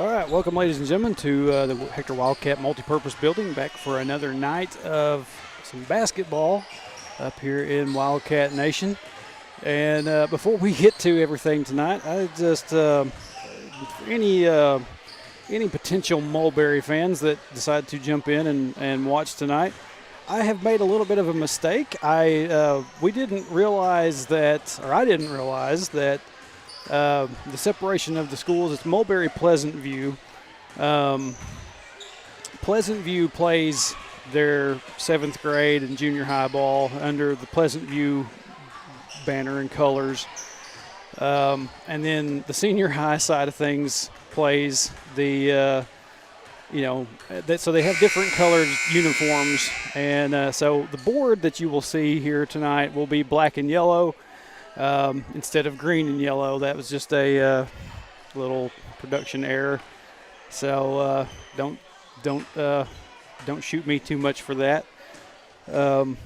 All right, welcome, ladies and gentlemen, to the Hector Wildcat Multipurpose Building, back for another night of some basketball up here in Wildcat Nation. And before we get to everything tonight, I just any potential Mulberry fans that decide to jump in and watch tonight, I have made a little bit of a mistake. We didn't realize that, or I didn't realize that. The separation of the schools, it's Mulberry, Pleasant View. Pleasant View plays their 7th grade and junior high ball under the Pleasant View banner and colors. And then the senior high side of things plays the, so they have different colored uniforms. And so the board that you will see here tonight will be black and yellow. Instead of green and yellow. That was just a little production error. So don't shoot me too much for that. But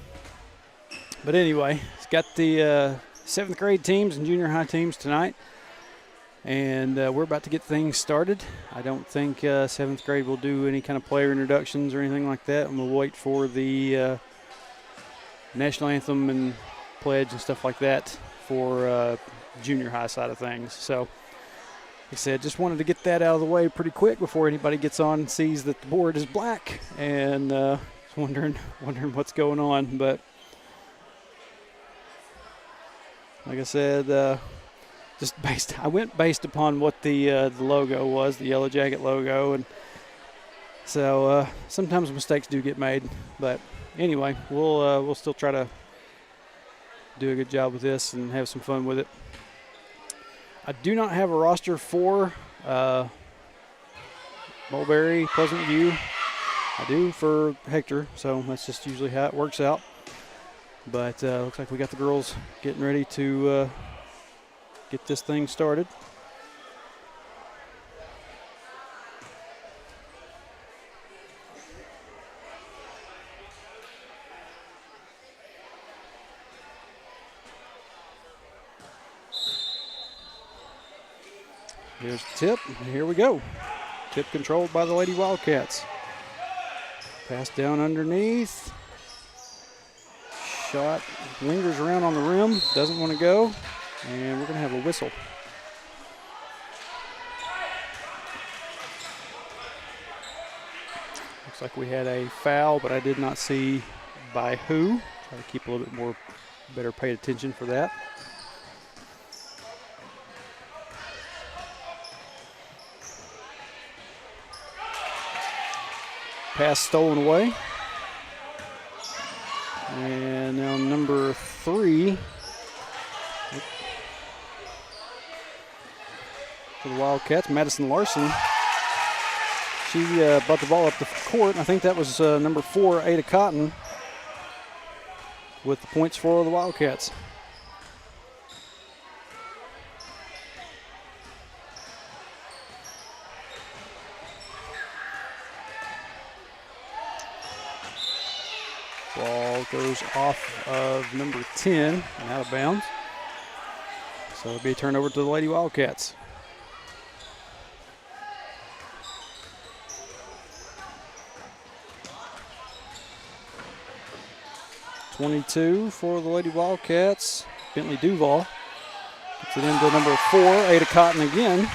anyway, it's got the 7th grade teams and junior high teams tonight, and we're about to get things started. I don't think 7th grade will do any kind of player introductions or anything like that. I'm gonna wait for the national anthem and pledge and stuff like that for junior high side of things. So, like I said, just wanted to get that out of the way pretty quick before anybody gets on and sees that the board is black and wondering what's going on. But like I said, I went based upon what the logo was, the Yellow Jacket logo, and so sometimes mistakes do get made. But anyway, we'll still try to do a good job with this and have some fun with it. I do not have a roster for Mulberry, Pleasant View. I do for Hector, so that's just usually how it works out. But looks like we got the girls getting ready to get this thing started. Here's the tip, and here we go. Tip controlled by the Lady Wildcats. Pass down underneath. Shot lingers around on the rim, doesn't want to go, and we're going to have a whistle. Looks like we had a foul, but I did not see by who. Try to keep a little bit more, better paid attention for that. Pass stolen away. And now number 3 for the Wildcats, Madison Larson. She brought the ball up the court. I think that was number 4, Ada Cotton, with the points for the Wildcats. Ball goes off of number 10 and out of bounds. So it'll be a turnover to the Lady Wildcats. .22 for the Lady Wildcats. Bentley Duval gets it into number 4, Ada Cotton again,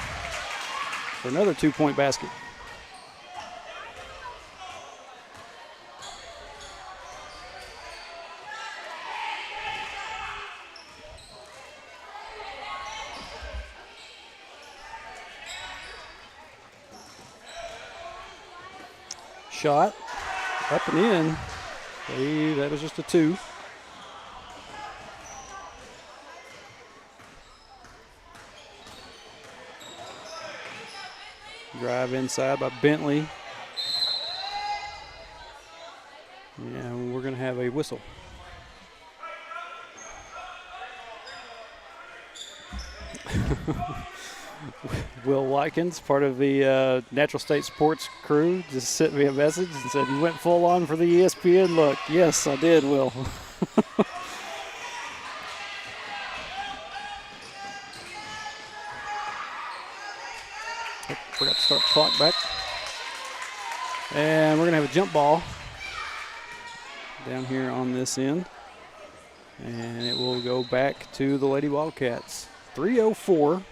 for another 2-point basket. Shot up and in. That was just a 2. Drive inside by Bentley. And we're going to have a whistle. Will Likens, part of the Natural State Sports crew, just sent me a message and said, "You went full on for the ESPN look." Yes, I did, Will. Forgot to start the clock back. And we're going to have a jump ball down here on this end. And it will go back to the Lady Wildcats. 3:04.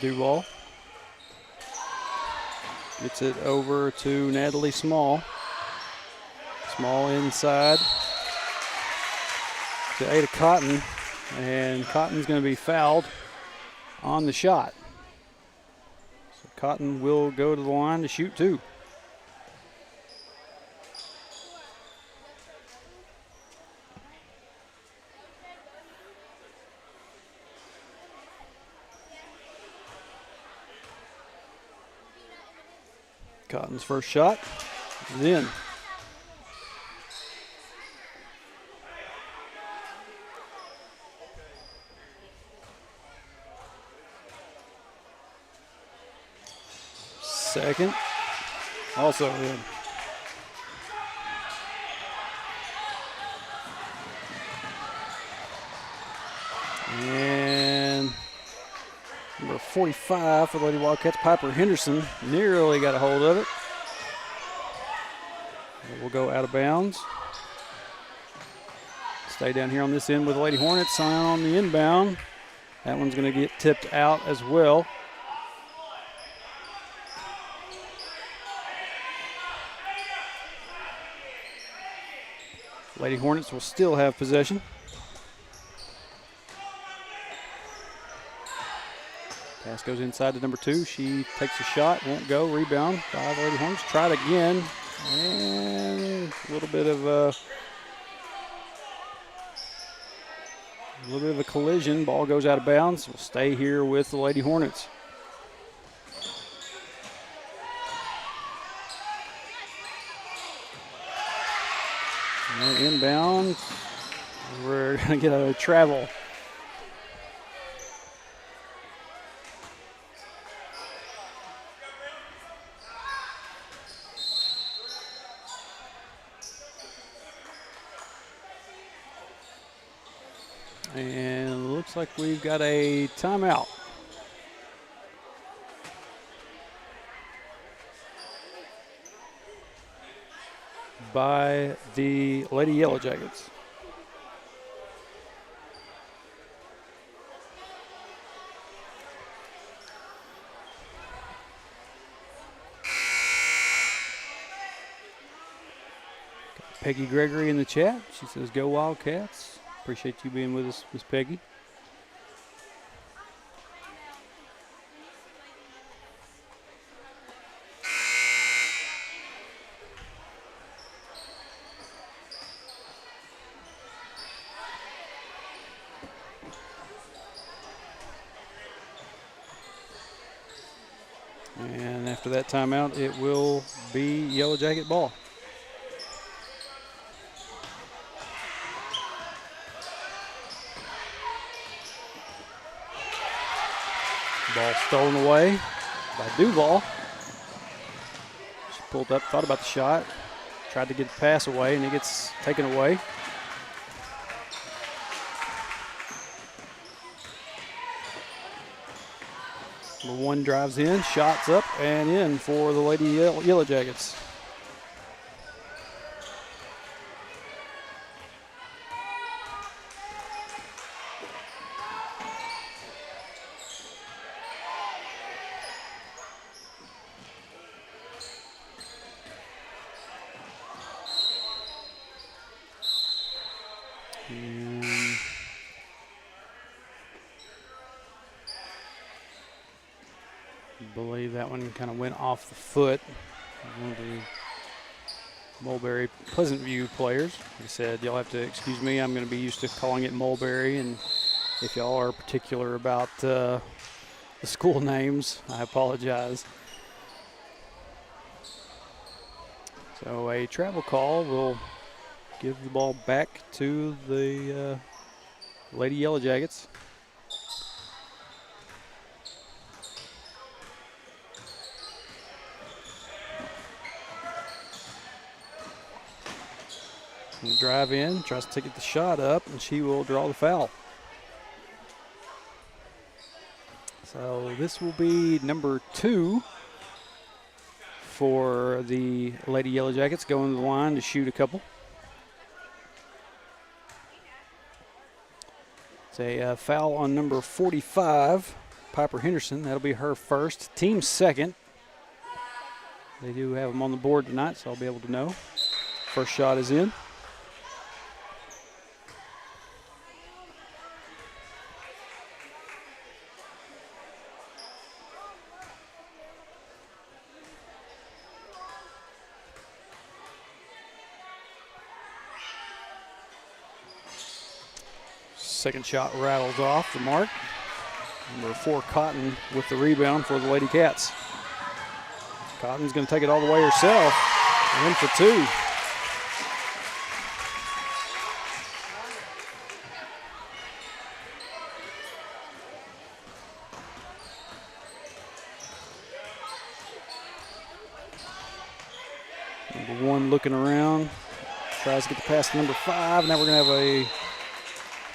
Duval gets it over to Natalie Small. Small inside to Ada Cotton, and Cotton's going to be fouled on the shot. So Cotton will go to the line to shoot two. Cotton's first shot is in. Second, also in. And number 45 for the Lady Wildcats, Piper Henderson, nearly got a hold of it. It will go out of bounds. Stay down here on this end with the Lady Hornets on the inbound. That one's going to get tipped out as well. Lady Hornets will still have possession. Pass goes inside to number 2. She takes a shot, won't go. Rebound by the Lady Hornets. Try it again. And a little bit of a collision. Ball goes out of bounds. We'll stay here with the Lady Hornets. And inbound. We're going to get a travel. And looks like we've got a timeout. By the Lady Yellow Jackets. Got Peggy Gregory in the chat. She says, "Go Wildcats." Appreciate you being with us, Miss Peggy. And after that timeout, it will be Yellow Jacket ball. Ball stolen away by Duval. She pulled up, thought about the shot, tried to get the pass away, and it gets taken away. Number 1 drives in, shots up and in for the Lady Yellow Jackets. And I believe that one kind of went off the foot. One of the Mulberry Pleasant View players. He said, "Y'all have to excuse me. I'm going to be used to calling it Mulberry, and if y'all are particular about the school names, I apologize." So a travel call will give the ball back to the Lady Yellow Jackets. Gonna drive in, tries to get the shot up, and she will draw the foul. So this will be number 2 for the Lady Yellow Jackets, going to the line to shoot a couple. It's a foul on number 45, Piper Henderson. That'll be her first. Team second. They do have them on the board tonight, so I'll be able to know. First shot is in. Second shot rattles off the mark. Number 4, Cotton, with the rebound for the Lady Cats. Cotton's going to take it all the way herself. In for 2. Number 1 looking around. Tries to get the pass to number 5. Now we're going to have a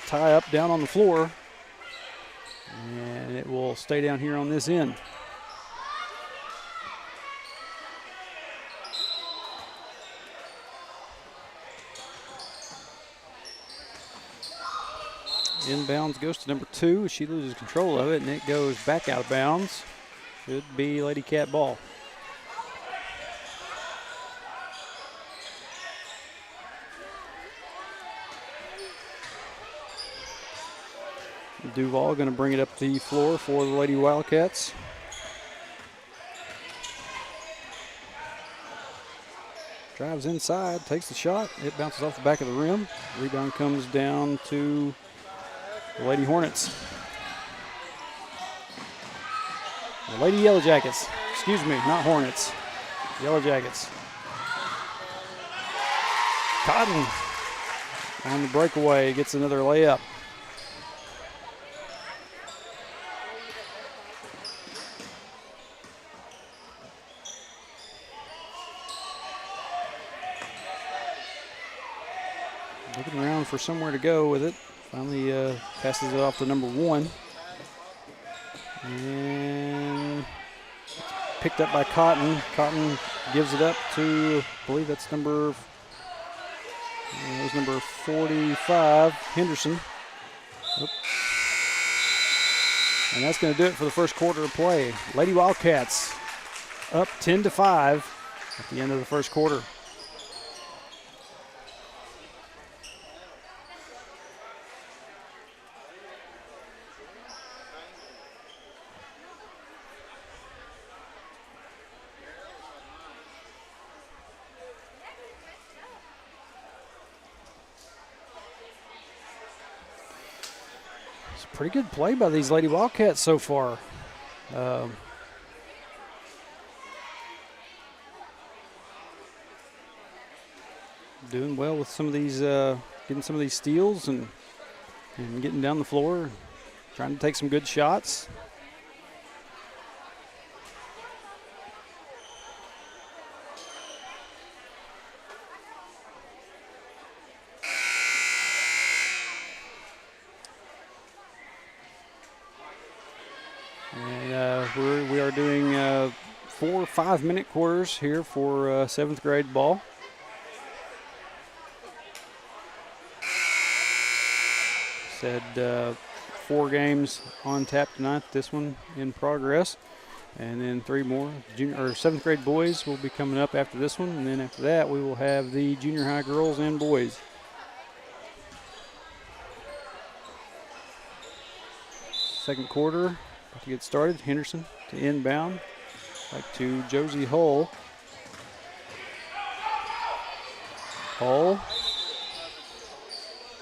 tie up down on the floor, and it will stay down here on this end. Inbounds goes to number 2. She loses control of it, and it goes back out of bounds. Should be Lady Cat ball. Duval going to bring it up the floor for the Lady Wildcats. Drives inside, takes the shot. It bounces off the back of the rim. Rebound comes down to the Lady Hornets. The Lady Yellow Jackets. Excuse me, not Hornets. Yellow Jackets. Cotton on the breakaway gets another layup. Looking around for somewhere to go with it. Finally passes it off to number 1. And picked up by Cotton. Cotton gives it up to, I believe that's number 45, Henderson. Oop. And that's going to do it for the first quarter of play. Lady Wildcats up 10-5 at the end of the first quarter. Pretty good play by these Lady Wildcats so far. Doing well with some of these, getting some of these steals and getting down the floor, trying to take some good shots. We are doing 4 5-minute quarters here for 7th grade ball. Said 4 games on tap tonight. This one in progress, and then 3 more. Junior or 7th grade boys will be coming up after this one, and then after that we will have the junior high girls and boys. Second quarter about to get started. Henderson to inbound, back to Josie Hull. Hull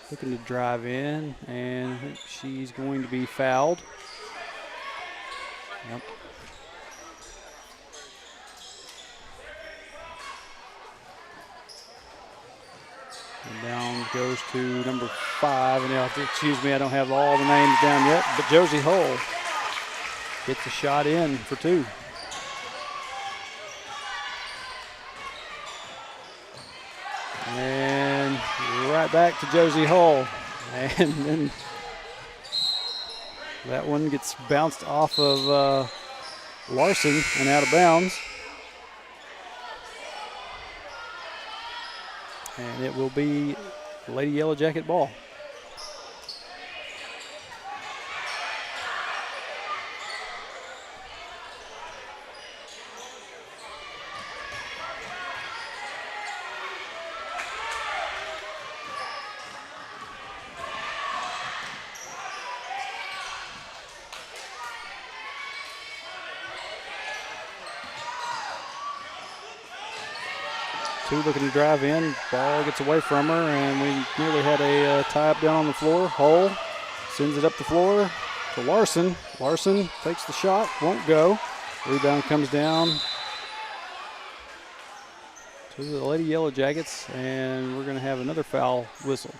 looking to drive in, and I think she's going to be fouled. Yep. And down goes to number 5, and now, excuse me, I don't have all the names down yet, but Josie Hull gets a shot in for 2. And right back to Josie Hull. And then that one gets bounced off of Larson and out of bounds. And it will be Lady Yellow Jacket ball. Two looking to drive in. Ball gets away from her, and we nearly had a tie-up down on the floor. Hull sends it up the floor to Larson. Larson takes the shot, won't go. Rebound comes down to the Lady Yellow Jackets, and we're going to have another foul whistle.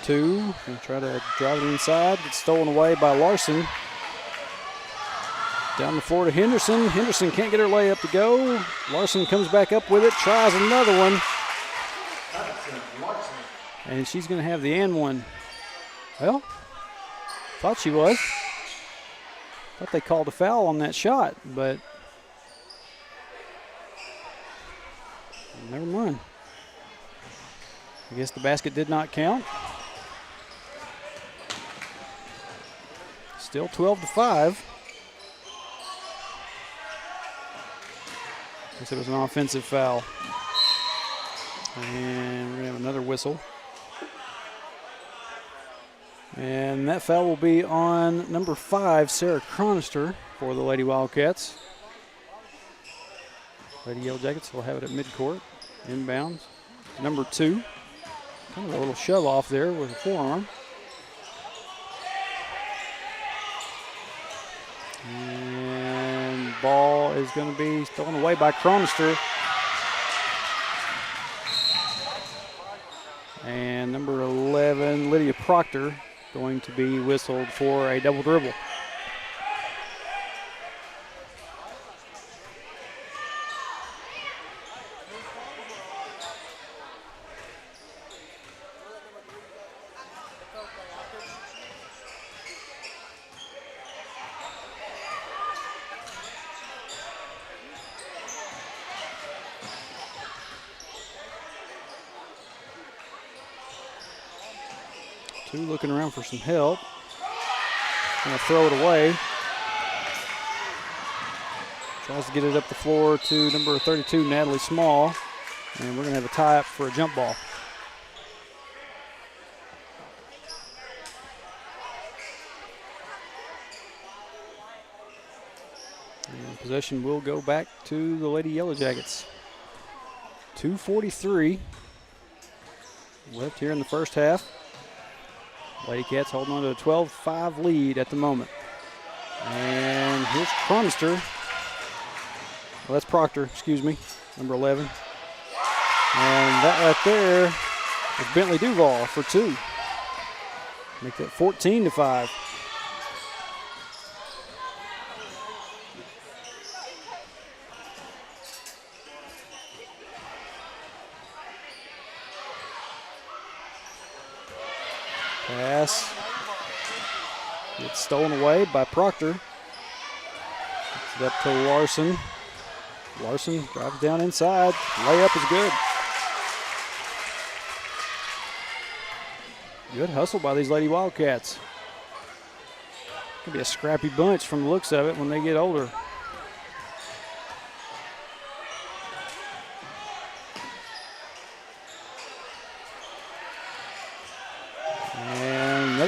Two, gonna try to drive it inside, gets stolen away by Larson. Down the floor to Henderson. Henderson can't get her layup to go. Larson comes back up with it, tries another one. And she's gonna have the and one. Well, thought she was. Thought they called a foul on that shot, but never mind. I guess the basket did not count. Still 12-5. I guess it was an offensive foul. And we're going to have another whistle. And that foul will be on number 5, Sarah Chronister, for the Lady Wildcats. Lady Yellow Jackets will have it at midcourt, inbounds. Number 2, kind of a little shove off there with a forearm. And ball is going to be stolen away by Chronister. And number 11, Lydia Proctor, going to be whistled for a double dribble. Two looking around for some help. Gonna throw it away. Tries to get it up the floor to number 32, Natalie Small. And we're gonna have a tie-up for a jump ball. And possession will go back to the Lady Yellow Jackets. 2:43 left here in the first half. Lady Cats holding on to a 12-5 lead at the moment. And here's Chronister. Well, that's Proctor, excuse me, number 11. And that right there is Bentley Duval for 2. Make that 14-5. Pass gets stolen away by Proctor. Gets it up to Larson. Larson drives down inside. Layup is good. Good hustle by these Lady Wildcats. Could be a scrappy bunch from the looks of it when they get older.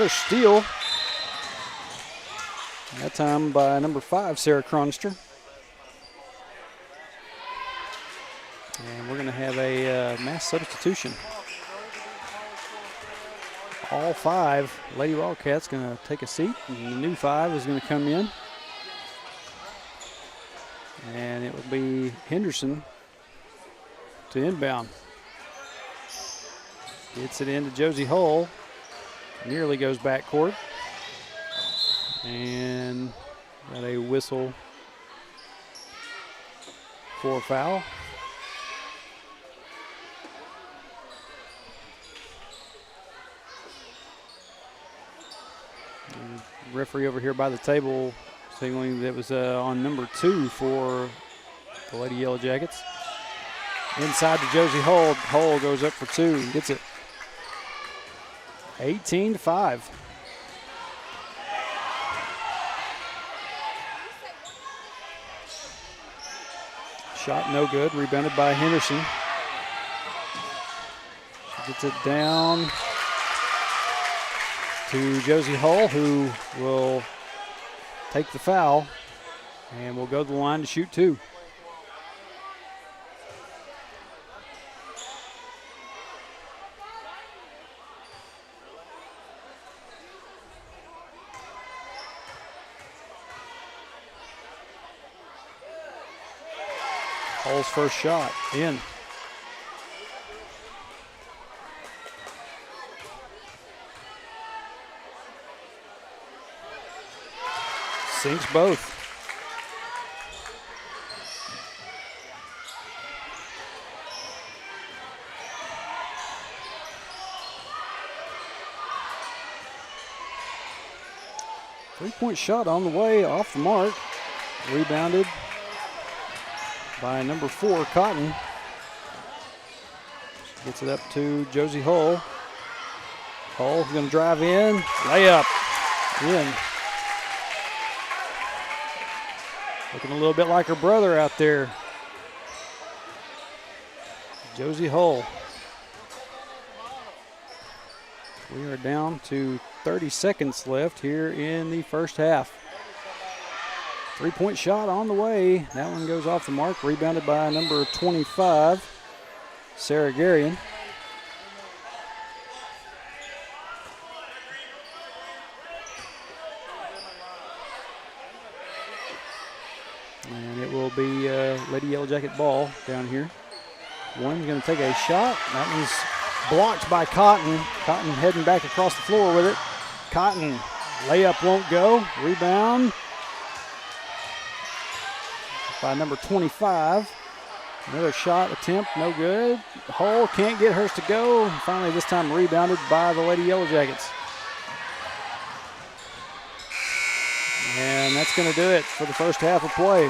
Steal. That time by number 5, Sarah Chronister. And we're going to have a mass substitution. All 5 Lady Wildcats going to take a seat, and the new 5 is going to come in. And it will be Henderson to inbound. Gets it into Josie Hull. Nearly goes backcourt. And got a whistle for a foul. And referee over here by the table signaling that was on number 2 for the Lady Yellow Jackets. Inside to Josie Hull. Hull goes up for 2. Gets it. 18-5. Shot no good. Rebounded by Henderson. She gets it down to Josie Hull, who will take the foul and will go to the line to shoot 2. Hull's first shot in. Sinks both. Three-point shot on the way, off the mark. Rebounded by number 4, Cotton. She gets it up to Josie Hull. Hull going to drive in, layup, in. Looking a little bit like her brother out there. Josie Hull. We are down to 30 seconds left here in the first half. Three-point shot on the way. That one goes off the mark. Rebounded by number 25, Sarah Garion. And it will be Lady Yellow Jacket ball down here. One's going to take a shot. That one's blocked by Cotton. Cotton heading back across the floor with it. Cotton, layup won't go. Rebound by number 25. Another shot attempt, no good. Hull can't get hers to go. Finally, this time rebounded by the Lady Yellow Jackets. And that's going to do it for the first half of play.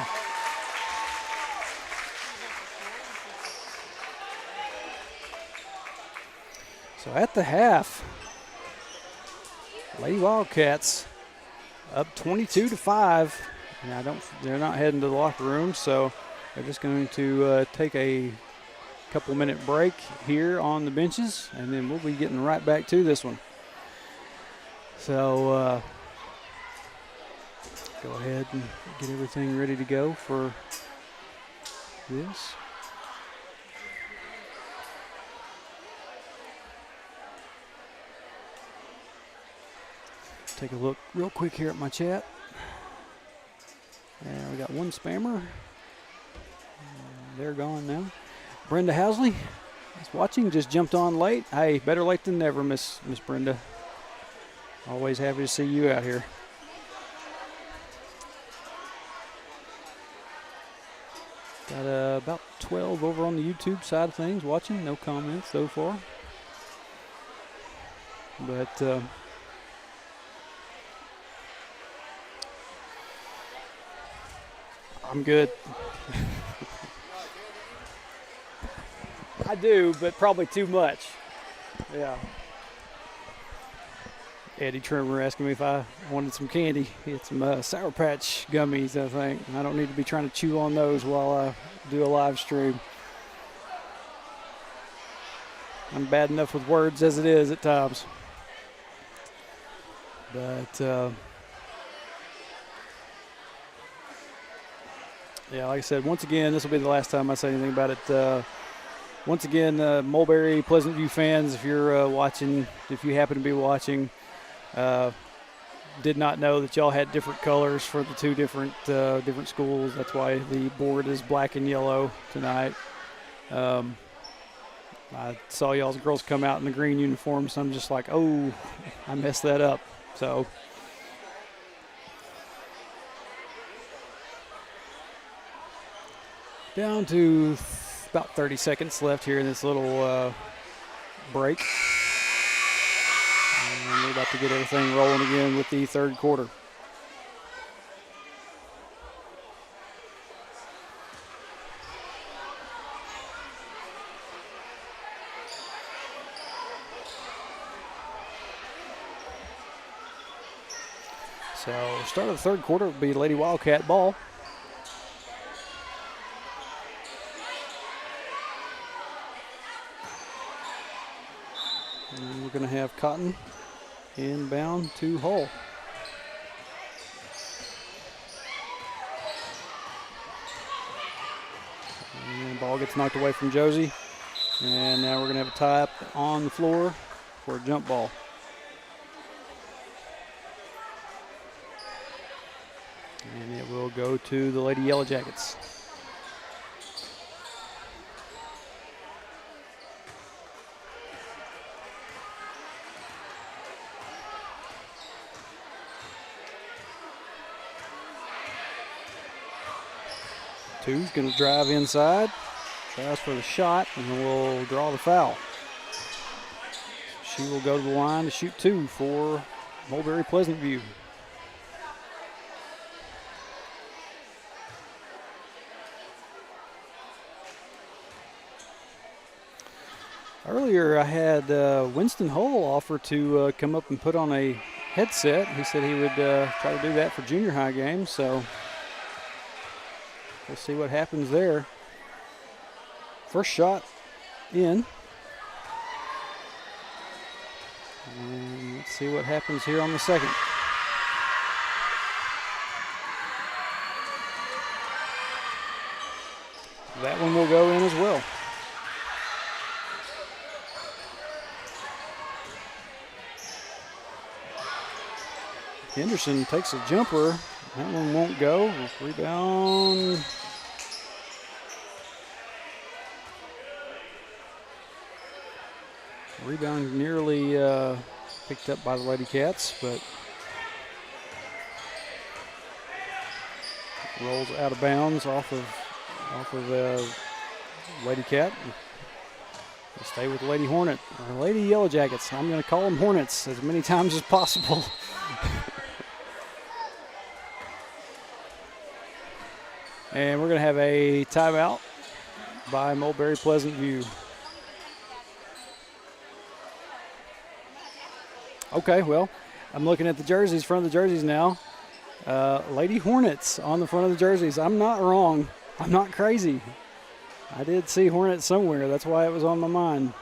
So at the half, Lady Wildcats up 22-5. And they're not heading to the locker room, so they're just going to take a couple-minute break here on the benches, and then we'll be getting right back to this one. So go ahead and get everything ready to go for this. Take a look real quick here at my chat. And we got one spammer. They're gone now. Brenda Housley is watching, just jumped on late. Hey, better late than never, Miss Brenda. Always happy to see you out here. Got about 12 over on the YouTube side of things watching. No comments so far. But I'm good. I do, but probably too much. Yeah. Eddie Trimmer asking me if I wanted some candy. Get some Sour Patch gummies, I think. I don't need to be trying to chew on those while I do a live stream. I'm bad enough with words as it is at times. But yeah, like I said, once again, this will be the last time I say anything about it. Once again, Mulberry, Pleasant View fans, if you're watching, if you happen to be watching, did not know that y'all had different colors for the two different schools. That's why the board is black and yellow tonight. I saw y'all's girls come out in the green uniforms, so I'm just like, oh, I messed that up. So down to about 30 seconds left here in this little break. And we're about to get everything rolling again with the third quarter. So start of the third quarter will be Lady Wildcat ball. And we're going to have Cotton inbound to Hull. And the ball gets knocked away from Josie. And now we're going to have a tie up on the floor for a jump ball. And it will go to the Lady Yellow Jackets. Two's going to drive inside, tries for the shot, and will draw the foul. She will go to the line to shoot two for Mulberry Pleasant View. Earlier I had Winston Hull offer to come up and put on a headset. He said he would try to do that for junior high games, so we'll see what happens there. First shot in. And let's see what happens here on the second. That one will go in as well. Henderson takes a jumper. That one won't go. Rebound. Rebound nearly picked up by the Lady Cats, but rolls out of bounds off of Lady Cat. We'll stay with Lady Hornet, or Lady Yellow Jackets. I'm going to call them Hornets as many times as possible. And we're going to have a timeout by Mulberry Pleasant View. Okay, well, I'm looking at the jerseys, front of the jerseys now. Lady Hornets on the front of the jerseys. I'm not wrong. I'm not crazy. I did see Hornets somewhere. That's why it was on my mind.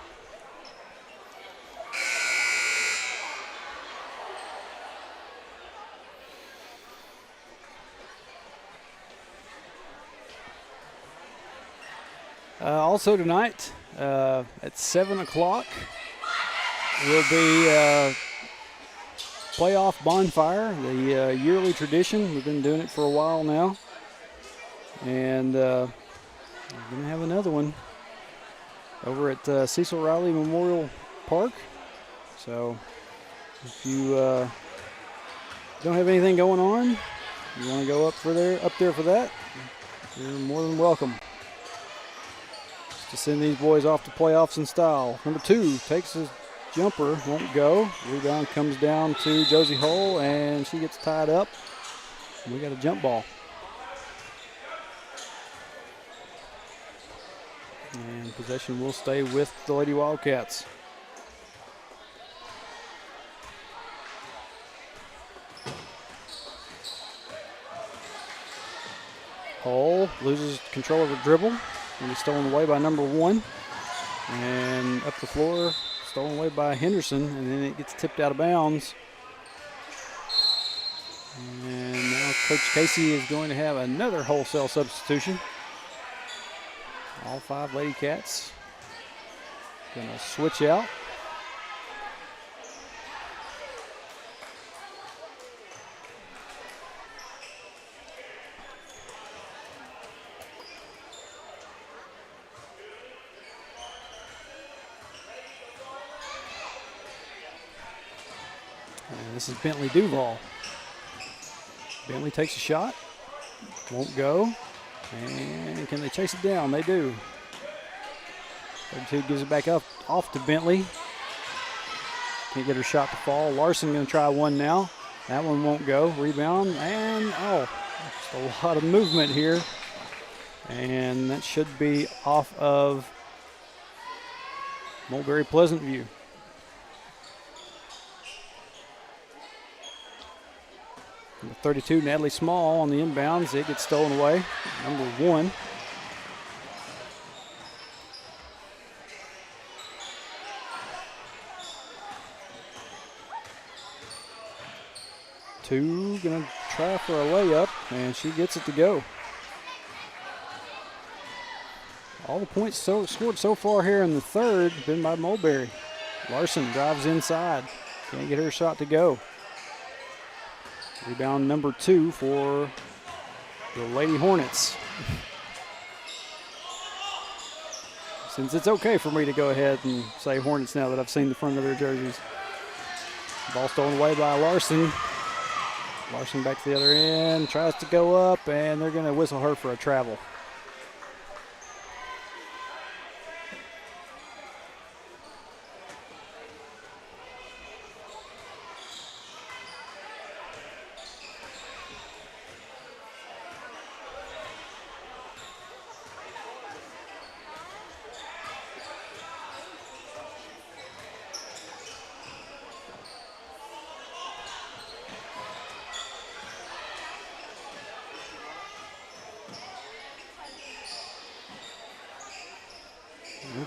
Also tonight at 7 o'clock will be playoff bonfire, the yearly tradition. We've been doing it for a while now. And we're going to have another one over at Cecil Riley Memorial Park. So if you don't have anything going on, you want to go up there for that, you're more than welcome. To send these boys off to playoffs in style. Number 2 takes his jumper, won't go. Rebound comes down to Josie Hull, and she gets tied up. We got a jump ball. And possession will stay with the Lady Wildcats. Hull loses control of the dribble. And he's stolen away by number 1. And up the floor, stolen away by Henderson. And then it gets tipped out of bounds. And now Coach Casey is going to have another wholesale substitution. All 5 Lady Cats going to switch out. And this is Bentley Duval. Bentley takes a shot. Won't go. And can they chase it down? They do. 32 gives it back up off to Bentley. Can't get her shot to fall. Larson going to try one now. That one won't go. Rebound. And, just a lot of movement here. And that should be off of Mulberry Pleasant View. Number 32, Natalie Small on the inbounds. It gets stolen away. Number 1. Two gonna try for a layup, and she gets it to go. All the points scored so far here in the third been by Mulberry. Larson drives inside. Can't get her shot to go. Rebound number 2 for the Lady Hornets. Since it's okay for me to go ahead and say Hornets now that I've seen the front of their jerseys. Ball stolen away by Larson. Larson back to the other end, tries to go up, and they're going to whistle her for a travel.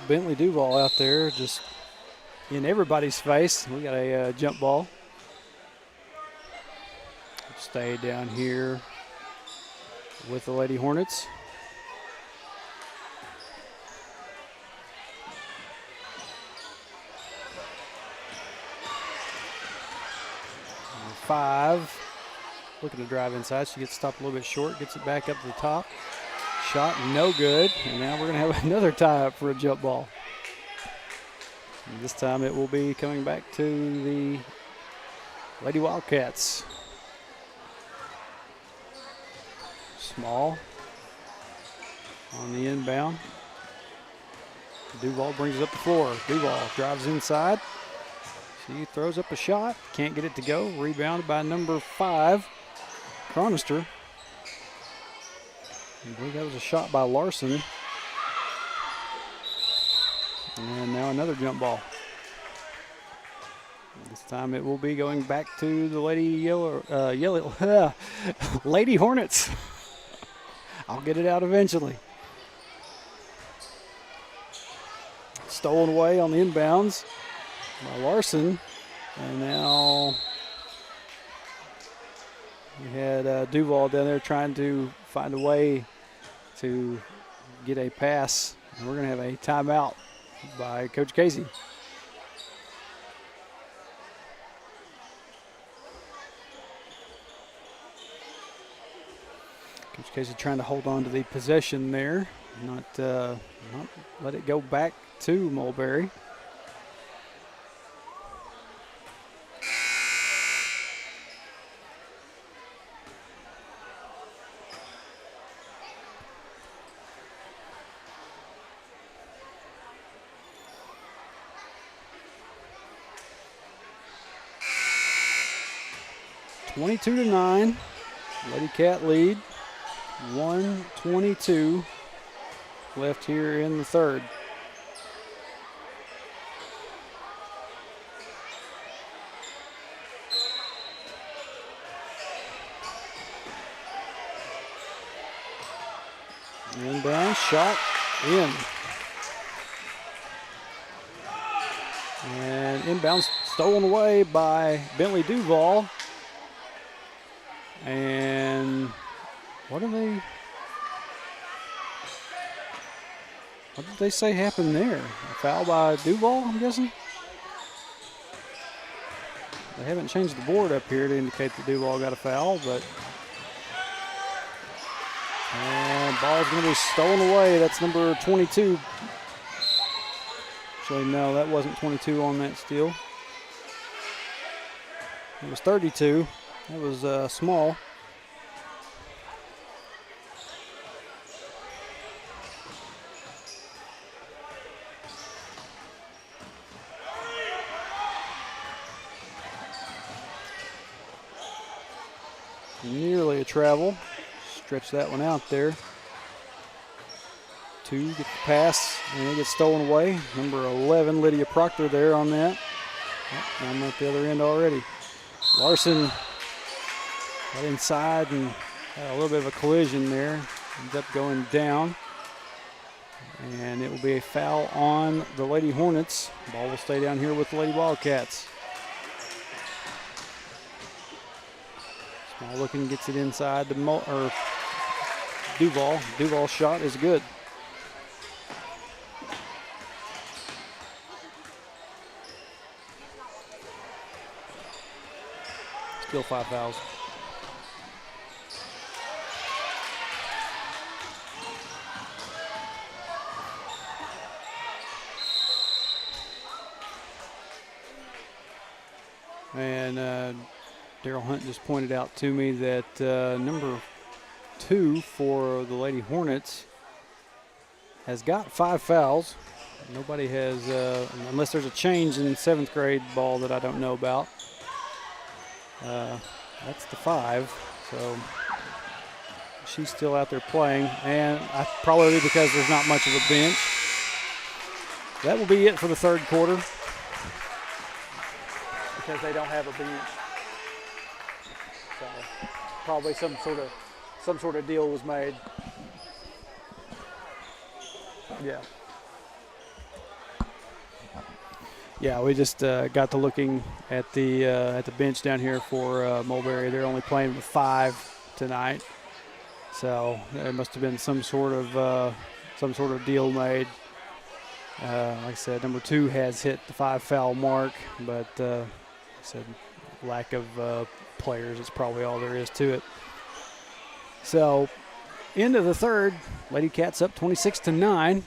Bentley Duval out there just in everybody's face. We got a jump ball. Stay down here with the Lady Hornets. Number 5 looking to drive inside. She gets stopped a little bit short, gets it back up to the top. Shot no good, and now we're going to have another tie-up for a jump ball. And this time it will be coming back to the Lady Wildcats. Small on the inbound. Duval brings it up the floor. Duval drives inside. She throws up a shot, can't get it to go. Rebounded by number 5, Chronister. I believe that was a shot by Larson. And now another jump ball. This time it will be going back to the Lady Lady Hornets. I'll get it out eventually. Stolen away on the inbounds by Larson. And now we had Duval down there trying to find a way to get a pass. And we're going to have a timeout by Coach Casey. Coach Casey trying to hold on to the possession there, not let it go back to Mulberry. (22-9), Lady Cat lead. 1:22 left here in the third. Inbound shot in. And inbound stolen away by Bentley Duval. And what did they say happened there? A foul by Duval, I'm guessing? They haven't changed the board up here to indicate that Duval got a foul, but and ball's going to be stolen away. That's number 22. Actually, no, that wasn't 22 on that steal. It was 32. That was small. Nearly a travel. Stretch that one out there. 2, get the pass, and it gets stolen away. Number 11, Lydia Proctor there on that. Oh, I'm at the other end already. Larson got inside and had a little bit of a collision there. Ends up going down. And it will be a foul on the Lady Hornets. Ball will stay down here with the Lady Wildcats. Small looking, gets it inside to Duval. Duval's shot is good. Still 5 fouls. And Daryl Hunt just pointed out to me that number 2 for the Lady Hornets has got 5 fouls. Nobody has, unless there's a change in 7th grade ball that I don't know about. That's the 5, so she's still out there playing, and probably because there's not much of a bench. That will be it for the 3rd quarter, because they don't have a bench. So probably some sort of deal was made. Yeah. Yeah, we just got to looking at the bench down here for Mulberry. They're only playing with 5 tonight, so there must have been some sort of deal made. Like I said, number 2 has hit the 5 foul mark, but like I said, lack of players is probably all there is to it. So, end of the 3rd, Lady Cats up 26-9.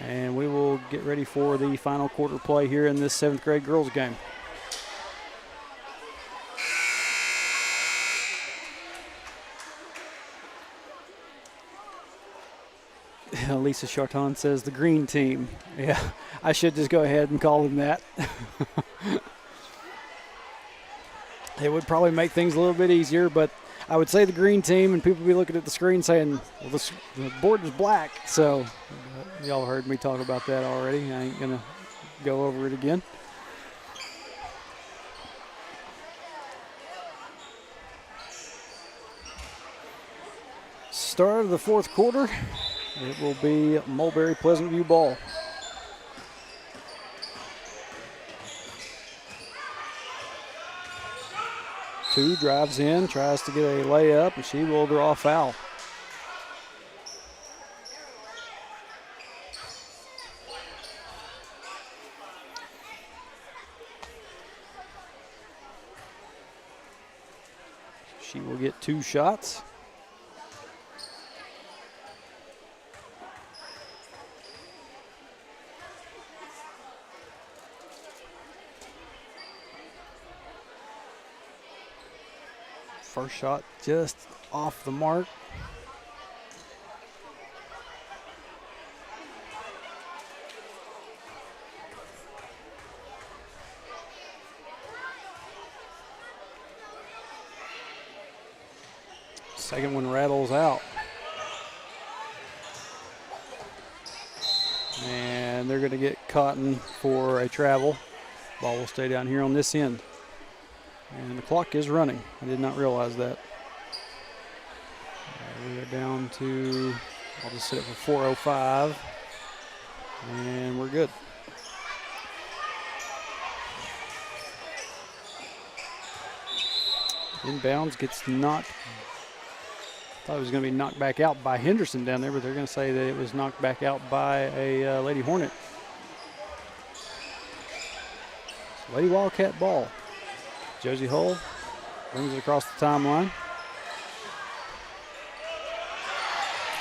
And we will get ready for the final quarter play here in this 7th grade girls game. Lisa Charton says the green team. Yeah, I should just go ahead and call them that. It would probably make things a little bit easier, but I would say the green team, and people would be looking at the screen saying, well, the board is black. So y'all heard me talk about that already. I ain't going to go over it again. Start of the 4th quarter. It will be Mulberry Pleasant View ball. Two drives in, tries to get a layup, and she will draw a foul. She will get 2 shots. First shot just off the mark. Second one rattles out. And they're going to get Cotton for a travel. Ball will stay down here on this end. And the clock is running. I did not realize that. We are down to, I'll just set it for 4:05. And we're good. Inbounds gets knocked. I thought it was going to be knocked back out by Henderson down there, but they're going to say that it was knocked back out by a Lady Hornet. It's Lady Wildcat ball. Josie Hull brings it across the timeline.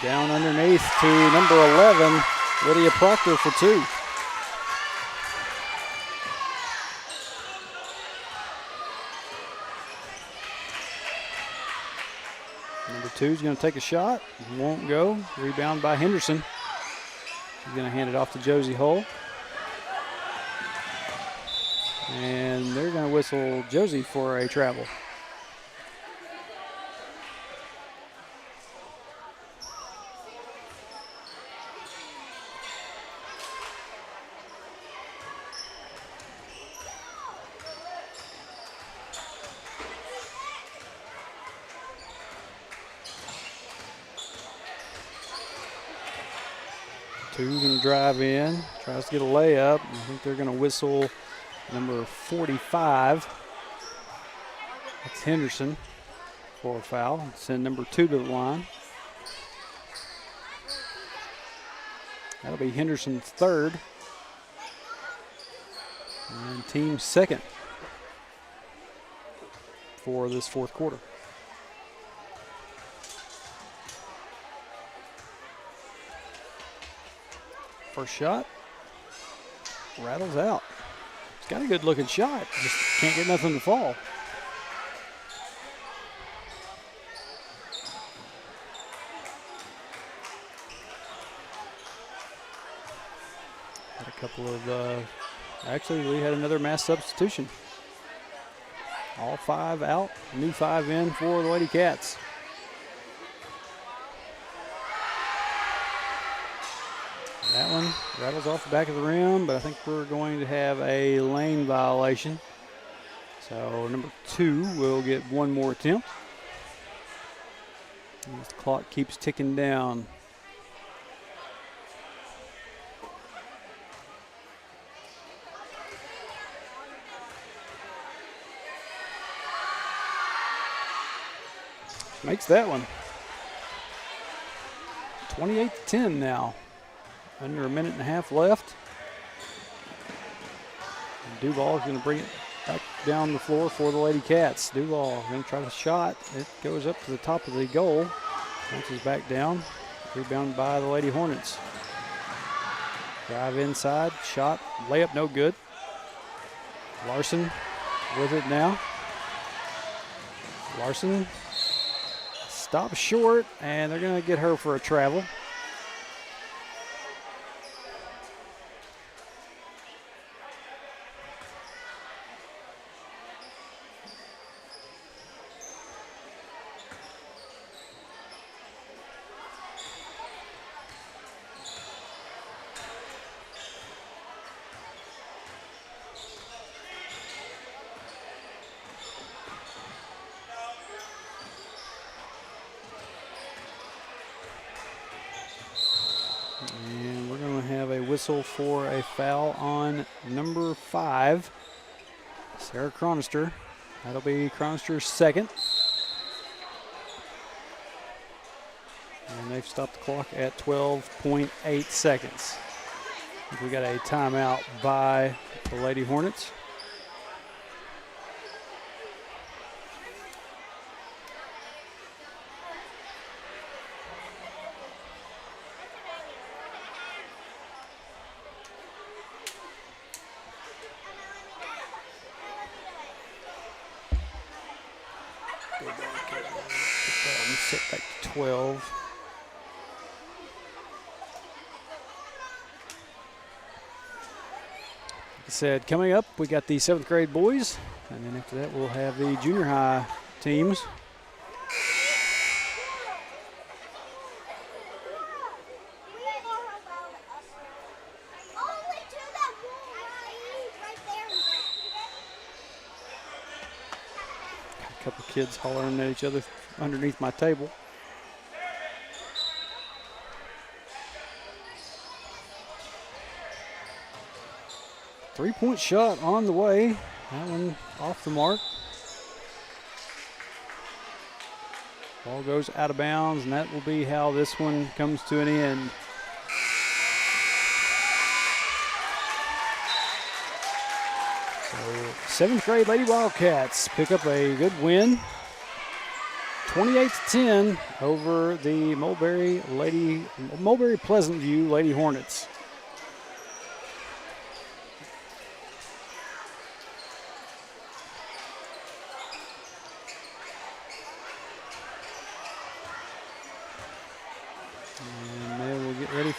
Down underneath to number 11, Lydia Proctor for 2. Number 2 is going to take a shot. Won't go. Rebound by Henderson. He's going to hand it off to Josie Hull. And they're going to whistle Josie for a travel. Two's going to drive in, tries to get a layup. I think they're going to whistle number 45. That's Henderson for a foul. Send number 2 to the line. That'll be Henderson's 3rd. And team 2nd for this 4th quarter. First shot, rattles out. It's got a good looking shot, just can't get nothing to fall. Had a couple of, actually we had another mass substitution. All 5 out, new 5 in for the Lady Cats. That one rattles off the back of the rim, but I think we're going to have a lane violation. So number 2 will get one more attempt. As the clock keeps ticking down. Makes that one. 28-10 now. Under a minute and a half left. And Duval is going to bring it back down the floor for the Lady Cats. Duval going to try the shot. It goes up to the top of the goal. Bounces back down. Rebounded by the Lady Hornets. Drive inside. Shot. Layup no good. Larson with it now. Larson stops short, and they're going to get her for a travel. And we're going to have a whistle for a foul on number 5, Sarah Chronister. That'll be Chronister's 2nd. And they've stopped the clock at 12.8 seconds. We got a timeout by the Lady Hornets. Set back to 12. Like I said, coming up, we got the 7th grade boys, and then after that, we'll have the junior high teams. A couple kids hollering at each other underneath my table. Three-point shot on the way. That one off the mark. Ball goes out of bounds, and that will be how this one comes to an end. So 7th grade Lady Wildcats pick up a good win. 28-10 over the Mulberry Pleasant View Lady Hornets.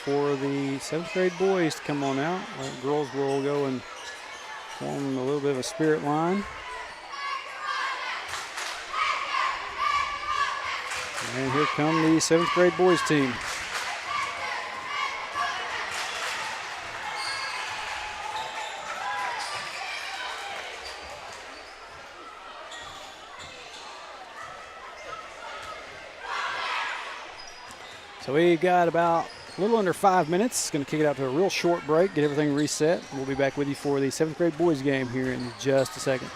for the 7th grade boys to come on out. The girls will go and form a little bit of a spirit line. And here come the 7th grade boys team. So we got about a little under 5 minutes. Going to kick it out to a real short break, get everything reset. We'll be back with you for the 7th grade boys game here in just a second.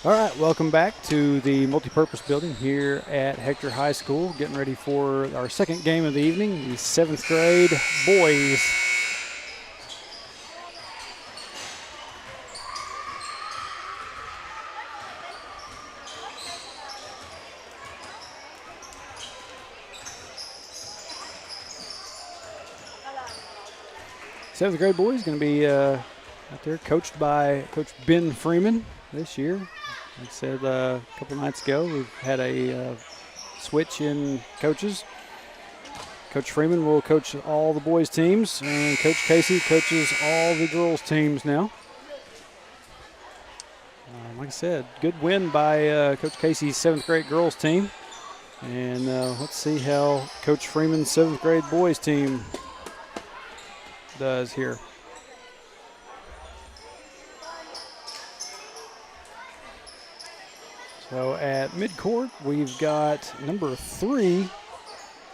All right, welcome back to the multipurpose building here at Hector High School. Getting ready for our second game of the evening, the 7th grade boys. 7th grade boys going to be out there coached by Coach Ben Freeman this year. Like I said a couple nights ago, we've had a switch in coaches. Coach Freeman will coach all the boys' teams, and Coach Casey coaches all the girls' teams now. Like I said, good win by Coach Casey's 7th grade girls team. And let's see how Coach Freeman's 7th grade boys team does here. So at midcourt, we've got number 3.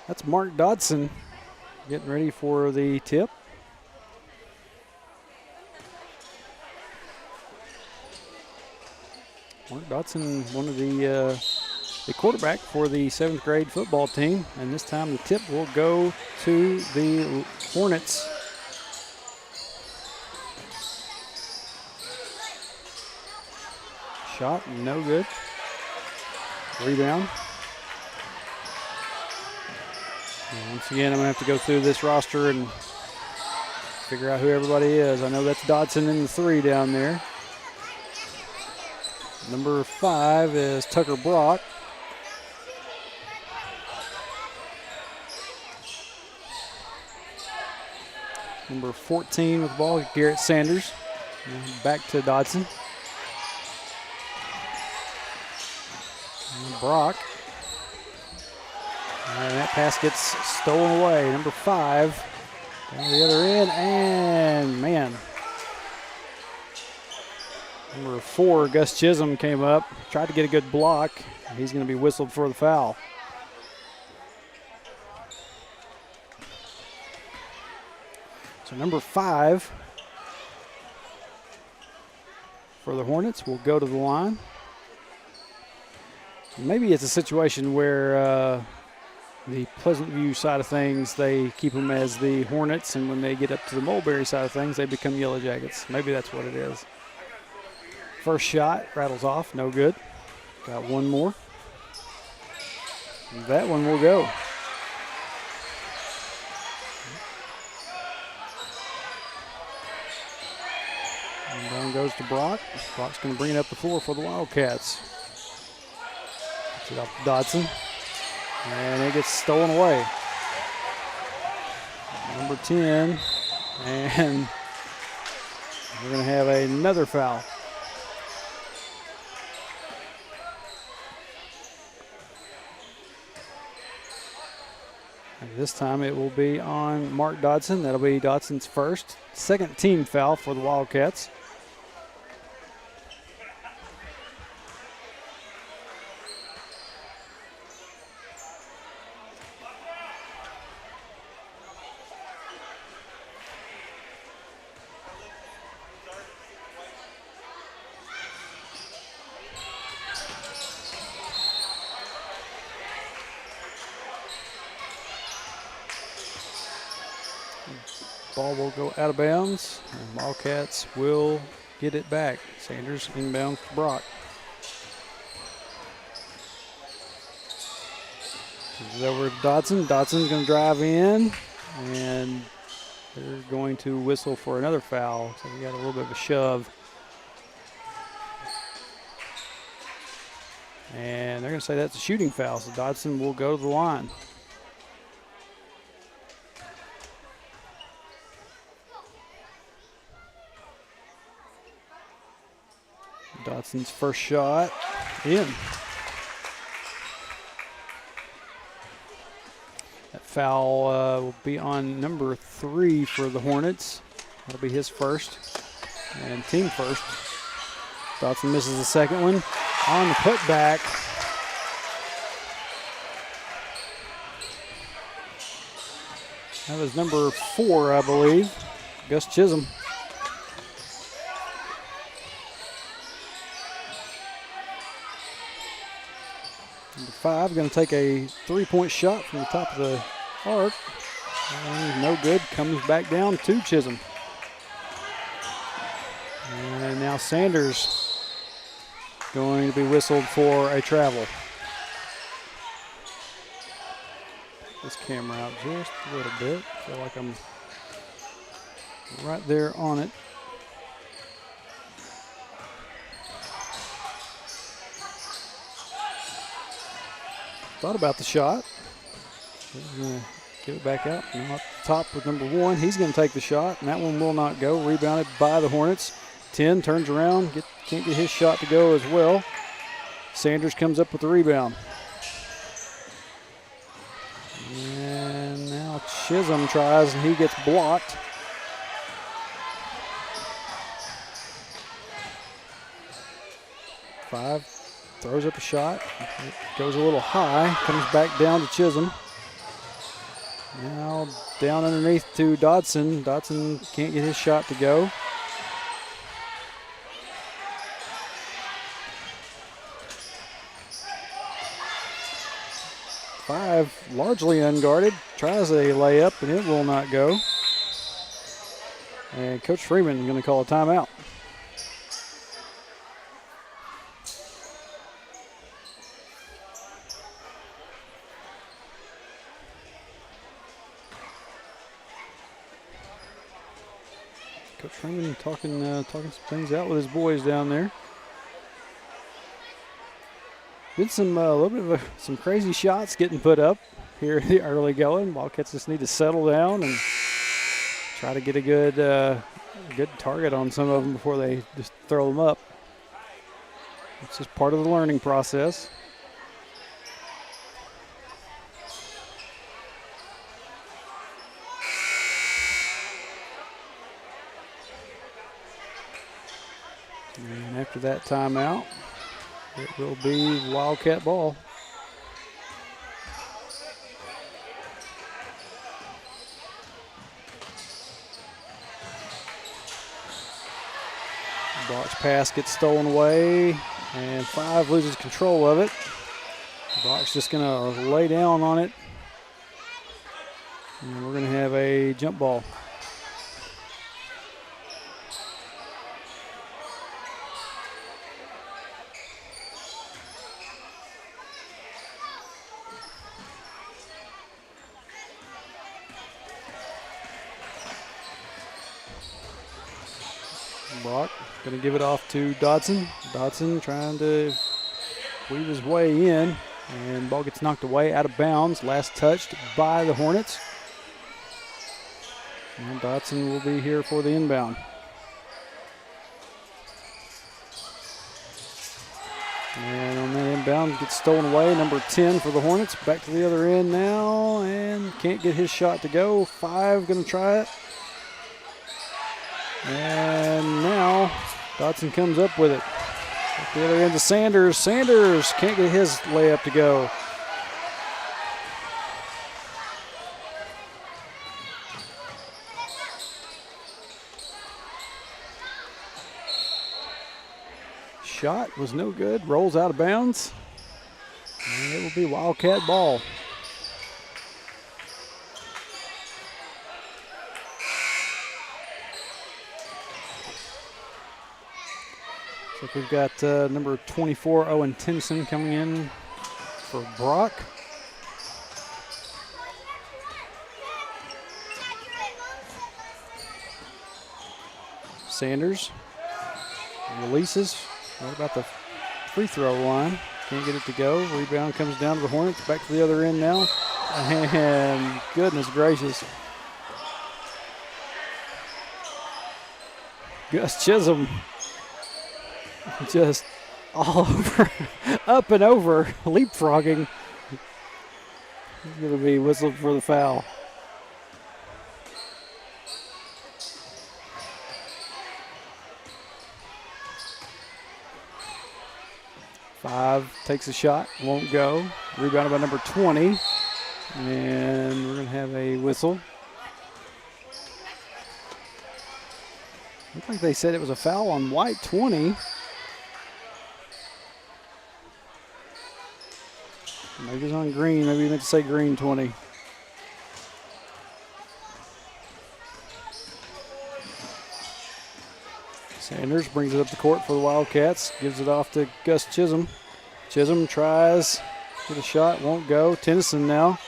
That's Mark Dodson getting ready for the tip. Mark Dodson, one of the quarterback for the 7th grade football team, and this time the tip will go to the Hornets. Shot, no good. Rebound. And once again, I'm going to have to go through this roster and figure out who everybody is. I know that's Dodson in the 3 down there. Number 5 is Tucker Brock. Number 14 with the ball, Garrett Sanders. And back to Dodson. And Brock. And that pass gets stolen away. Number 5 down the other end, and man. Number 4, Gus Chisholm came up, tried to get a good block. He's going to be whistled for the foul. So number 5 for the Hornets will go to the line. Maybe it's a situation where the Pleasant View side of things, they keep them as the Hornets, and when they get up to the Mulberry side of things, they become Yellow Jackets. Maybe that's what it is. First shot rattles off, no good. Got one more. And that one will go. And down goes to Brock. Brock's going to bring it up the floor for the Wildcats. Gets it off to Dodson. And it gets stolen away. Number 10. And we're going to have another foul. And this time it will be on Mark Dodson. That'll be Dodson's second team foul for the Wildcats. Ball will go out of bounds, and Wildcats will get it back. Sanders inbounds to Brock. This is over to Dodson. Dodson's going to drive in, and they're going to whistle for another foul. So we got a little bit of a shove. And they're going to say that's a shooting foul, so Dodson will go to the line. Dodson's first shot in. That foul will be on number 3 for the Hornets. That'll be his first and team first. Dodson misses the second one on the putback. That was number 4, I believe, Gus Chisholm. Number 5 going to take a 3-point shot from the top of the arc. And no good. Comes back down to Chisholm. And now Sanders going to be whistled for a travel. Take this camera out just a little bit. I feel like I'm right there on it. Thought about the shot. He's going to get it back out. Now up top with number 1. He's going to take the shot, and that one will not go. Rebounded by the Hornets. 10 turns around. Can't get his shot to go as well. Sanders comes up with the rebound. And now Chisholm tries, and he gets blocked. Five throws up a shot. It goes a little high. Comes back down to Chisholm. Now down underneath to Dodson. Dodson can't get his shot to go. Five, largely unguarded, tries a layup, and it will not go. And Coach Freeman is going to call a timeout. Coach Freeman talking some things out with his boys down there. Been some a little bit of some crazy shots getting put up here in the early going. Wildcats just need to settle down and try to get a good target on some of them before they just throw them up. It's just part of the learning process. And after that timeout, it will be Wildcat ball. Brock's pass gets stolen away, and Five loses control of it. Brock's just going to lay down on it, and we're going to have a jump ball. Brock going to give it off to Dodson. Dodson trying to weave his way in, and ball gets knocked away out of bounds. Last touched by the Hornets. And Dodson will be here for the inbound. And on that inbound, gets stolen away. Number 10 for the Hornets. Back to the other end now, and can't get his shot to go. Five going to try it. And now Dodson comes up with it. At the other end to Sanders. Sanders can't get his layup to go. Shot was no good. Rolls out of bounds. And it will be Wildcat ball. So we've got number 24, Owen Tennyson, coming in for Brock. Sanders releases right about the free throw line. Can't get it to go. Rebound comes down to the Hornets. Back to the other end now. And goodness gracious. Gus Chisholm just all over, up and over, leapfrogging. He's going to be whistled for the foul. Five takes a shot, won't go. Rebounded by number 20. And we're going to have a whistle. Looks like they said it was a foul on white 20. Maybe it's on green. Maybe you meant to say green 20. Sanders brings it up the court for the Wildcats. Gives it off to Gus Chisholm. Chisholm tries for the shot. Won't go. Tennyson now.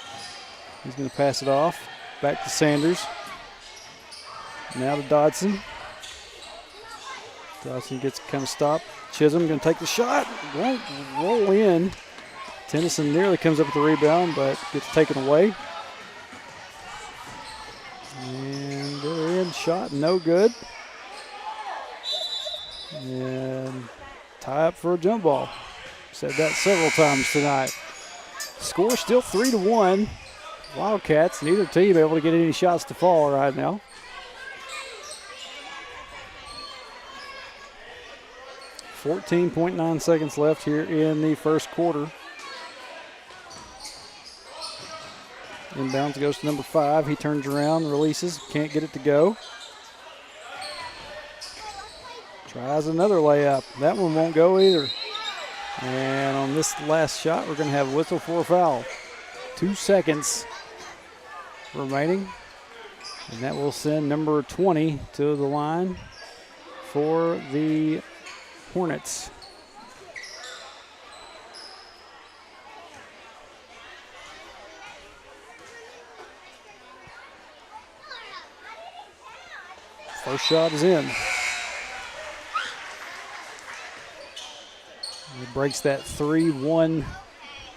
He's going to pass it off. Back to Sanders. Now to Dodson. Dodson gets kind of stopped. Chisholm going to take the shot. Won't roll in. Tennyson nearly comes up with the rebound, but gets taken away. And they're in. Shot no good. And tie up for a jump ball. Said that several times tonight. Score still 3-1. Wildcats, neither team able to get any shots to fall right now. .9 seconds left here in the first quarter. Inbounds goes to number 5. He turns around, releases, can't get it to go. Tries another layup. That one won't go either. And on this last shot, we're going to have a whistle for a foul. 2 seconds remaining. And that will send number 20 to the line for the Hornets. First shot is in. It breaks that 3-1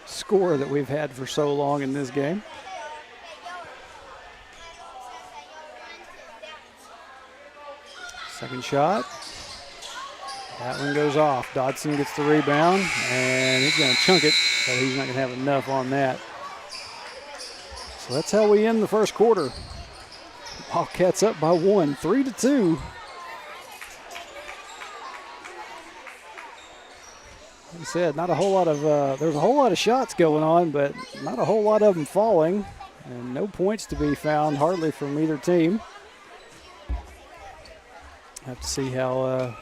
score that we've had for so long in this game. Second shot. That one goes off. Dodson gets the rebound, and he's going to chunk it, but he's not going to have enough on that. So that's how we end the first quarter. Wildcats up by 1, 3-2. Like I said, not a whole lot of, there's a whole lot of shots going on, but not a whole lot of them falling, and no points to be found hardly from either team. Have to see how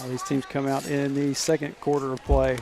these teams come out in the second quarter of play.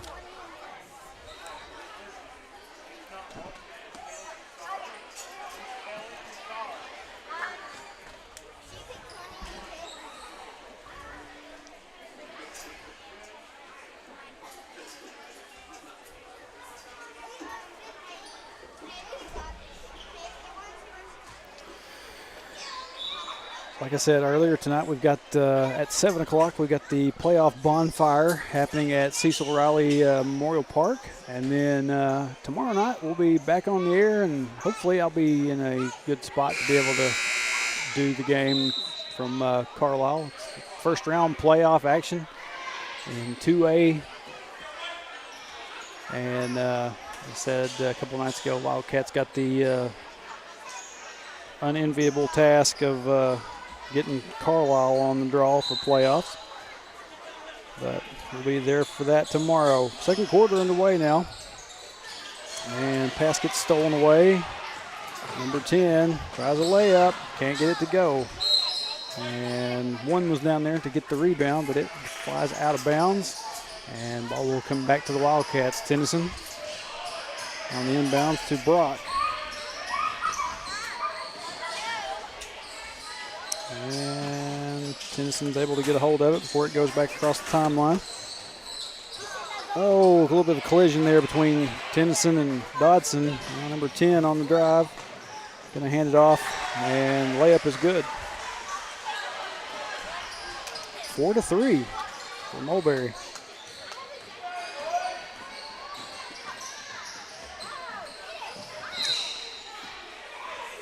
Like I said earlier tonight, we've got at 7 o'clock, we've got the playoff bonfire happening at Cecil Riley Memorial Park. And then tomorrow night, we'll be back on the air, and hopefully I'll be in a good spot to be able to do the game from Carlisle. It's the first round playoff action in 2A. And I said a couple nights ago, Wildcats got the unenviable task of getting Carlisle on the draw for playoffs. But we'll be there for that tomorrow. Second quarter underway now. And pass gets stolen away. Number 10 tries a layup. Can't get it to go. And one was down there to get the rebound, but it flies out of bounds. And ball will come back to the Wildcats. Tennyson on the inbounds to Brock. And Tennyson's able to get a hold of it before it goes back across the timeline. Oh, a little bit of a collision there between Tennyson and Dodson. Now number 10 on the drive. Going to hand it off, and layup is good. 4-3 for Mulberry.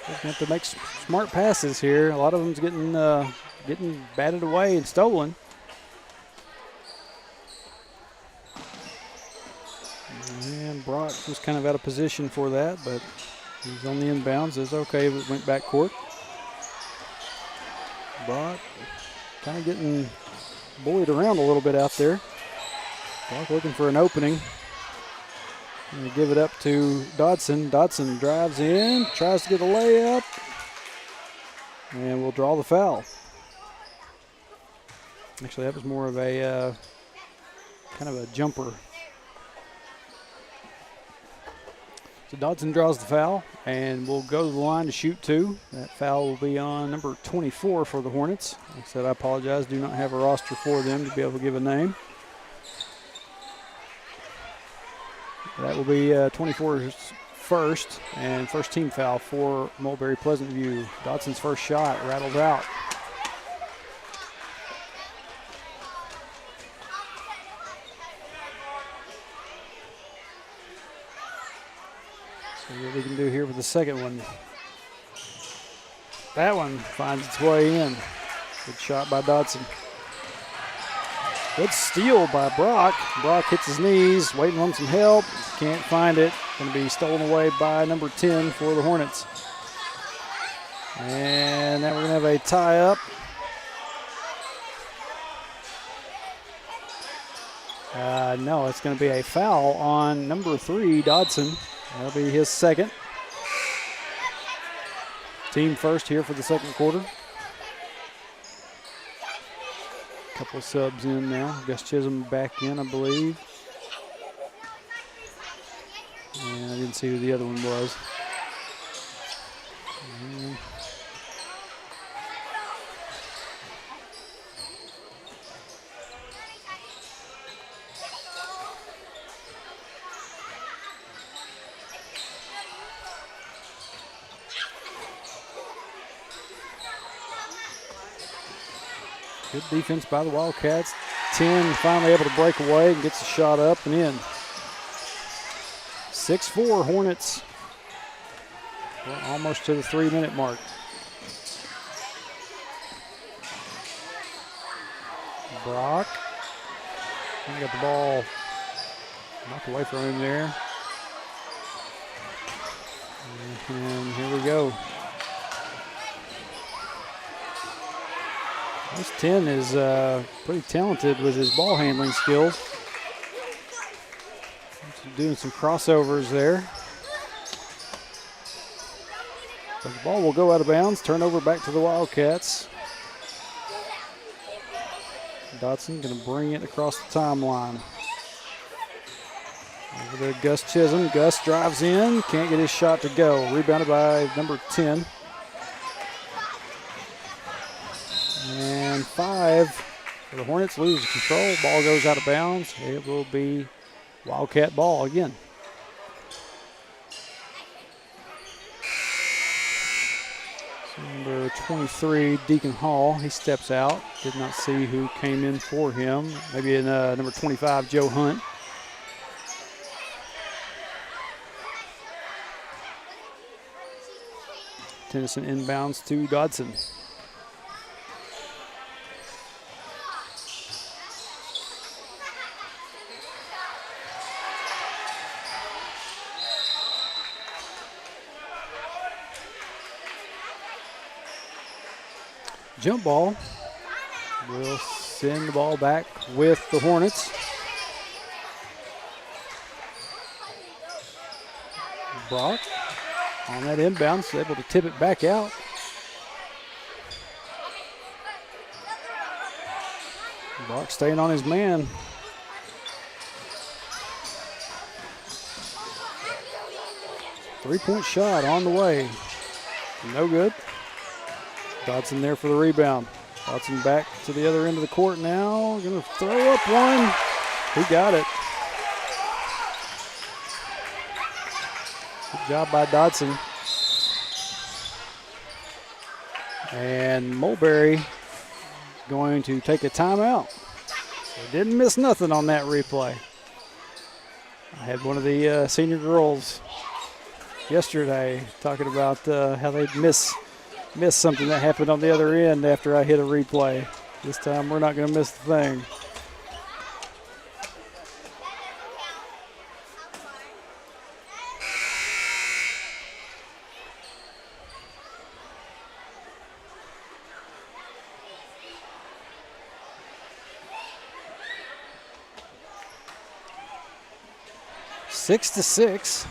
Have to make smart passes here. A lot of them's getting batted away and stolen. And Brock was kind of out of position for that, but he's on the inbounds. It's okay if it went back court. Brock kind of getting bullied around a little bit out there. Brock looking for an opening. And give it up to Dodson. Dodson drives in, tries to get a layup, and we'll draw the foul. Actually, that was more of a kind of a jumper. So Dodson draws the foul, and we'll go to the line to shoot 2. That foul will be on number 24 for the Hornets. Like I said, I apologize. Do not have a roster for them to be able to give a name. That will be 24's first, and first team foul for Mulberry Pleasant View. Dodson's first shot rattled out. See what we can do here with the second one. That one finds its way in. Good shot by Dodson. Good steal by Brock. Brock hits his knees, waiting on some help. Can't find it. Going to be stolen away by number 10 for the Hornets. And now we're going to have a tie-up. No, it's going to be a foul on number 3, Dodson. That'll be his second. Team first here for the second quarter. Couple subs in now. Gus Chisholm back in, I believe. And I didn't see who the other one was. Good defense by the Wildcats. 10 finally able to break away and gets the shot up and in. 6-4 Hornets. We're almost to the 3-minute mark. Brock. He got the ball knocked away from him there. And here we go. This 10 is pretty talented with his ball handling skills. Doing some crossovers there. But the ball will go out of bounds. Turnover back to the Wildcats. Dodson going to bring it across the timeline. Over there, Gus Chisholm. Gus drives in. Can't get his shot to go. Rebounded by number 10. And 5. The Hornets lose control. Ball goes out of bounds. It will be Wildcat ball again. So number 23, Deacon Hall, he steps out. Did not see who came in for him. Maybe in number 25, Joe Hunt. Tennyson inbounds to Dodson. Jump ball will send the ball back with the Hornets. Brock on that inbound, able to tip it back out. Brock staying on his man. Three-point shot on the way. No good. Dodson there for the rebound. Dodson back to the other end of the court now. Going to throw up one. He got it. Good job by Dodson. And Mulberry going to take a timeout. They didn't miss nothing on that replay. I had one of the senior girls yesterday talking about how they'd missed something that happened on the other end after I hit a replay. This time we're not going to miss the thing. Six to 6.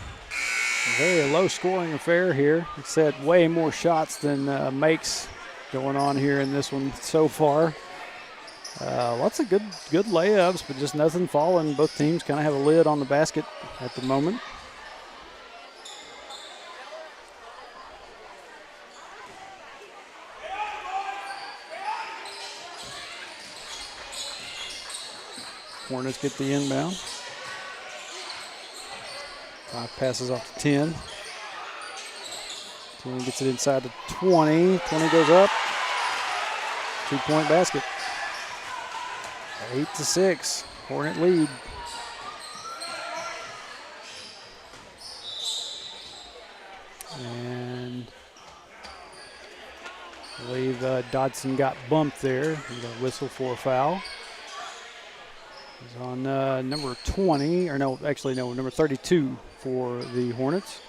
A very low-scoring affair here. It's had way more shots than makes going on here in this one so far. Lots of good layups, but just nothing falling. Both teams kind of have a lid on the basket at the moment. Hornets get the inbound. 5 passes off to 10. 10 gets it inside to 20. 20 goes up. 2-point basket. 8 to 6. Hornet lead. And I believe Dodson got bumped there. He's going to whistle for a foul. He's on number 20, or no, actually no, number 32 for the Hornets.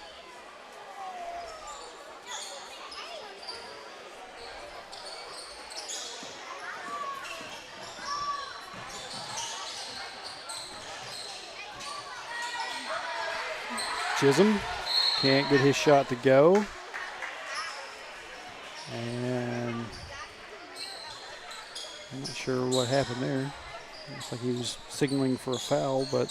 Chisholm can't get his shot to go. And I'm not sure what happened there. Looks like he was signaling for a foul, but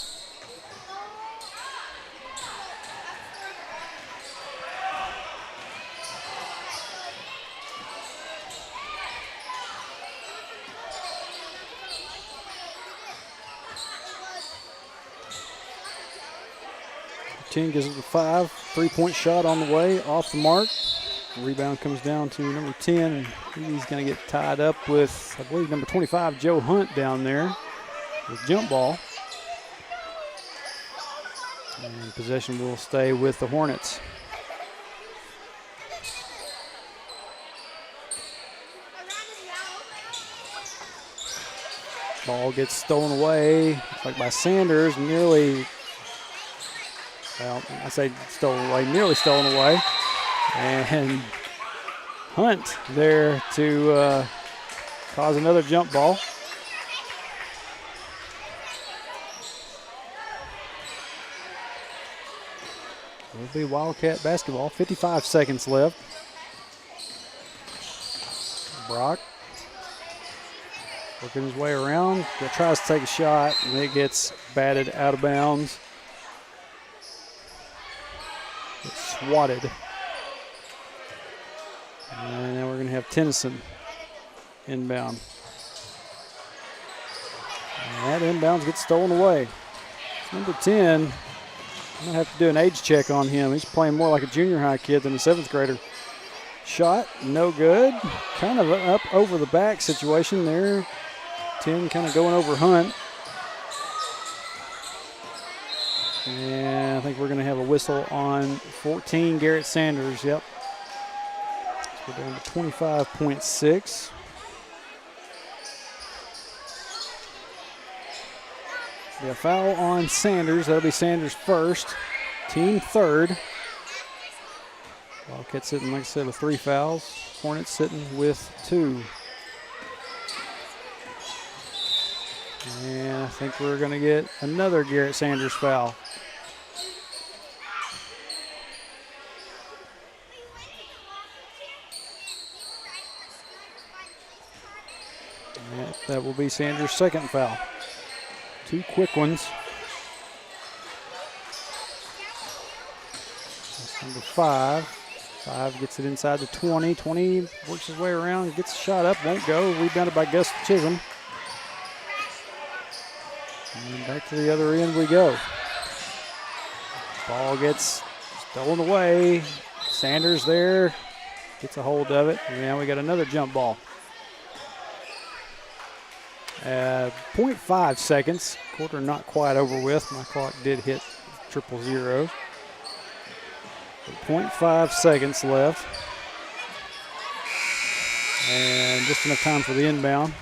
Ten gives it a 5. 3-point shot on the way, off the mark. Rebound comes down to number 10, and he's going to get tied up with, I believe, number 25, Joe Hunt down there with jump ball. And possession will stay with the Hornets. Ball gets stolen away, looks like by Sanders, nearly, well, I say stolen away, nearly stolen away. And Hunt there to cause another jump ball. It'll be Wildcat basketball. 55 seconds left. Brock working his way around. Tries to take a shot, and it gets batted out of bounds. It's swatted. And now we're going to have Tennyson inbound. And that inbound gets stolen away. It's number 10. I'm going to have to do an age check on him. He's playing more like a junior high kid than a 7th grader. Shot, no good. Kind of an up over the back situation there. 10 kind of going over Hunt. And I think we're going to have a whistle on 14, Garrett Sanders. Yep. We're down to 25.6. Yeah, foul on Sanders. That'll be Sanders first. Team third. Wildcats sitting, like I said, with 3 fouls. Hornets sitting with 2. And I think we're going to get another Garrett Sanders foul. That will be Sanders' second foul. 2 quick ones. That's number 5. 5 gets it inside the 20. 20 works his way around, gets a shot up, won't go. Rebounded by Gus Chisholm. And back to the other end we go. Ball gets stolen away. Sanders there, gets a hold of it. And now we got another jump ball. 0.5 seconds. Quarter not quite over with. My clock did hit 000. 0.5 seconds left. And just enough time for the inbound.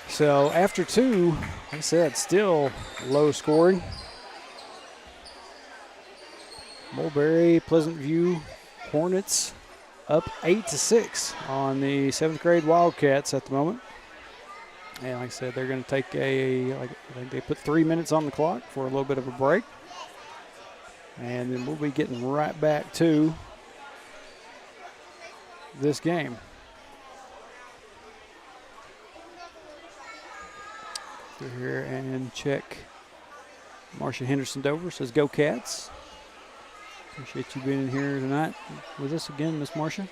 So after 2, like I said, still low scoring. Mulberry, Pleasant View, Hornets up 8-6 on the 7th grade Wildcats at the moment. And like I said, they're going to take I think they put 3 minutes on the clock for a little bit of a break. And then we'll be getting right back to this game. Through here and check. Marcia Henderson Dover says, "Go Cats." Appreciate you being in here tonight with us again, Miss Marcia.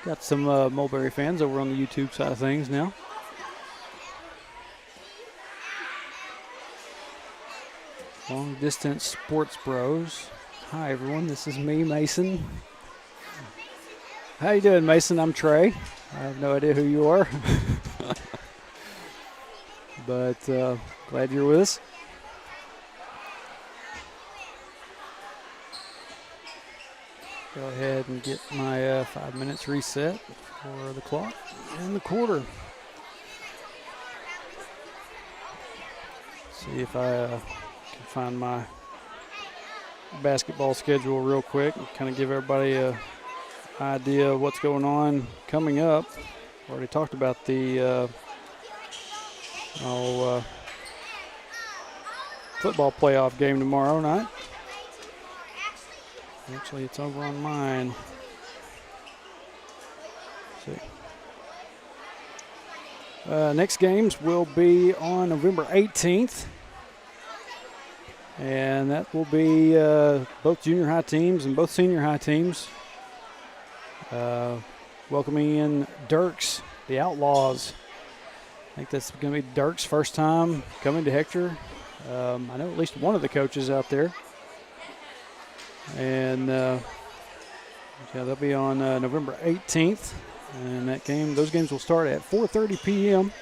Got some Mulberry fans over on the YouTube side of things now. Long Distance Sports Bros. Hi, everyone. This is me, Mason. How you doing, Mason? I'm Trey. I have no idea who you are. but glad you're with us. Go ahead and get my 5 minutes reset for the clock and the quarter. See if I can find my basketball schedule real quick and kind of give everybody an idea of what's going on coming up. Already talked about the football playoff game tomorrow night. Actually, it's over on mine. Let's see. Next games will be on November 18th. And that will be both junior high teams and both senior high teams welcoming in Dirks, the Outlaws. I think that's going to be Dirk's first time coming to Hector. I know at least one of the coaches out there. And yeah, they'll be on November 18th. And those games will start at 4:30 p.m.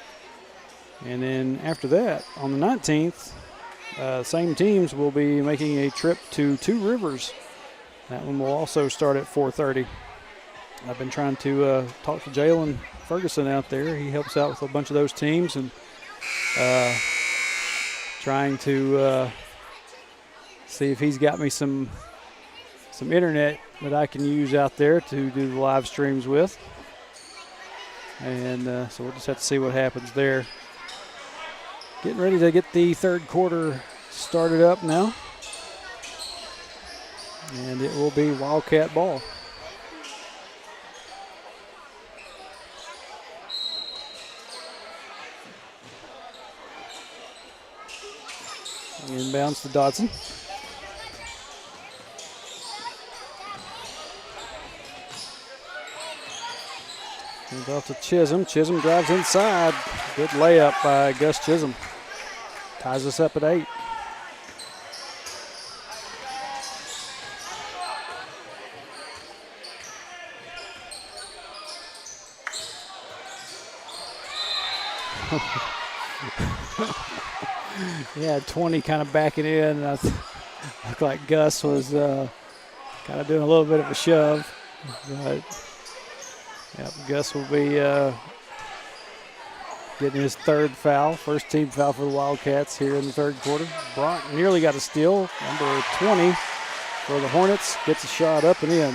And then after that, on the 19th, same teams will be making a trip to Two Rivers. That one will also start at 4:30. I've been trying to talk to Jalen Ferguson out there. He helps out with a bunch of those teams and trying to see if he's got me some internet that I can use out there to do the live streams with. And so we'll just have to see what happens there. Getting ready to get the third quarter started up now. And it will be Wildcat ball. Inbounds to Dodson. Hands off to Chisholm. Chisholm drives inside. Good layup by Gus Chisholm. Ties us up at 8. Yeah, 20 kind of backing in. And looked like Gus was kind of doing a little bit of a shove. But yeah, Gus will be getting his third foul, first team foul for the Wildcats here in the third quarter. Brock nearly got a steal. Number 20 for the Hornets gets a shot up and in.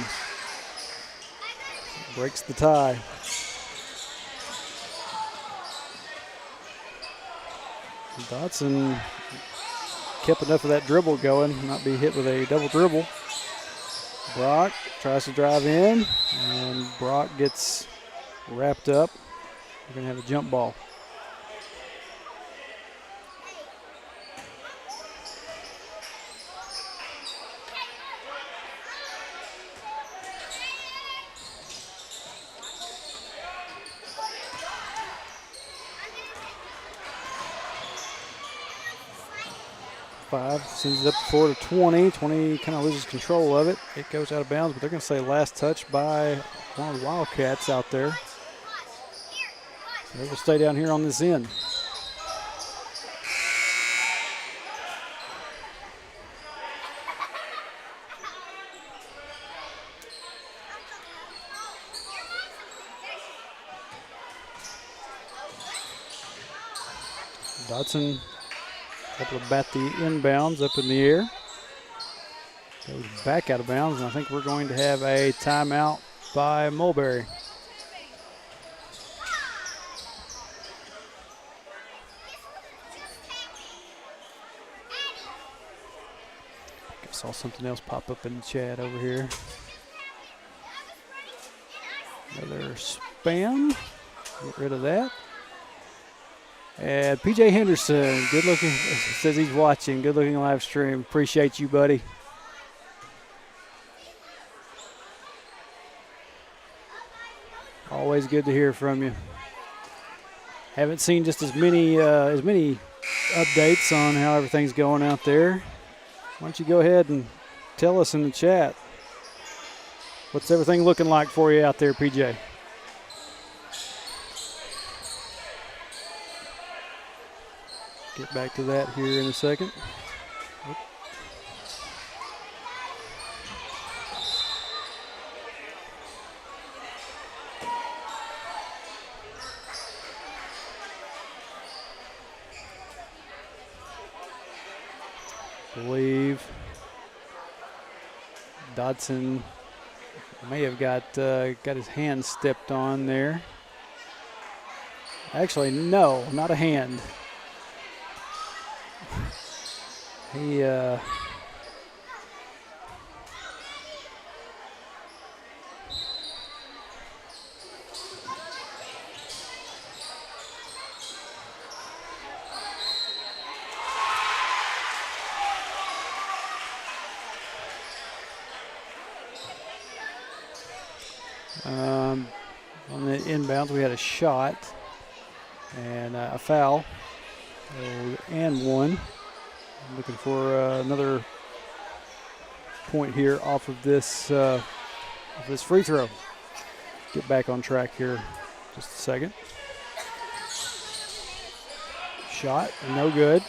Breaks the tie. Dodson kept enough of that dribble going, not be hit with a double dribble. Brock tries to drive in, and Brock gets wrapped up. We're going to have a jump ball. Sends it up the floor to 20. 20 kind of loses control of it. It goes out of bounds, but they're going to say last touch by one of the Wildcats out there. So they will stay down here on this end. Dodson able to bat the inbounds up in the air. Goes back out of bounds, and I think we're going to have a timeout by Mulberry. I saw something else pop up in the chat over here. Another spam. Get rid of that. And PJ Henderson, good looking, says he's watching. Good looking live stream. Appreciate you, buddy. Always good to hear from you. Haven't seen just as many updates on how everything's going out there. Why don't you go ahead and tell us in the chat, what's everything looking like for you out there, PJ? Get back to that here in a second. I believe Dodson may have got his hand stepped on there. Actually, no, not a hand. He on the inbounds, we had a shot and a foul and one. I'm looking for another point here off of this free throw. Get back on track here just a second. Shot, no good.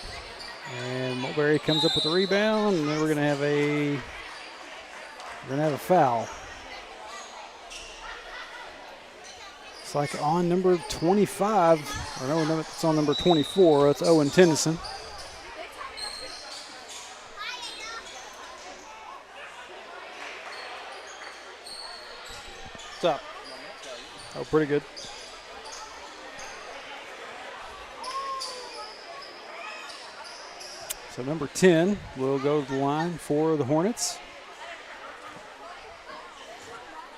And Mulberry comes up with a rebound, and then we're gonna have a foul. It's like on number 25, or no, it's on number 24. That's Owen Tennyson. What's up? Oh, pretty good. So number 10 will go to the line for the Hornets.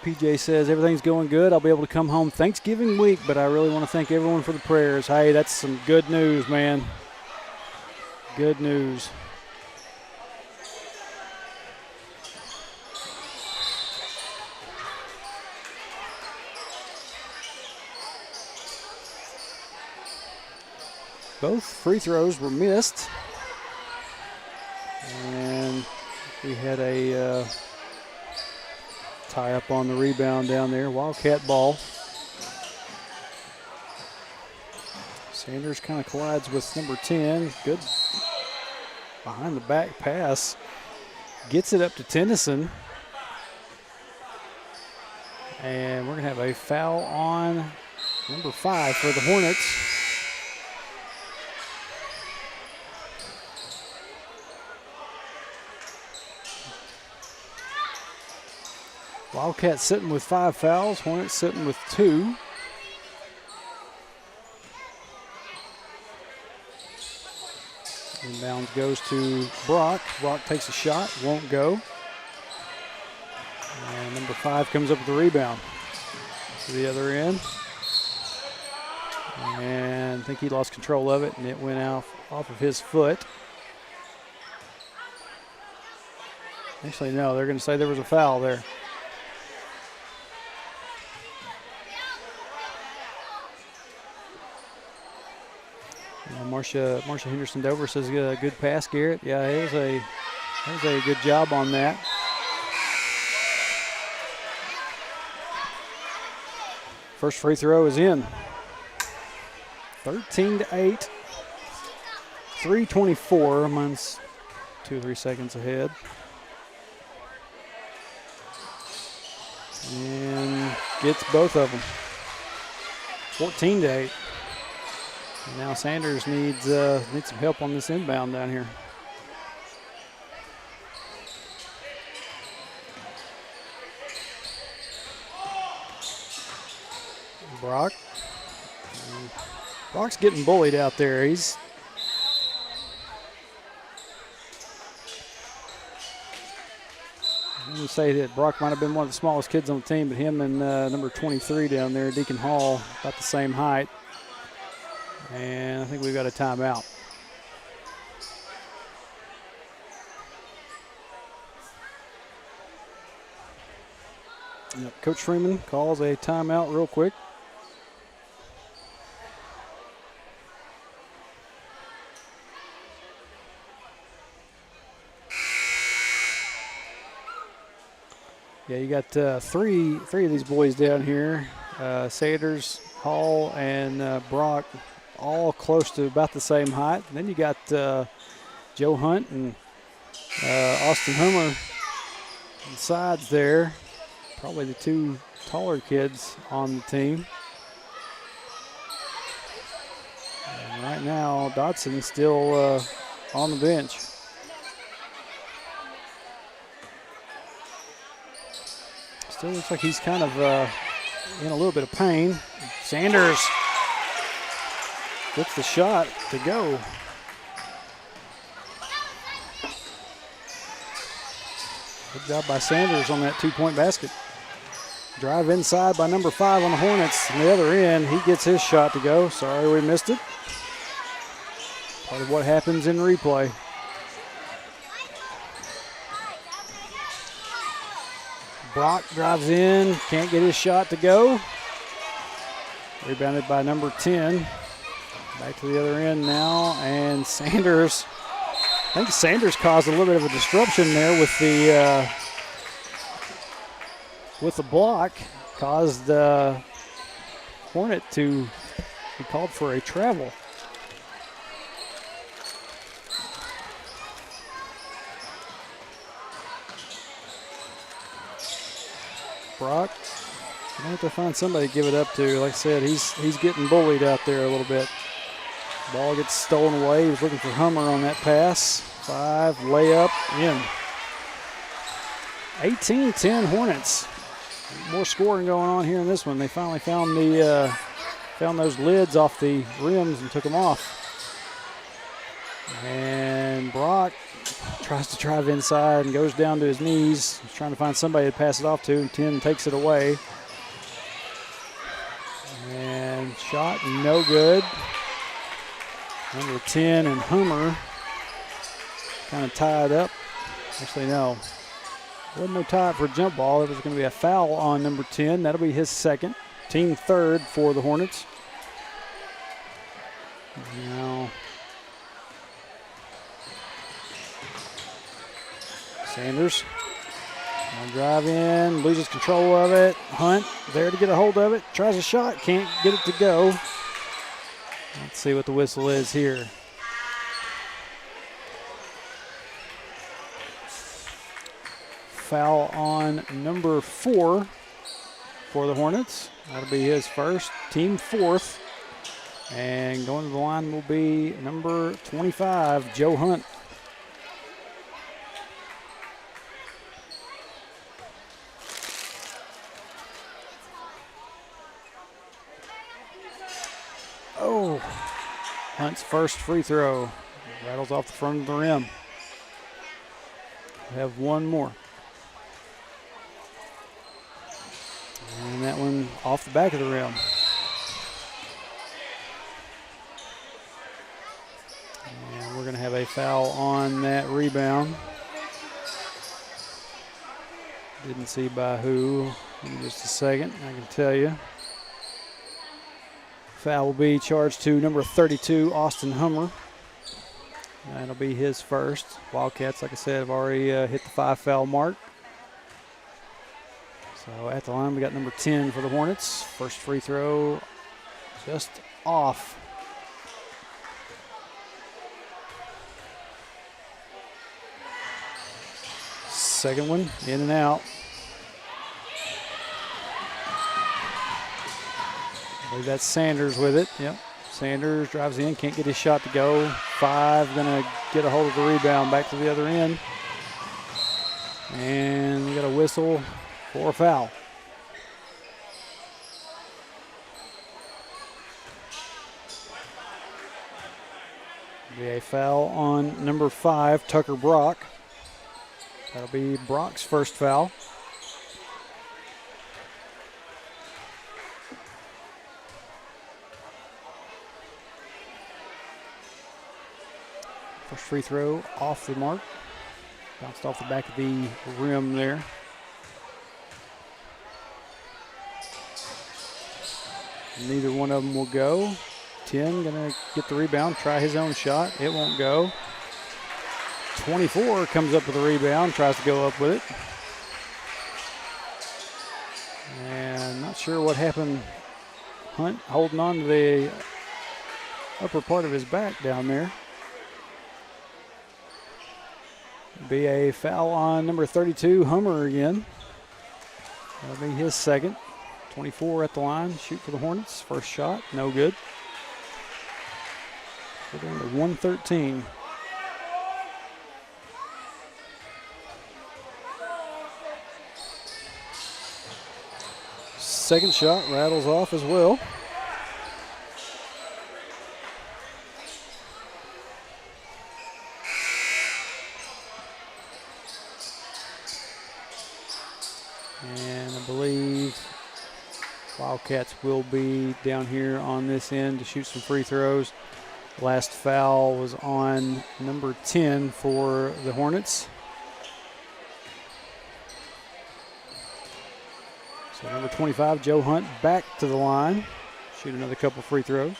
PJ says everything's going good. I'll be able to come home Thanksgiving week, but I really want to thank everyone for the prayers. Hey, that's some good news, man. Good news. Both free throws were missed. And we had a tie up on the rebound down there. Wildcat ball. Sanders kind of collides with number 10. Good behind the back pass. Gets it up to Tennyson. And we're going to have a foul on number 5 for the Hornets. Wildcat sitting with 5 fouls. Hornets sitting with 2. Inbounds goes to Brock. Brock takes a shot, won't go. And number 5 comes up with the rebound to the other end. And I think he lost control of it, and it went off of his foot. Actually, no, they're going to say there was a foul there. Marcia Henderson Dover says good pass, Garrett. Yeah, it was a good job on that. First free throw is in. 13-8. 3:24. Mine's 2 or 3 seconds ahead. And gets both of them. 14-8. And now Sanders needs some help on this inbound down here. Brock's getting bullied out there. I'm going to say that Brock might have been one of the smallest kids on the team, but him and number 23 down there, Deacon Hall, about the same height. And I think we've got a timeout. Yep, Coach Freeman calls a timeout real quick. Yeah, you got three of these boys down here. Sanders, Hall, and Brock all close to about the same height. And then you got Joe Hunt and Austin Hummer on the sides there. Probably the two taller kids on the team. And right now, Dodson's still on the bench. Still looks like he's kind of in a little bit of pain. Sanders gets the shot to go. Good job by Sanders on that two-point basket. Drive inside by number 5 on the Hornets. On the other end, he gets his shot to go. Sorry we missed it. Part of what happens in replay. Brock drives in, can't get his shot to go. Rebounded by number 10. Back to the other end now, and Sanders. I think Sanders caused a little bit of a disruption there with the block. Caused Hornet to be called for a travel. Brock, you have to find somebody to give it up to. Like I said, he's getting bullied out there a little bit. Ball gets stolen away. He was looking for Hummer on that pass. 5, layup, in. 18-10 Hornets. More scoring going on here in this one. They finally found those lids off the rims and took them off. And Brock tries to drive inside and goes down to his knees. He's trying to find somebody to pass it off to, and 10 takes it away. And shot no good. Number 10 and Hummer kind of tied up. Actually, no. Wasn't no tie for a jump ball. There was going to be a foul on number 10. That'll be his second. Team third for the Hornets. Now, Sanders will drive in, loses control of it. Hunt there to get a hold of it. Tries a shot, can't get it to go. Let's see what the whistle is here. Foul on number 4 for the Hornets. That'll be his first, team fourth. And going to the line will be number 25, Joe Hunt. Oh, Hunt's first free throw. Rattles off the front of the rim. We have one more. And that one off the back of the rim. And we're going to have a foul on that rebound. Didn't see by who. In just a second, I can tell you. Foul will be charged to number 32, Austin Hummer. That'll be his first. Wildcats, like I said, have already hit the 5-foul mark. So at the line, we got number 10 for the Hornets. First free throw just off. Second one, in and out. I believe that's Sanders with it. Yep. Sanders drives in, can't get his shot to go. 5, gonna get a hold of the rebound back to the other end. And we got a whistle for a foul. Be a foul on number 5, Tucker Brock. That'll be Brock's first foul. First free throw off the mark. Bounced off the back of the rim there. Neither one of them will go. 10 gonna get the rebound, try his own shot. It won't go. 24 comes up with a rebound, tries to go up with it. And not sure what happened. Hunt holding on to the upper part of his back down there. Be a foul on number 32, Hummer again. That'll be his second. 24 at the line, shoot for the Hornets. First shot, no good. We're down to 113. Second shot rattles off as well. And I believe Wildcats will be down here on this end to shoot some free throws. Last foul was on number 10 for the Hornets. So number 25, Joe Hunt, back to the line. Shoot another couple free throws.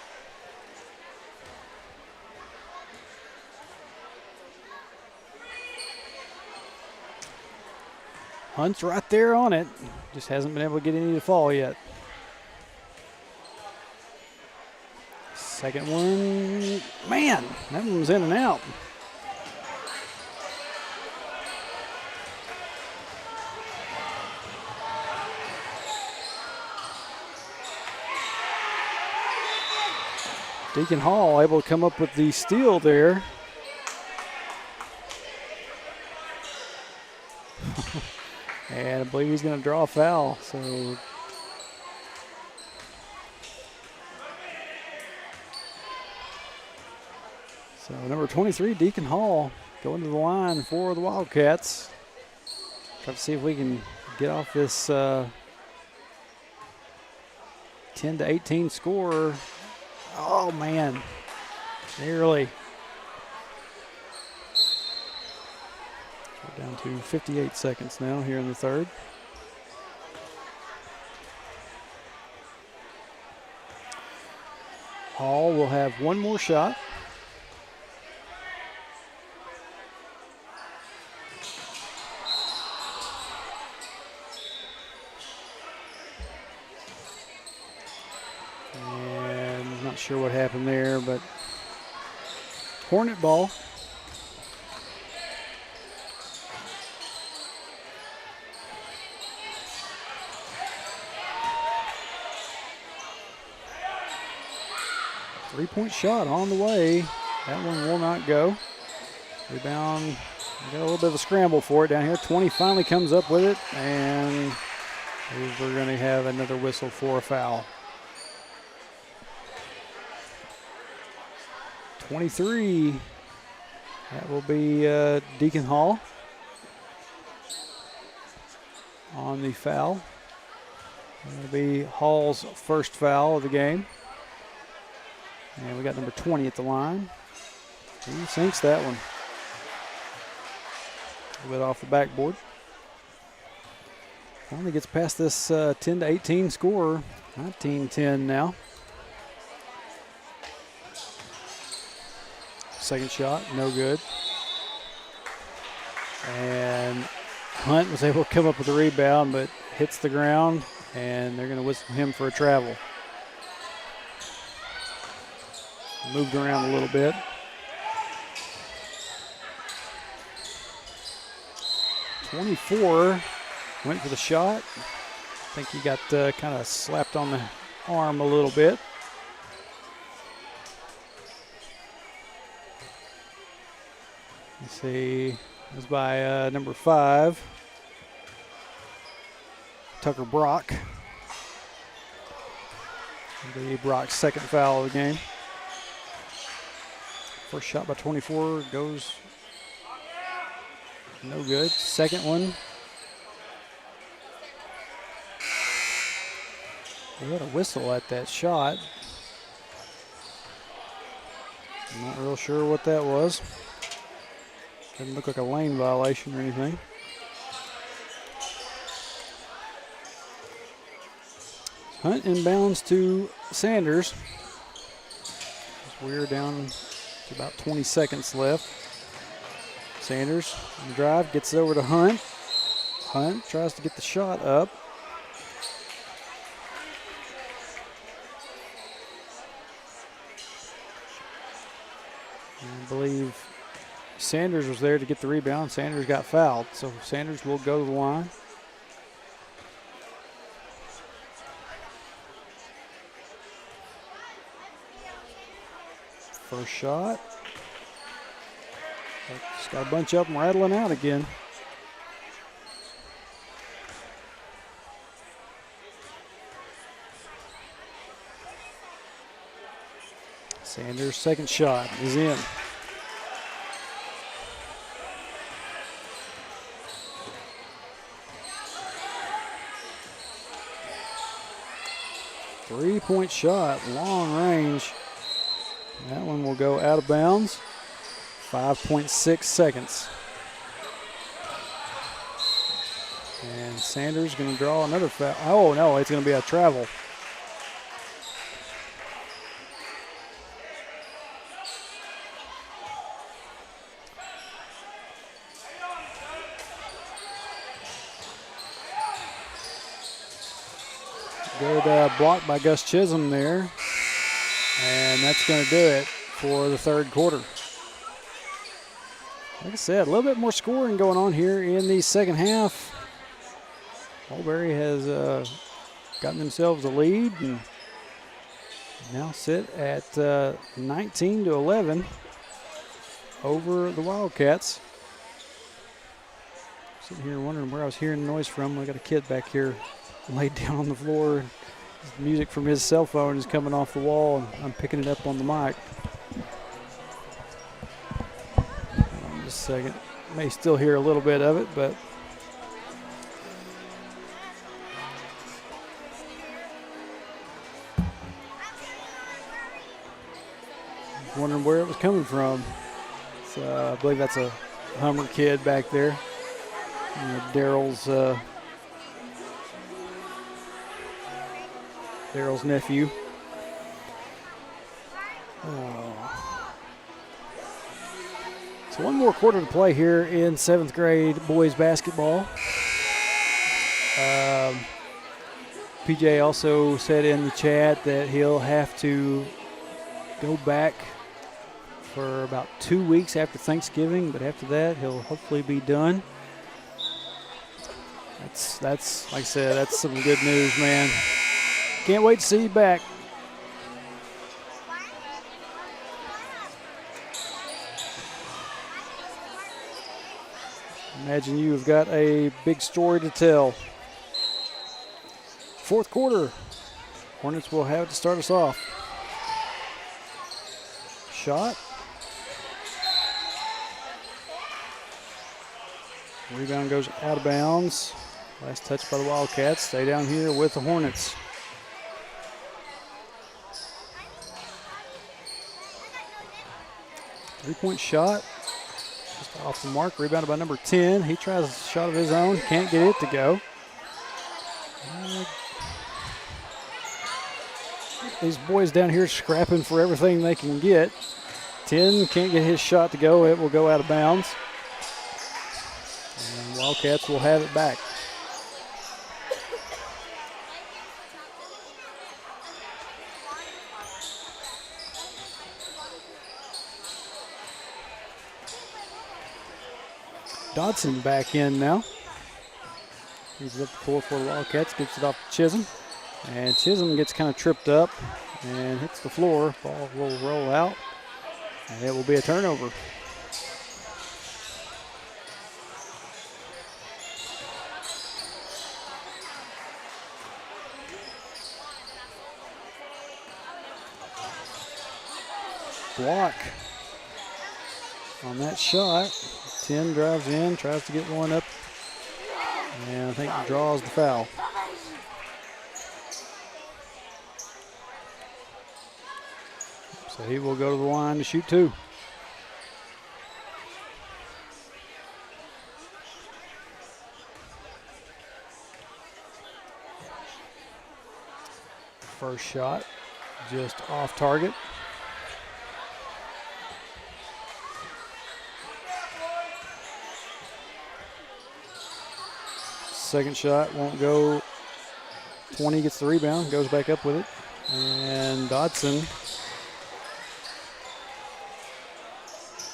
Hunt's right there on it. Just hasn't been able to get any to fall yet. Second one, man, that one was in and out. Deacon Hall able to come up with the steal there. And I believe he's going to draw a foul. So number 23, Deacon Hall, going to the line for the Wildcats. Try to see if we can get off this 10-18 score. Oh, man. Nearly. We're down to 58 seconds now here in the third. Hall will have one more shot. Not sure what happened there, but Hornet ball. Three-point shot on the way. That one will not go. Rebound. We got a little bit of a scramble for it down here. 20 finally comes up with it, and we're going to have another whistle for a foul. 23, that will be Deacon Hall on the foul. That'll be Hall's first foul of the game. And we got number 20 at the line. He sinks that one. A little bit off the backboard. Finally gets past this 10-18 score. 19-10 now. Second shot, no good. And Hunt was able to come up with a rebound, but hits the ground, and they're going to whistle him for a travel. Moved around a little bit. .24 went for the shot. I think he got kind of slapped on the arm a little bit. Let's see, it was by number 5, Tucker Brock. It'll be Brock's second foul of the game. First shot by 24 goes no good. Second one. We had a whistle at that shot. I'm not real sure what that was. Doesn't look like a lane violation or anything. Hunt inbounds to Sanders. We're down to about 20 seconds left. Sanders on the drive, gets it over to Hunt. Hunt tries to get the shot up. believe Sanders was there to get the rebound. Sanders got fouled, so Sanders will go to the line. First shot. Just got a bunch of them rattling out again. Sanders' second shot is in. Three-point shot, long range. That one will go out of bounds. 5.6 seconds. And Sanders going to draw another foul. Oh, no, it's going to be a travel. Good block by Gus Chisholm there. And that's going to do it for the third quarter. Like I said, a little bit more scoring going on here in the second half. Mulberry has gotten themselves a lead and now sit at 19-11 over the Wildcats. Sitting here wondering where I was hearing the noise from. I got a kid back here laid down on the floor. The music from his cell phone is coming off the wall, and I'm picking it up on the mic. Hold on just a second. May still hear a little bit of it, but wondering where it was coming from. So, I believe that's a Hummer kid back there. Daryl's nephew. Oh. So one more quarter to play here in 7th grade boys basketball. PJ also said in the chat that he'll have to go back for about 2 weeks after Thanksgiving, but after that he'll hopefully be done. That's like I said, that's some good news, man. Can't wait to see you back. Imagine you have got a big story to tell. Fourth quarter. Hornets will have it to start us off. Shot. Rebound goes out of bounds. Last touch by the Wildcats. Stay down here with the Hornets. Three-point shot. Just off the mark. Rebounded by number 10. He tries a shot of his own. Can't get it to go. These boys down here scrapping for everything they can get. 10 can't get his shot to go. It will go out of bounds. And Wildcats will have it back. Dodson back in now. He's up the floor for the Wildcats, gets it off Chisholm. And Chisholm gets kind of tripped up and hits the floor. Ball will roll out, and it will be a turnover. Block on that shot. 10 drives in, tries to get one up, and I think he draws the foul. So he will go to the line to shoot two. First shot, just off target. Second shot won't go. 20 gets the rebound, goes back up with it. And Dodson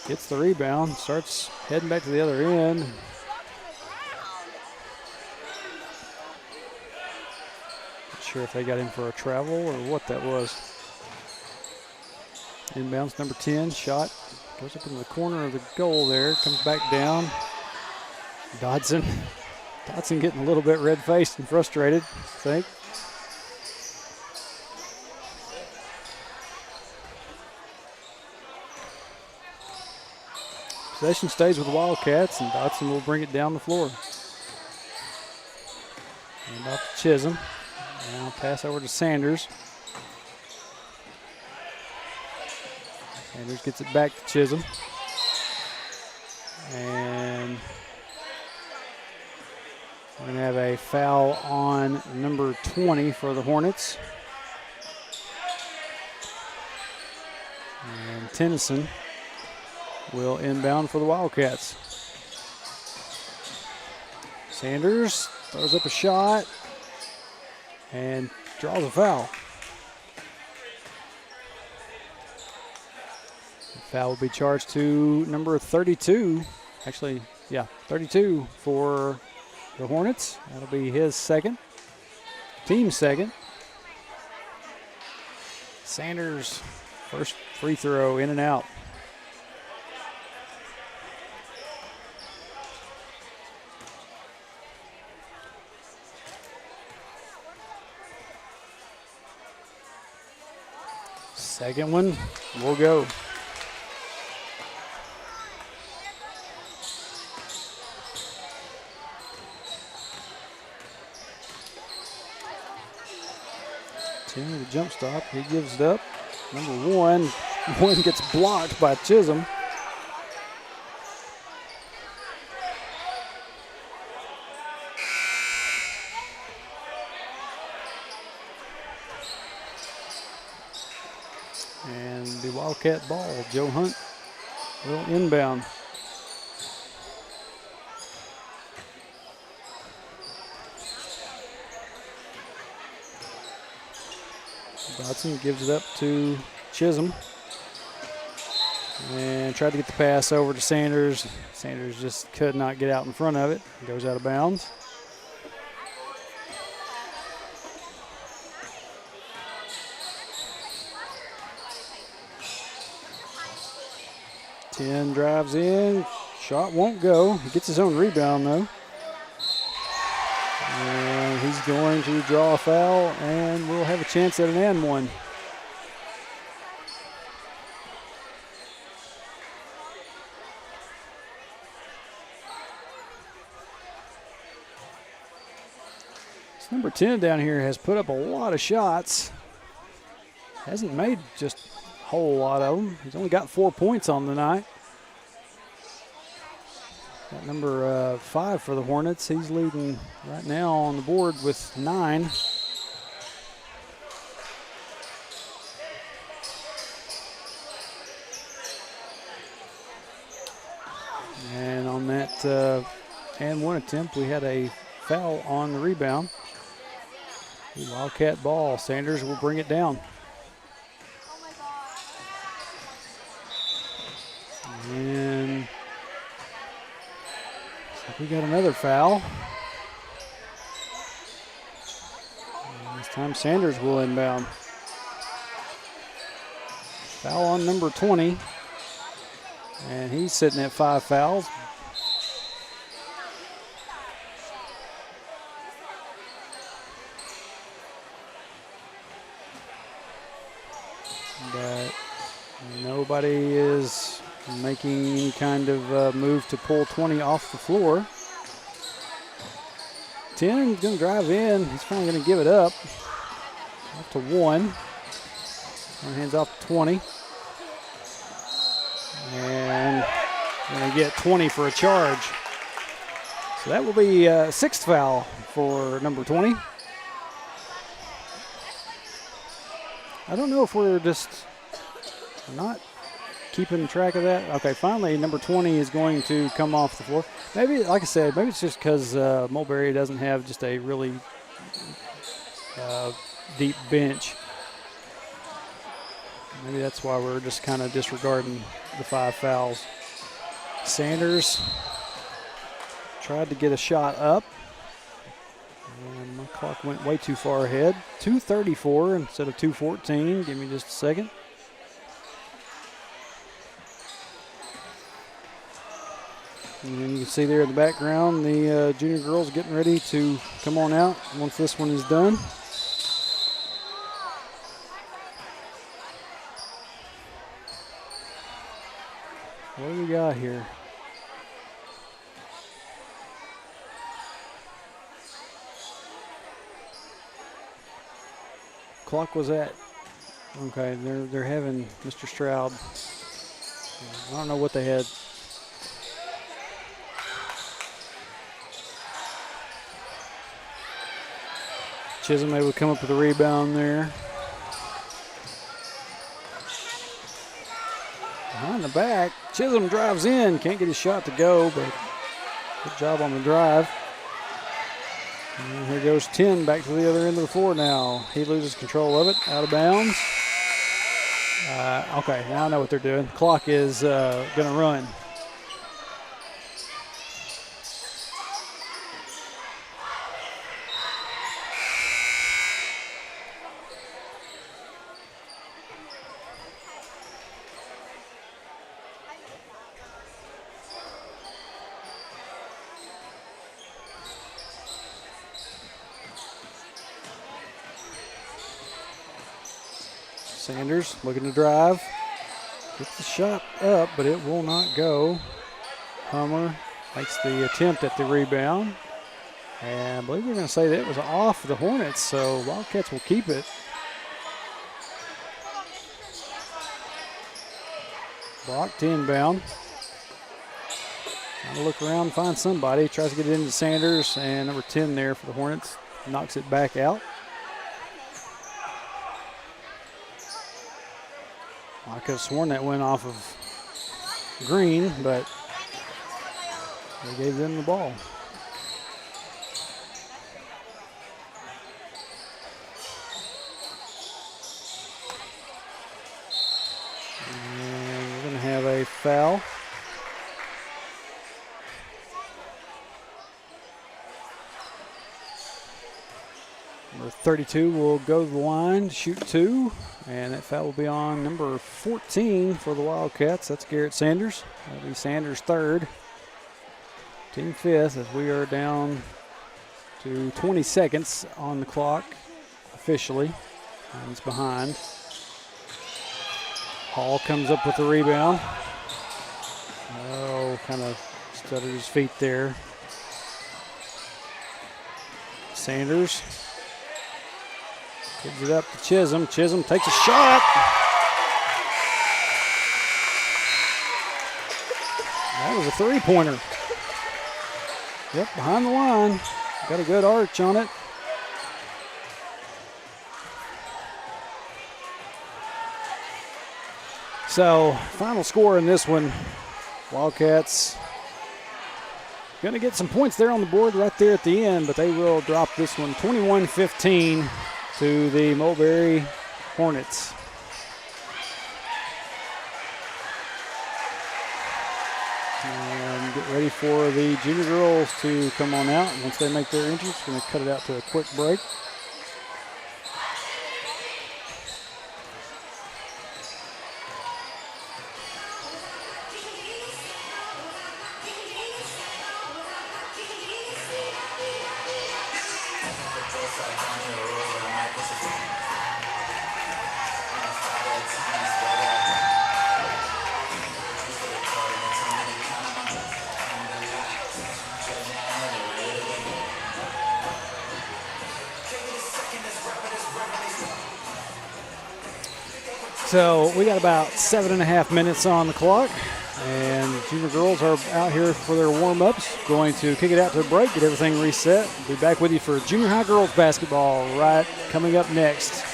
Gets the rebound, starts heading back to the other end. Not sure if they got him for a travel or what that was. Inbounds number 10, shot goes up in the corner of the goal there, comes back down. Dodson getting a little bit red-faced and frustrated, I think. Possession stays with the Wildcats, and Dodson will bring it down the floor. And off to Chisholm. Now pass over to Sanders. Sanders gets it back to Chisholm. And we're going to have a foul on number 20 for the Hornets. And Tennyson will inbound for the Wildcats. Sanders throws up a shot and draws a foul. The foul will be charged to number 32. Actually, yeah, 32 for the Hornets. That'll be his second, team second. Sanders, first free throw, in and out. Second one will go. Ten with a jump stop. He gives it up. Number one gets blocked by Chisholm. And the Wildcat ball. Joe Hunt will inbound. Dodson gives it up to Chisholm. And tried to get the pass over to Sanders. Sanders just could not get out in front of it. Goes out of bounds. Ten drives in, shot won't go. He gets his own rebound though. And he's going to draw a foul, and we'll have a chance at an and one. This number 10 down here has put up a lot of shots. Hasn't made just a whole lot of them. He's only got 4 points on the night. Got number 5 for the Hornets. He's leading right now on the board with 9. And on that and one attempt, we had a foul on the rebound. The Wildcat ball. Sanders will bring it down. And we got another foul. And this time Sanders will inbound. Foul on number 20. And he's sitting at 5 fouls. But nobody is making any kind of move to pull 20 off the floor. 10 is going to drive in. He's finally going to give it up. Off to 1. One hands off to 20. And going to get 20 for a charge. So that will be 6th foul for number 20. I don't know if we're just not keeping track of that. Okay, finally, number 20 is going to come off the floor. Maybe, like I said, maybe it's just because Mulberry doesn't have just a really deep bench. Maybe that's why we're just kind of disregarding the 5 fouls. Sanders tried to get a shot up. And my clock went way too far ahead. 2:34 instead of 2:14. Give me just a second. And then you can see there in the background the junior girls getting ready to come on out once this one is done. What do we got here? Clock was at, okay, they're having Mr. Stroud. I don't know what they had. Chisholm able to come up with a rebound there. Behind the back, Chisholm drives in. Can't get his shot to go, but good job on the drive. And here goes 10 back to the other end of the floor now. He loses control of it, out of bounds. Okay, now I know what they're doing. Clock is going to run. Sanders looking to drive. Gets the shot up, but it will not go. Hummer makes the attempt at the rebound. And I believe we're going to say that it was off the Hornets, so Wildcats will keep it. Blocked inbound. Trying to look around, find somebody. Tries to get it into Sanders, and number 10 there for the Hornets. Knocks it back out. I could have sworn that went off of Green, but they gave them the ball. And we're going to have a foul. Number 32 will go to the line, shoot 2. And that foul will be on number 14 for the Wildcats. That's Garrett Sanders. That'll be Sanders' 3rd. Team 5th as we are down to 20 seconds on the clock officially. He's behind. Hall comes up with the rebound. Oh, kind of stuttered his feet there. Sanders. Gives it up to Chisholm. Chisholm takes a shot. That was a 3-pointer. Yep, behind the line. Got a good arch on it. So, final score in this one, Wildcats going to get some points there on the board right there at the end, but they will drop this one 21-15 to the Mulberry Hornets. And get ready for the junior girls to come on out. Once they make their entrance, we're going to cut it out to a quick break. So we got about 7.5 minutes on the clock, and junior girls are out here for their warm-ups. Going to kick it out to a break, get everything reset. Be back with you for junior high girls basketball right coming up next,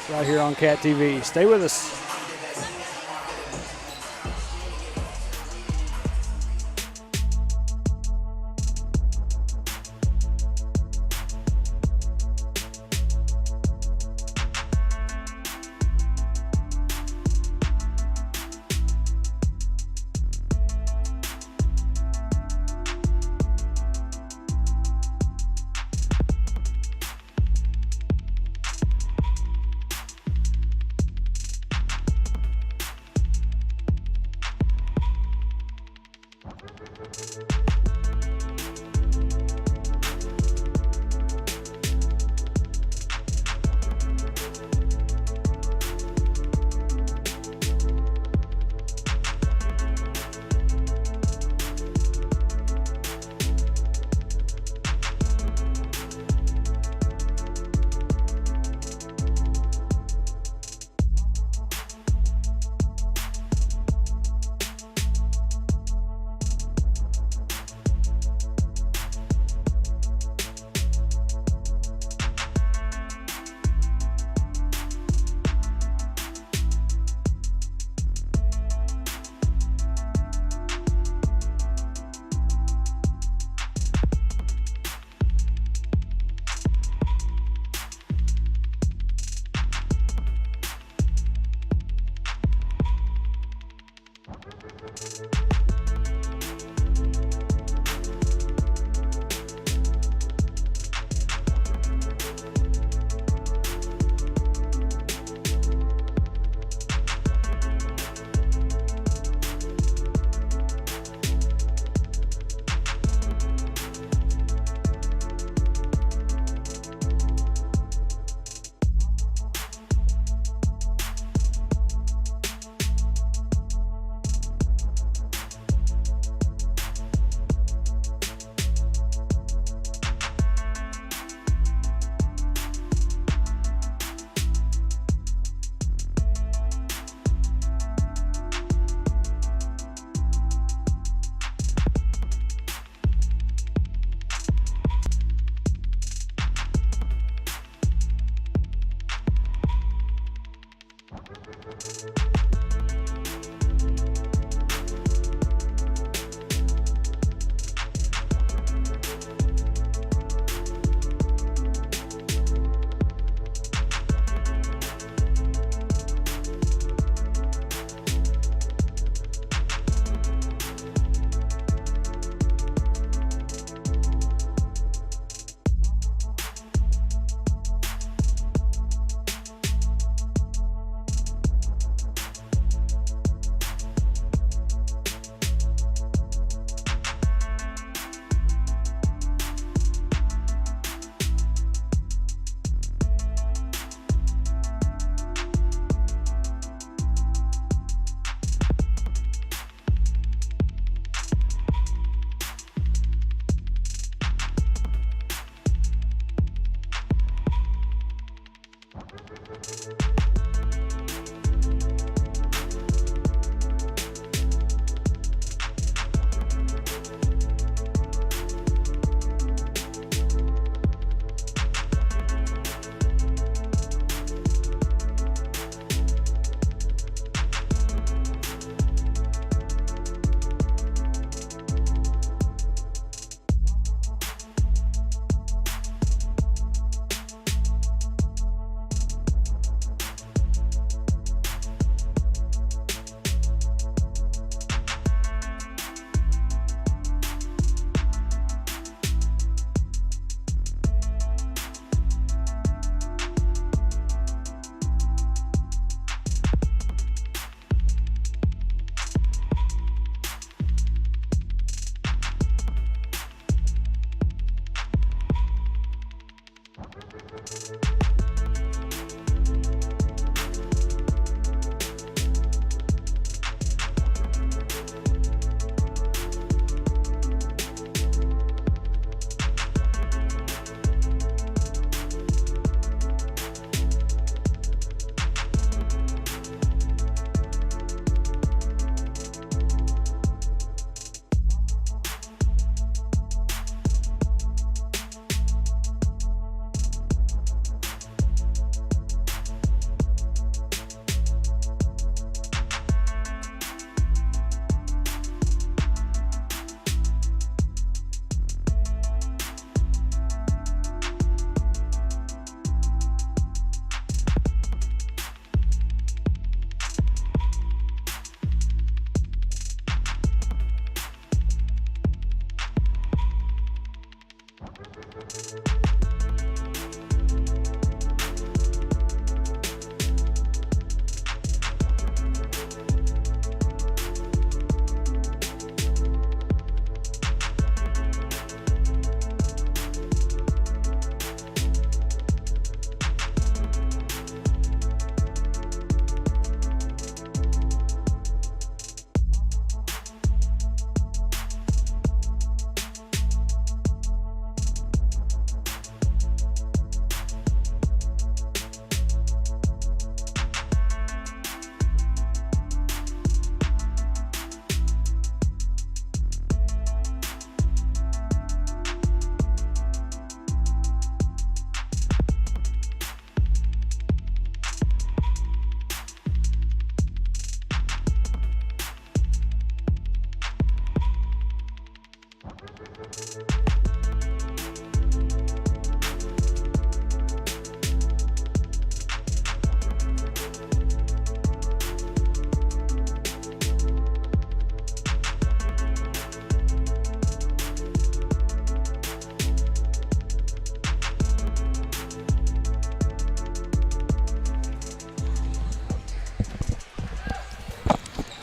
right here on Cat TV. Stay with us.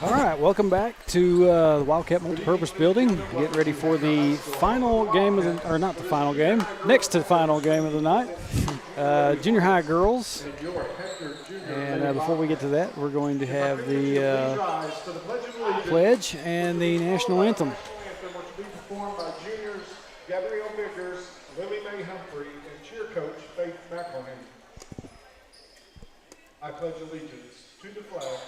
All right, welcome back to the Wildcat Multipurpose Building. Getting ready for the final game of the, or not the final game, next to the final game of the night, junior high girls. And before we get to that, we're going to have the pledge and the national anthem. Performed by juniors Gabrielle Vickers, Lily Mae Humphrey, and cheer coach Faith McElhaney. I pledge allegiance to the flag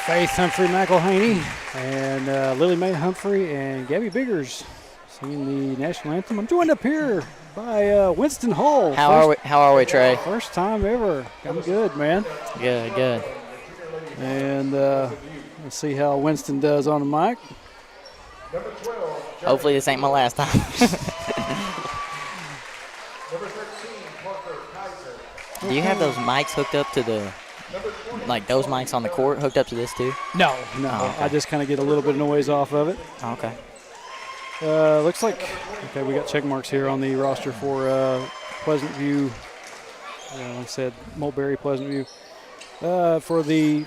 Faith Humphrey McElhaney and Lily Mae Humphrey and Gabby Biggers singing the national anthem. I'm joined up here by Winston Hull. How are we, Trey? First time ever. I'm good, man. Good. And We'll see how Winston does on the mic. Number 12. Hopefully this ain't my last time. Number 13, Parker Kaiser. Do you have those mics hooked up to the, like those mics on the court hooked up to this too? No. Oh, okay. I just kind of get a little bit of noise off of it. Okay. Looks like, okay, we got check marks here on the roster for Pleasant View. Like I said, Mulberry, Pleasant View. For the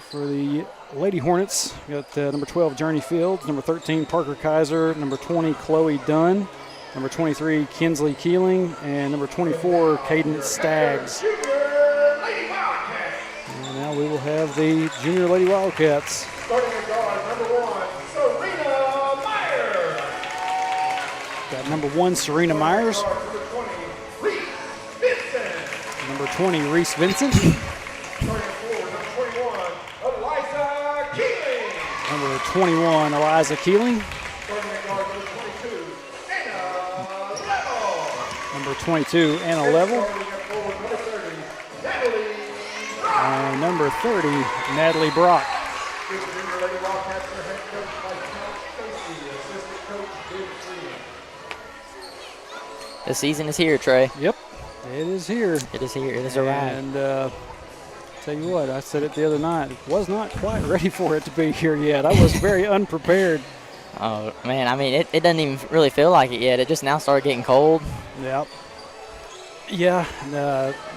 Lady Hornets, we got number 12, Journey Fields, number 13, Parker Kaiser, number 20, Chloe Dunn, number 23, Kinsley Keeling, and number 24, Cadence Staggs. And now we will have the Junior Lady Wildcats. Starting at guard, number 1, Serena Myers. Got number 1, Serena Myers. Number 20, Reese Vincent. Number 20, Reese Vincent. Starting at forward, number 21, Eliza Keeling. Number 21, Eliza Keeling. Starting at guard, number 22, Anna Level. Number 22, Anna Level. Starting at forward, number 30, Natalie Brock. And number 30, Natalie Brock. This Junior Lady Wildcats are head coached by Count Stacy, assistant coach David Freeman. The season is here, Trey. Yep, it is here. It is here. It has arrived. And tell you what, I said it the other night, was not quite ready for it to be here yet. I was very unprepared. Oh, man, I mean, it doesn't even really feel like it yet. It just now started getting cold. Yep. Yeah,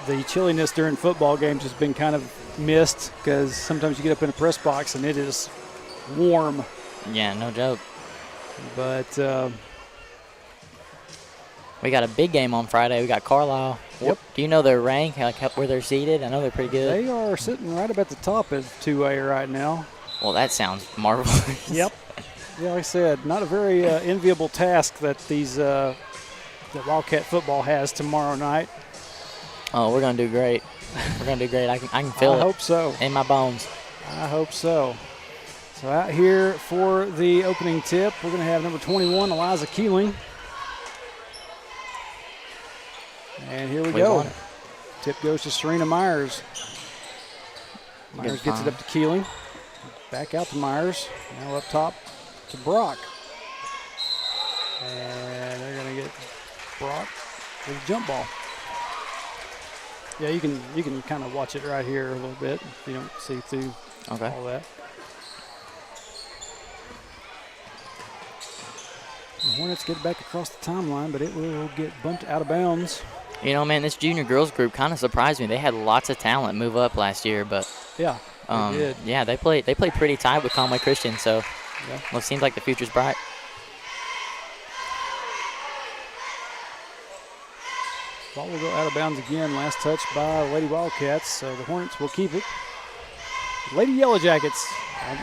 the chilliness during football games has been kind of missed because sometimes you get up in a press box and it is warm. Yeah, no joke. But we got a big game on Friday. We got Carlisle. Yep. Do you know their rank, like where they're seated? I know they're pretty good. they are sitting right about the top of 2A right now. Well, that sounds marvelous. Yep. Yeah, like I said, not a very enviable task that that Wildcat football has tomorrow night. Oh, we're going to do great. We're going to do great. I can feel it. I hope so. In my bones. I hope so. So out here for the opening tip, we're going to have number 21, Eliza Keeling. And here we go. won it. Tip goes to Serena Myers. Myers gets it up to Keeling. Back out to Myers. Now up top to Brock. And they're going to get Brock with a jump ball. Yeah, you can kind of watch it right here a little bit if you don't see through all that. The Hornets get back across the timeline, but it will get bumped out of bounds. You know, man, this junior girls group kind of surprised me. They had lots of talent move up last year, but yeah, they did. Yeah, they played pretty tight with Conway Christian. So, Yeah. Well, it seems like the future's bright. Ball will go out of bounds again. Last touch by Lady Wildcats, so the Hornets will keep it. Lady Yellow Jackets,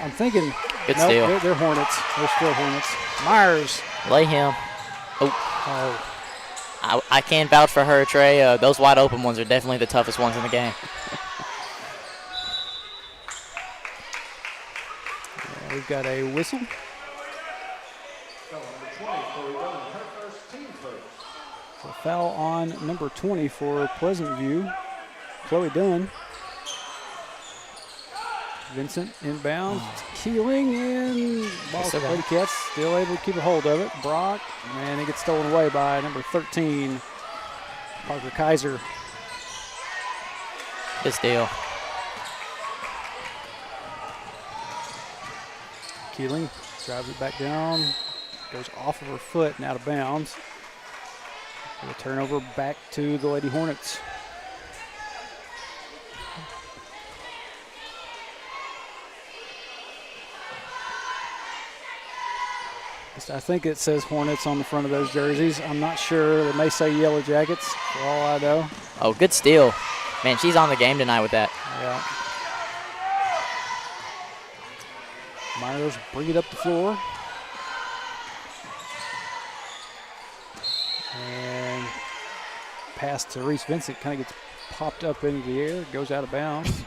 I'm thinking. Good nope, steal. They're Hornets. They're still Hornets. Myers. Lay him. Oh. I can vouch for her, Trey. Those wide open ones are definitely the toughest ones in the game. Yeah, we've got a whistle. A foul on number 20 for Pleasant View. Chloe Dunn. Vincent inbounds. Keeling in. Ball for Lady Cats. Still able to keep a hold of it. Brock. And it gets stolen away by number 13, Parker Kaiser. Good steal. Keeling drives it back down. Goes off of her foot and out of bounds. A turnover back to the Lady Hornets. I think it says Hornets on the front of those jerseys. I'm not sure. They may say Yellow Jackets, for all I know. Oh, good steal. Man, she's on the game tonight with that. Yeah. Myers bring it up the floor. And pass to Reese Vincent kind of gets popped up into the air, goes out of bounds.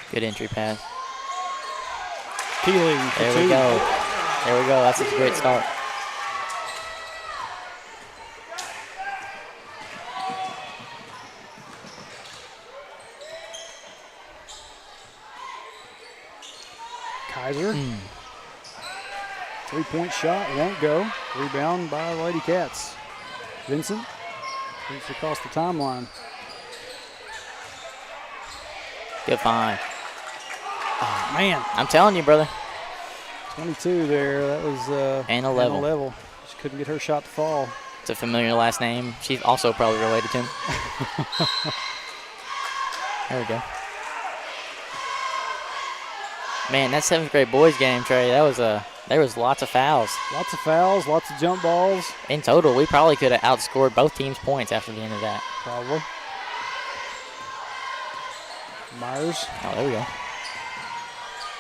Good entry pass. Keeling. There we go. There we go. That's a great start. Kaiser. 3-point shot won't go. Rebound by the Lady Cats. Vincent takes across the timeline. Good find. Oh, man. I'm telling you, brother. 22 there. That was Anna Level. She couldn't get her shot to fall. It's a familiar last name. She's also probably related to him. There we go. Man, that 7th grade boys game, Trey, that was there was lots of fouls. Lots of fouls, lots of jump balls. In total, we probably could have outscored both teams' points after the end of that. Probably. Myers. Oh, there we go.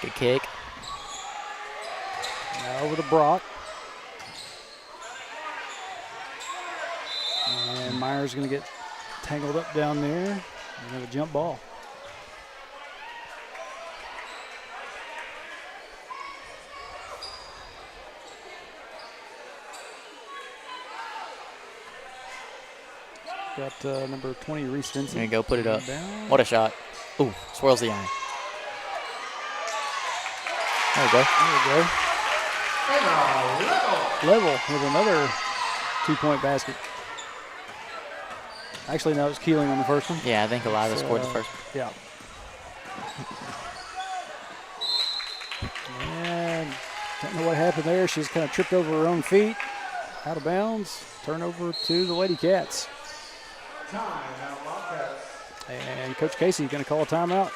Good kick. Now over to Brock. And Myers going to get tangled up down there and have a jump ball. Got number 20, Reese Vincent. There you go, put it up. Down. What a shot. Ooh, swirls the iron. There we go. There we go. Level with another 2-point basket. Actually, no, it was Keeling on the first one. Yeah, I think Eliza scored the first one. Yeah. And don't know what happened there. She's kind of tripped over her own feet. Out of bounds. Turnover to the Lady Cats. Timeout, Wildcats. And Coach Casey going to call a timeout.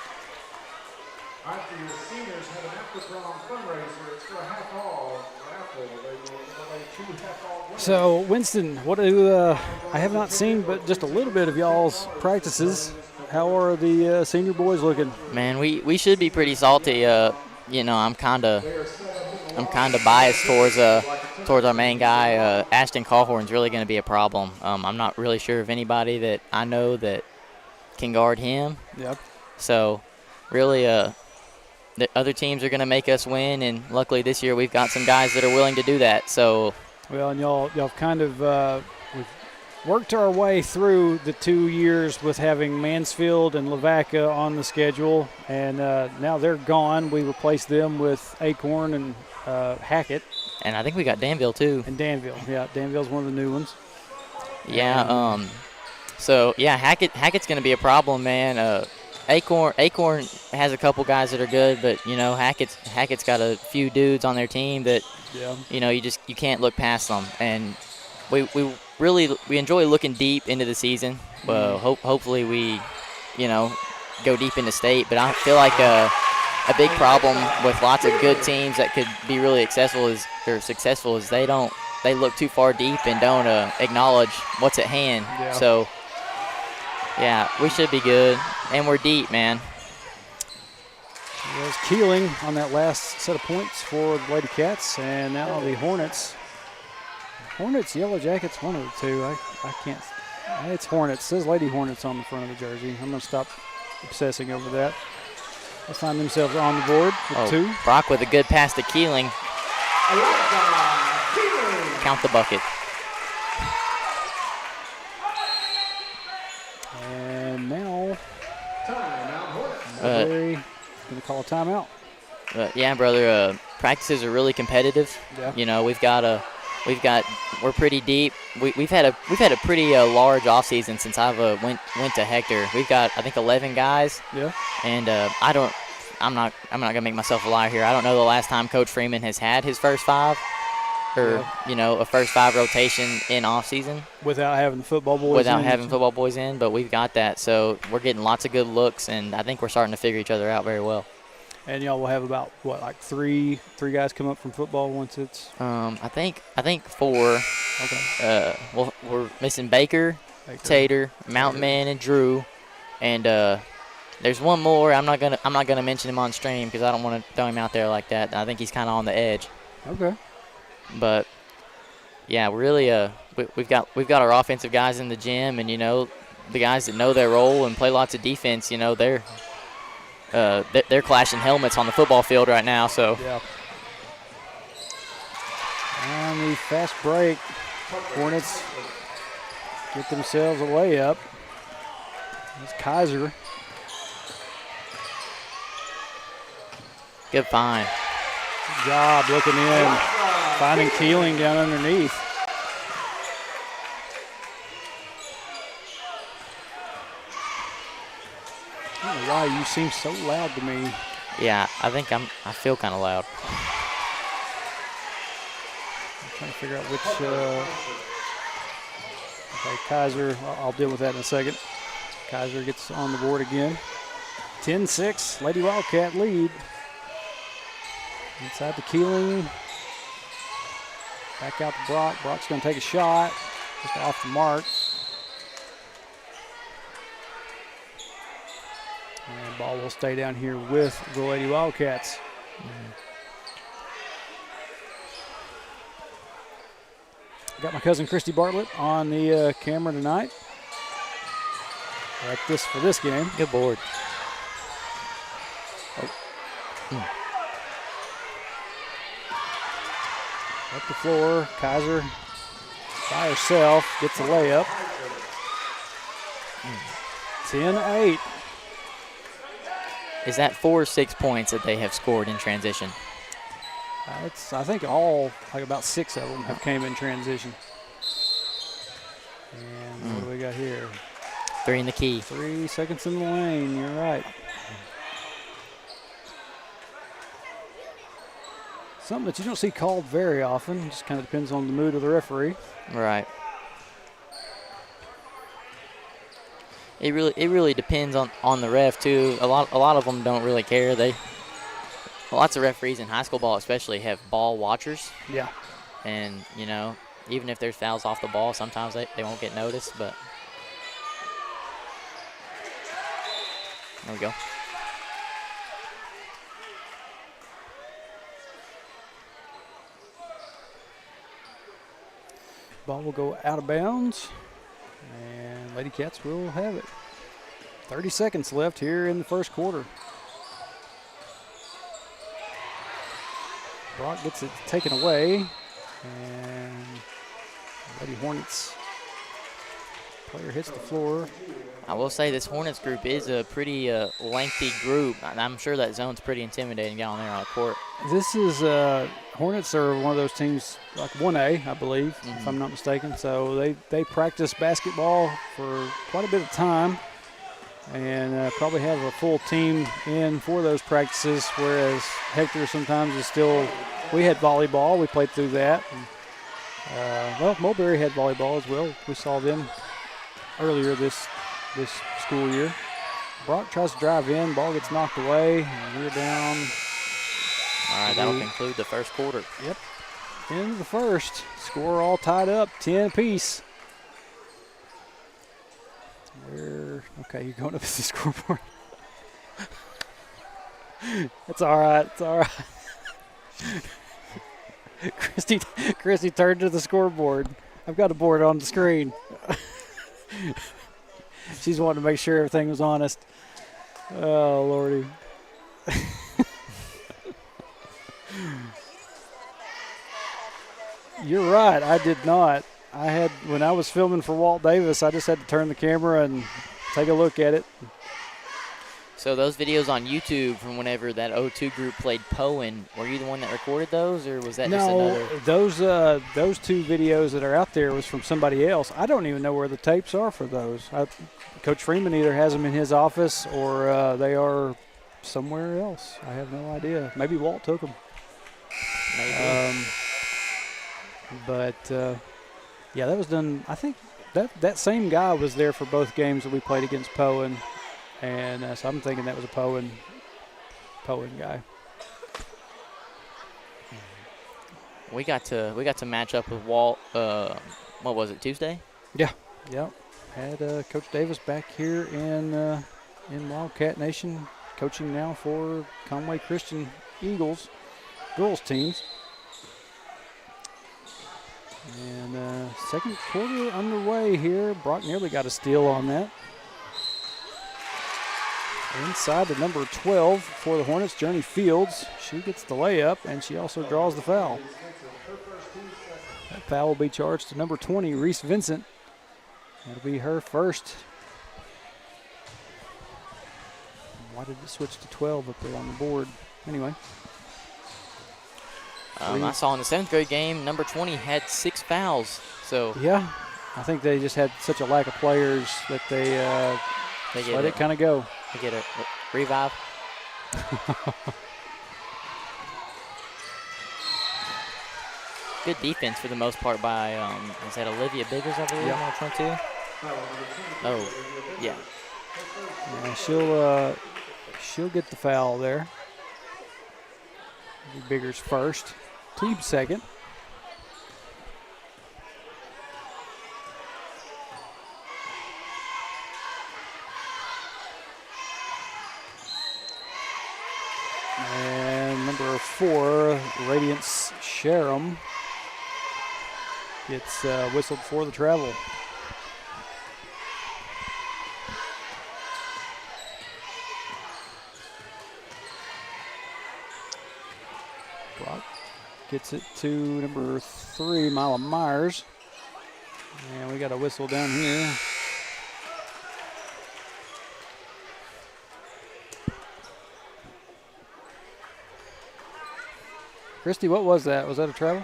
After your seniors have an after-prom fundraiser, it's for a half-all raffle. They will give away 2 half-all winners. So, Winston, what do I have not seen but just a little bit of y'all's practices. How are the senior boys looking? Man, we should be pretty salty. You know, I'm kind of biased towards our main guy. Ashton Cawhorn's really going to be a problem. I'm not really sure of anybody that I know that can guard him. Yep. So, really, the other teams are going to make us win, and luckily this year we've got some guys that are willing to do that. So, well, and y'all kind of we've worked our way through the 2 years with having Mansfield and Lavaca on the schedule, and now they're gone. We replaced them with Acorn and Hackett. And I think we got Danville too. And Danville, yeah, Danville's one of the new ones. Yeah. So yeah, Hackett's going to be a problem, man. Acorn has a couple guys that are good, but you know Hackett's got a few dudes on their team that you know you can't look past them, and we enjoy looking deep into the season. Well, hopefully we go deep into state, but I feel like a big problem with lots of good teams that could be really successful is they look too far deep and don't acknowledge what's at hand. Yeah. So yeah, we should be good. And we're deep, man. There's Keeling on that last set of points for the Lady Cats, and now the Hornets. Yellow Jackets, one of the two. I can't. It's Hornets. It says Lady Hornets on the front of the jersey. I'm going to stop obsessing over that. They find themselves on the board with 2. Brock with a good pass to Keeling. Count the bucket. And now Timeout, Mulberry going to call a timeout. Yeah, brother. Practices are really competitive. Yeah. You know, we're pretty deep. We've had a pretty large off season since I've went to Hector. We've got I think 11 guys. Yeah. And I'm not gonna make myself a liar here. I don't know the last time Coach Freeman has had his first 5 or a first 5 rotation in off season without having the football boys in, but we've got that. So we're getting lots of good looks, and I think we're starting to figure each other out very well. And y'all will have about like three guys come up from football once it's. I think 4. Okay. We're missing Baker, Tater, Mountain Man, and Drew, and there's one more. I'm not gonna mention him on stream because I don't want to throw him out there like that. I think he's kind of on the edge. Okay. But yeah, we're really we've got our offensive guys in the gym, and the guys that know their role and play lots of defense. They're clashing helmets on the football field right now. So yeah. On the fast break, Hornets get themselves a layup. It's Kaiser. Good find. Good job looking in, finding Keeling down underneath. I don't know why you seem so loud to me. Yeah, I think I feel kind of loud. I'm trying to figure out which. Okay, Kaiser, I'll deal with that in a second. Kaiser gets on the board again. 10-6, Lady Wildcat lead. Inside to Keeling. Back out to Brock. Brock's going to take a shot. Just off the mark. And ball will stay down here with the Lady Wildcats. Got my cousin Christy Bartlett on the camera tonight. For this game. Good board. Up the floor, Kaiser by herself gets a layup. 10-8. Is that 4 or 6 points that they have scored in transition? I think about 6 of them have came in transition. And what do we got here? 3 in the key. 3 seconds in the lane, you're right. Something that you don't see called very often. Just kind of depends on the mood of the referee. Right. It really depends on the ref too. A lot of them don't really care. Lots of referees in high school ball especially have ball watchers. Yeah. And even if there's fouls off the ball, sometimes they won't get noticed. But there we go. Ball will go out of bounds, and Lady Cats will have it. 30 seconds left here in the first quarter. Brock gets it taken away, and Lady Hornets player hits the floor. I will say this Hornets group is a pretty lengthy group. I'm sure that zone's pretty intimidating down there on the court. This is Hornets are one of those teams like 1A, I believe, if I'm not mistaken. So they practice basketball for quite a bit of time, and probably have a full team in for those practices. Whereas Hector sometimes is still. We had volleyball. We played through that. And, Mulberry had volleyball as well. We saw them earlier this school year. Brock tries to drive in. Ball gets knocked away. And we're down. All right, that'll conclude the first quarter. Yep. End of the first. Score all tied up, 10 apiece. Okay, you're going up to the scoreboard. It's all right. It's all right. Christy turned to the scoreboard. I've got a board on the screen. She's wanting to make sure everything was honest. Oh, Lordy. You're right. I did not. When I was filming for Walt Davis, I just had to turn the camera and take a look at it. So those videos on YouTube from whenever that 02 group played Poen, were you the one that recorded those, or was that just another? No, those 2 videos that are out there was from somebody else. I don't even know where the tapes are for those. Coach Freeman either has them in his office or they are somewhere else. I have no idea. Maybe Walt took them. Maybe. Yeah, that was done. I think that same guy was there for both games that we played against Poen. And so I'm thinking that was a Poen guy. We got to match up with Walt. What was it, Tuesday? Yeah. Yep. Had Coach Davis back here in Wildcat Nation, coaching now for Conway Christian Eagles girls teams. And second quarter underway here. Brock nearly got a steal on that. Inside to number 12 for the Hornets, Journey Fields. She gets the layup, and she also draws the foul. That foul will be charged to number 20, Reese Vincent. That'll be her first. Why did it switch to 12 up there on the board? Anyway. I saw in the 7th grade game, number 20 had 6 fouls. So Yeah, I think they just had such a lack of players that they let it kind of go. They get a revive. Good defense for the most part by, is that Olivia Biggers, I believe, on 22? Oh, yeah. Yeah, she'll get the foul there. Biggers first, Teeb second. And number 4, Radiance Sharam, gets whistled for the travel. Brock gets it to number 3, Mila Myers. And we got a whistle down here. Christy, what was that? Was that a travel?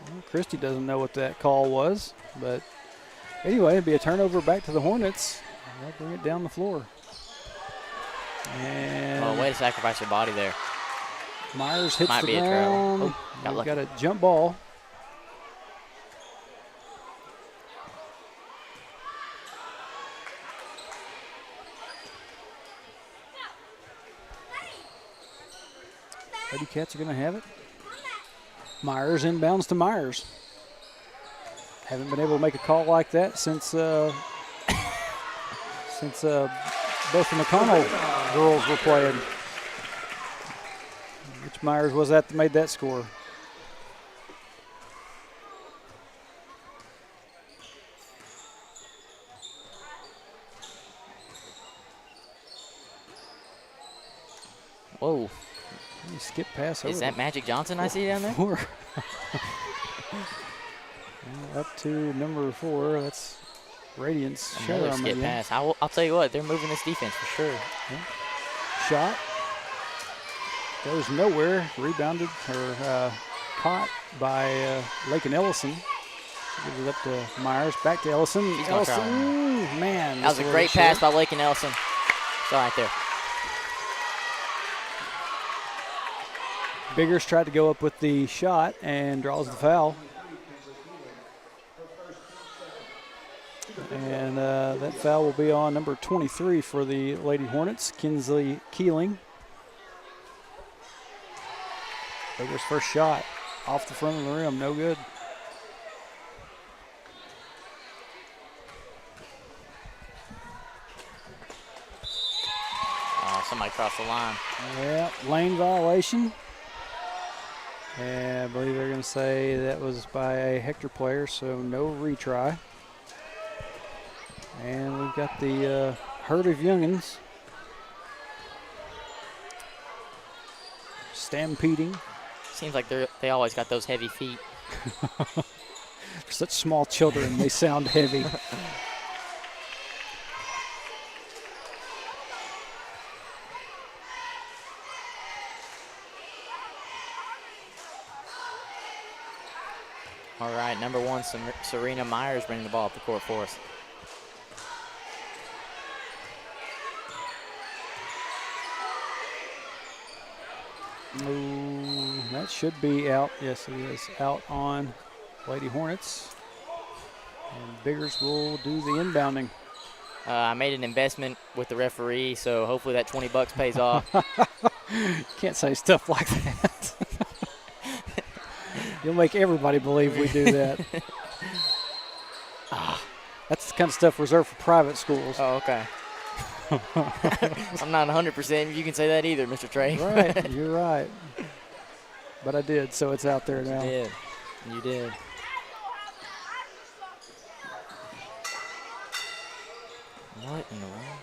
Well, Christy doesn't know what that call was, but anyway, it'd be a turnover back to the Hornets. They'll bring it down the floor. And way to sacrifice your body there. Myers hits Might the be a ground. travel. Oh, We've got a jump ball. Lady Cats are going to have it. Myers inbounds to Myers. Haven't been able to make a call like that since both the McConnell girls were playing. Which Myers was that made that score? Whoa. You skip past over. Is that Magic Johnson I see down there? 4. Up to number 4. That's Radiance. Another skip pass. I'll tell you what, they're moving this defense for sure. Yeah. Shot. Goes nowhere. Rebounded or caught by Lakin Ellison. Gives it up to Myers. Back to Ellison. Ellison. Man. That was a great pass by Lakin Ellison. It's all right there. Biggers tried to go up with the shot and draws the foul. And that foul will be on number 23 for the Lady Hornets, Kinsley Keeling. Biggers' first shot off the front of the rim, no good. Oh, somebody crossed the line. Yeah, lane violation. And I believe they're going to say that was by a Hector player, so no retry. And we've got the herd of youngins stampeding. Seems like they always got those heavy feet. For such small children, they sound heavy. All right, number 1, Serena Myers bringing the ball up the court for us. Ooh, that should be out. Yes, it is out on Lady Hornets. And Biggers will do the inbounding. I made an investment with the referee, so hopefully that $20 pays off. Can't say stuff like that. You'll make everybody believe we do that. That's the kind of stuff reserved for private schools. Oh, okay. I'm not 100%. You can say that either, Mr. Trey. Right, you're right. But I did, so it's out there now. You did. What in the world?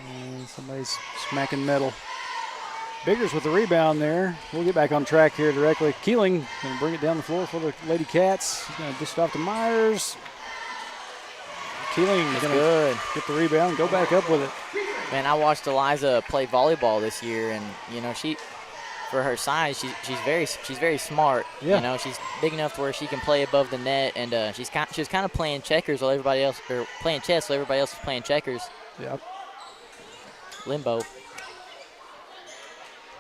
And somebody's smacking metal. Biggers with the rebound there. We'll get back on track here directly. Keeling going to bring it down the floor for the Lady Cats. He's going to dish it off to Myers. Keeling is going to get the rebound, go back up with it. Man, I watched Eliza play volleyball this year, and, you know, for her size, she's very smart. Yeah. You know, she's big enough to where she can play above the net, and she was kind of playing checkers while everybody else, or playing chess while everybody else was playing checkers. Yep. Limbo.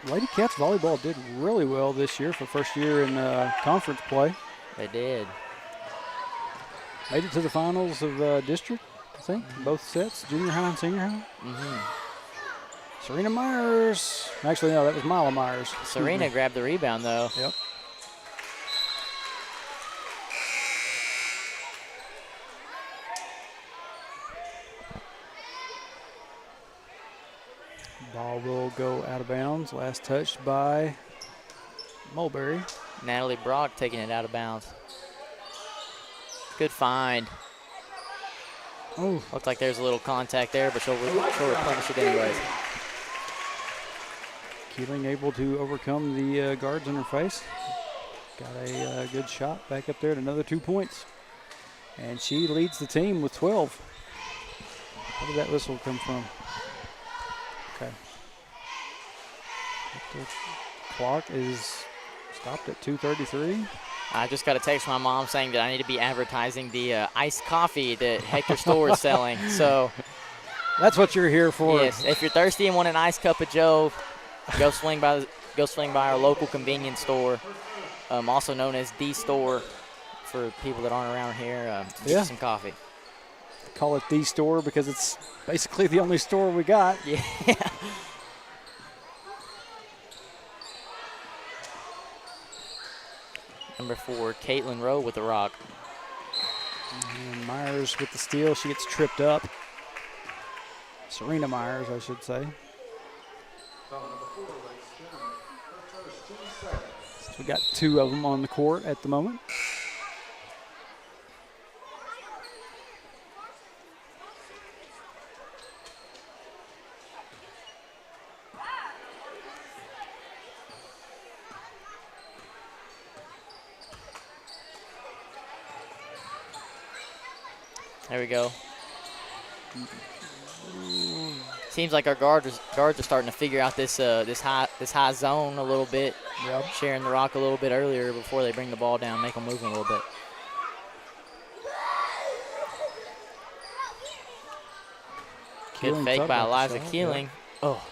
Lady Cats volleyball did really well this year for first year in conference play. They did. Made it to the finals of district, I think, both sets, junior high and senior high. Serena Myers. Actually, no, that was Mila Myers. Serena grabbed the rebound, though. Yep. Ball will go out of bounds. Last touched by Mulberry. Natalie Brock taking it out of bounds. Good find. Oh, Looked like there's a little contact there, but she'll replenish it anyways. Keeling able to overcome the guards in her face. Got a good shot back up there at another 2 points. And she leads the team with 12. Where did that whistle come from? Okay. The clock is stopped at 2:33. I just got a text from my mom saying that I need to be advertising the iced coffee that Hector Store is selling. So That's what you're here for. yes, if you're thirsty and want an iced cup of Joe, go swing by our local convenience store, also known as D Store, for people that aren't around here. Get some coffee. Call it the store because it's basically the only store we got. Yeah. Number 4, Caitlin Rowe with the rock. And Myers with the steal. She gets tripped up. Serena Myers, I should say. So we got 2 of them on the court at the moment. There we go. Seems like our guards are starting to figure out this high zone a little bit. Yep. Sharing the rock a little bit earlier before they bring the ball down, make them move a little bit. Good fake by Eliza Keeling. Yep. Oh,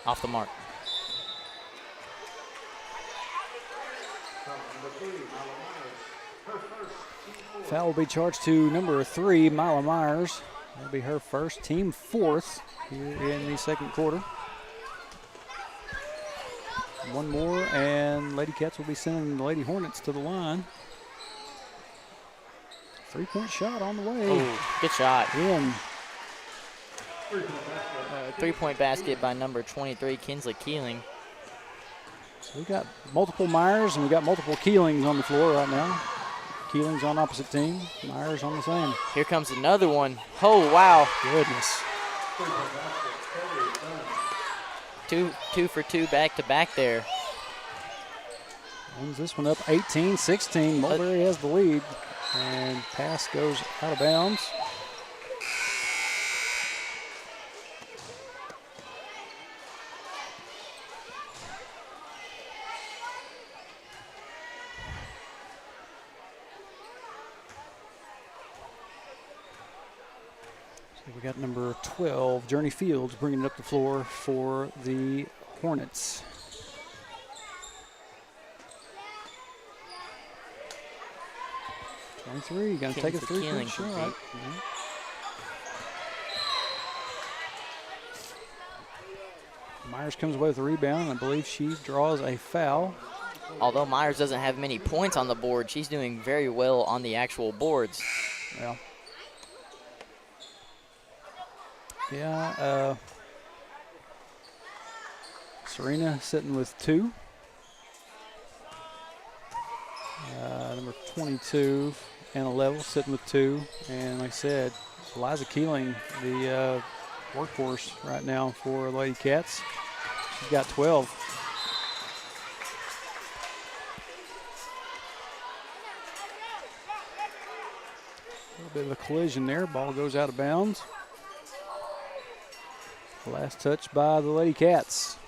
off the mark. Foul will be charged to number 3, Mila Myers. That'll be her first, team 4th here in the second quarter. One more, and Lady Cats will be sending the Lady Hornets to the line. 3-point shot on the way. Oh, good shot. In. 3-point basket by number 23, Kinsley Keeling. So we got multiple Myers and we got multiple Keelings on the floor right now. Keeling's on opposite team, Myers on the same. Here comes another one. Oh, wow. Goodness. 2 for 2 back-to-back there. Owns this one up 18-16. Mulberry has the lead. And pass goes out of bounds. So we got number 12, Journey Fields, bringing it up the floor for the Hornets. You're going to take a 3-point shot. Yeah. Myers comes away with a rebound. I believe she draws a foul. Although Myers doesn't have many points on the board, she's doing very well on the actual boards. Yeah. Yeah. Serena sitting with 2. Number 22, Anna Level sitting with 2. And like I said, Eliza Keeling, the workhorse right now for Lady Cats. She's got 12. A little bit of a collision there. Ball goes out of bounds. Last touch by the Lady Cats.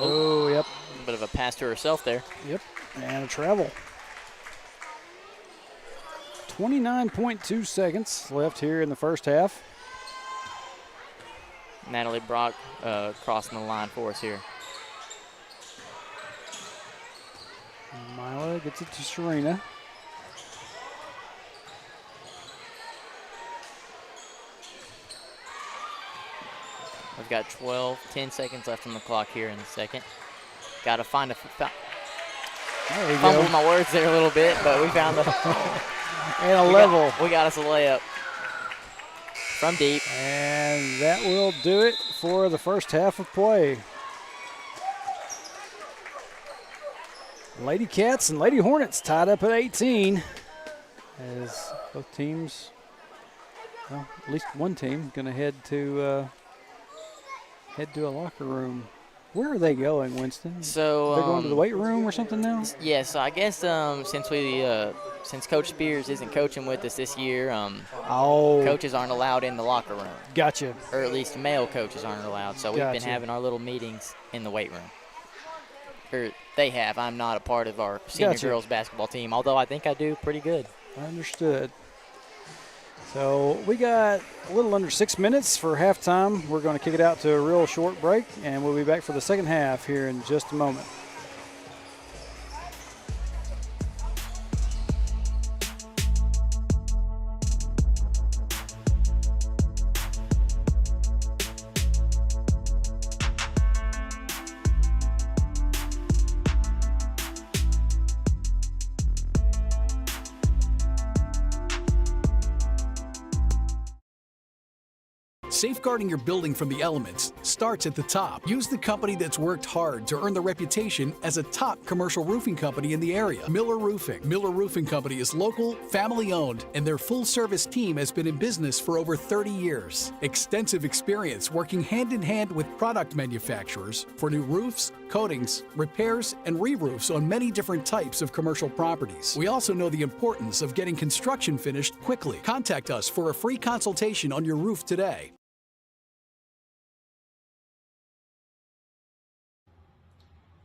Oh, yep. A bit of a pass to herself there. Yep, and a travel. 29.2 seconds left here in the first half. Natalie Brock crossing the line for us here. Mila gets it to Serena. We've got 10 seconds left on the clock here in the second. Got to find a fumbled my words there a little bit, but we found and a level. We got us a layup from deep. And that will do it for the first half of play. Lady Cats and Lady Hornets tied up at 18 as both teams, well, at least one team, going to head to a locker room. Where are they going, Winston? So they're going to the weight room or something now? Yeah, so I guess since Coach Spears isn't coaching with us this year, coaches aren't allowed in the locker room. Gotcha. Or at least male coaches aren't allowed. So we've Gotcha. been having our little meetings in the weight room. Or they have. I'm not a part of our senior girls basketball team, although I think I do pretty good. Understood. So we got a little under 6 minutes for halftime. We're going to kick it out to a real short break, and we'll be back for the second half here in just a moment. Safeguarding your building from the elements starts at the top. Use the company that's worked hard to earn the reputation as a top commercial roofing company in the area, Miller Roofing. Miller Roofing Company is local, family-owned, and their full-service team has been in business for over 30 years. Extensive experience working hand-in-hand with product manufacturers for new roofs, coatings, repairs, and re-roofs on many different types of commercial properties. We also know the importance of getting construction finished quickly. Contact us for a free consultation on your roof today.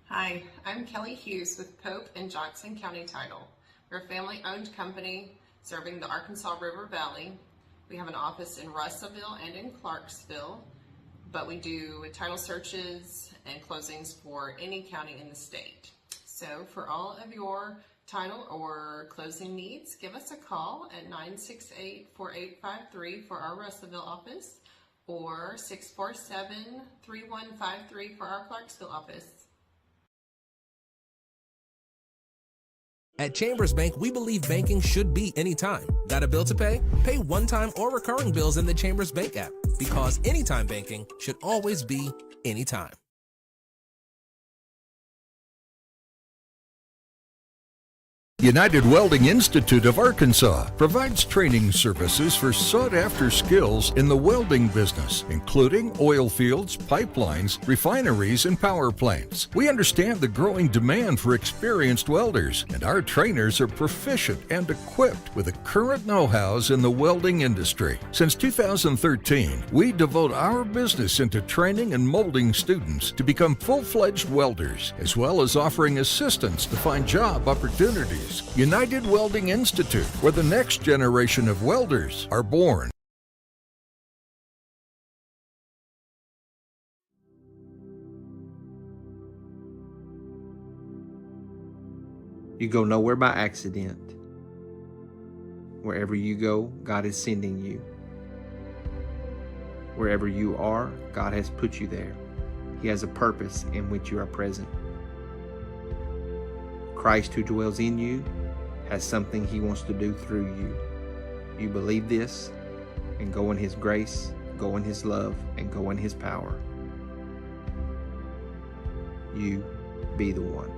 Hi, I'm Kelly Hughes with Pope and Johnson County Title. We're a family-owned company serving the Arkansas River Valley. We have an office in Russellville and in Clarksville, but we do title searches and closings for any county in the state. So for all of your title or closing needs, give us a call at 968-4853 for our Russellville office or 647-3153 for our Clarksville office. At Chambers Bank, we believe banking should be anytime. Got a bill to pay? Pay one-time or recurring bills in the Chambers Bank app, because anytime banking should always be anytime. United Welding Institute of Arkansas provides training services for sought-after skills in the welding business, including oil fields, pipelines, refineries, and power plants. We understand the growing demand for experienced welders, and our trainers are proficient and equipped with the current know-hows in the welding industry. Since 2013, we devote our business into training and molding students to become full-fledged welders, as well as offering assistance to find job opportunities. United Welding Institute, where the next generation of welders are born. You go nowhere by accident. Wherever you go, God is sending you. Wherever you are, God has put you there. He has a purpose in which you are present. Christ who dwells in you has something He wants to do through you. You believe this, and go in His grace, go in His love, and go in His power. You be the one.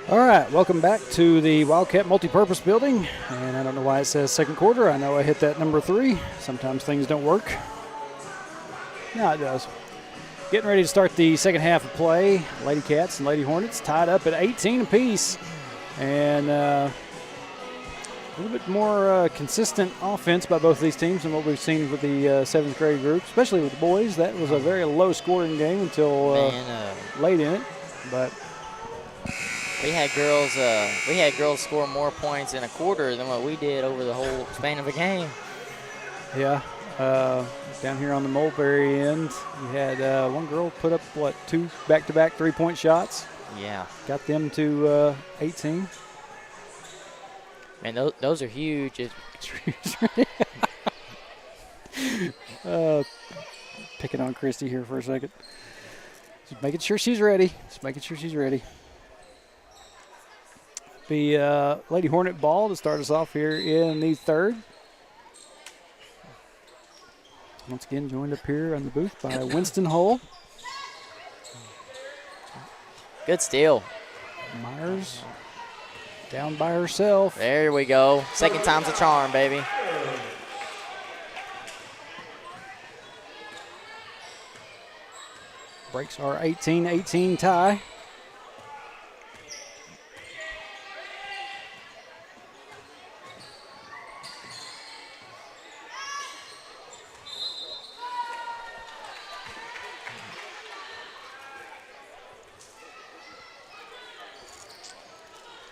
All right, welcome back to the Wildcat Multipurpose Building. And I don't know why it says second quarter. I know I hit that number 3. Sometimes things don't work. No, it does. Getting ready to start the second half of play. Lady Cats and Lady Hornets tied up at 18 apiece. And a little bit more consistent offense by both of these teams than what we've seen with the 7th grade group, especially with the boys. That was a very low-scoring game until late in it. But we had girls score more points in a quarter than what we did over the whole span of a game. Yeah. Down here on the Mulberry end, you had one girl put up, 2 back-to-back three-point shots. Yeah. Got them to 18. Man, those are huge. Picking on Christy here for a second. Just making sure she's ready. The Lady Hornet ball to start us off here in the third. Once again, joined up here on the booth by Winston Hull. Good steal. Myers down by herself. There we go. Second time's a charm, baby. Breaks our 18-18 tie.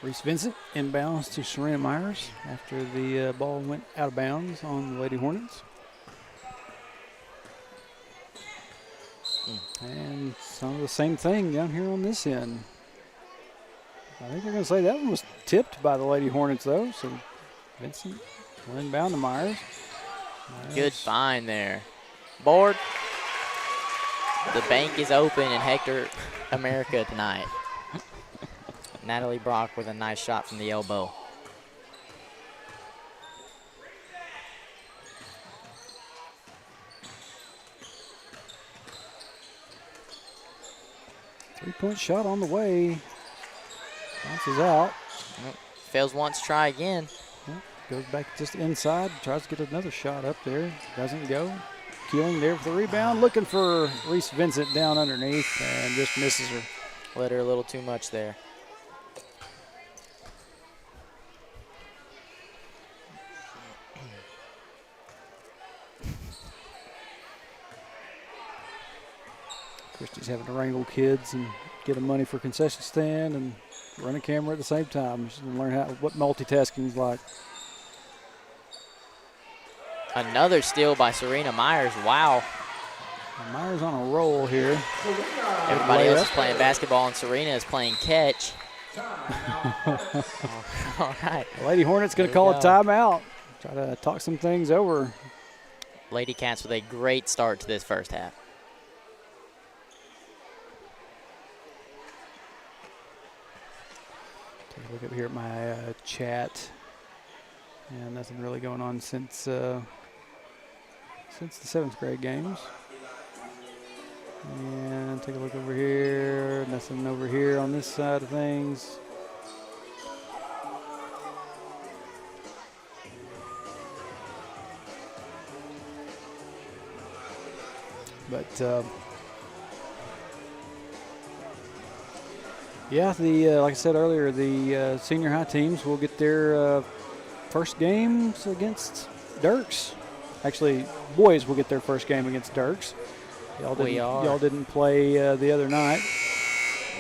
Reese Vincent inbounds to Serena Myers after the ball went out of bounds on the Lady Hornets. And some of the same thing down here on this end. I think they're going to say that one was tipped by the Lady Hornets, though. So Vincent will inbound to Myers. Good find there. Board. The bank is open in Hector America tonight. Natalie Brock with a nice shot from the elbow. Three-point shot on the way. Bounces out. Fails once, try again. Goes back just inside. Tries to get another shot up there. Doesn't go. Keeling there for the rebound. Looking for Reese Vincent down underneath and just misses her. Let her a little too much there. Christy's having to wrangle kids and get them money for concession stand and run a camera at the same time. She's going to learn what multitasking is like. Another steal by Serena Myers. Wow. Myers on a roll here. Everybody else is playing basketball and Serena is playing catch. All right. Lady Hornets going to call a timeout. Try to talk some things over. Lady Cats with a great start to this first half. Take a look up here at my chat. And nothing really going on since the 7th grade games. And take a look over here. Nothing over here on this side of things. But yeah, like I said earlier, the senior high teams will get their first games against Dirks. Actually, boys will get their first game against Dirks. Y'all didn't play the other night.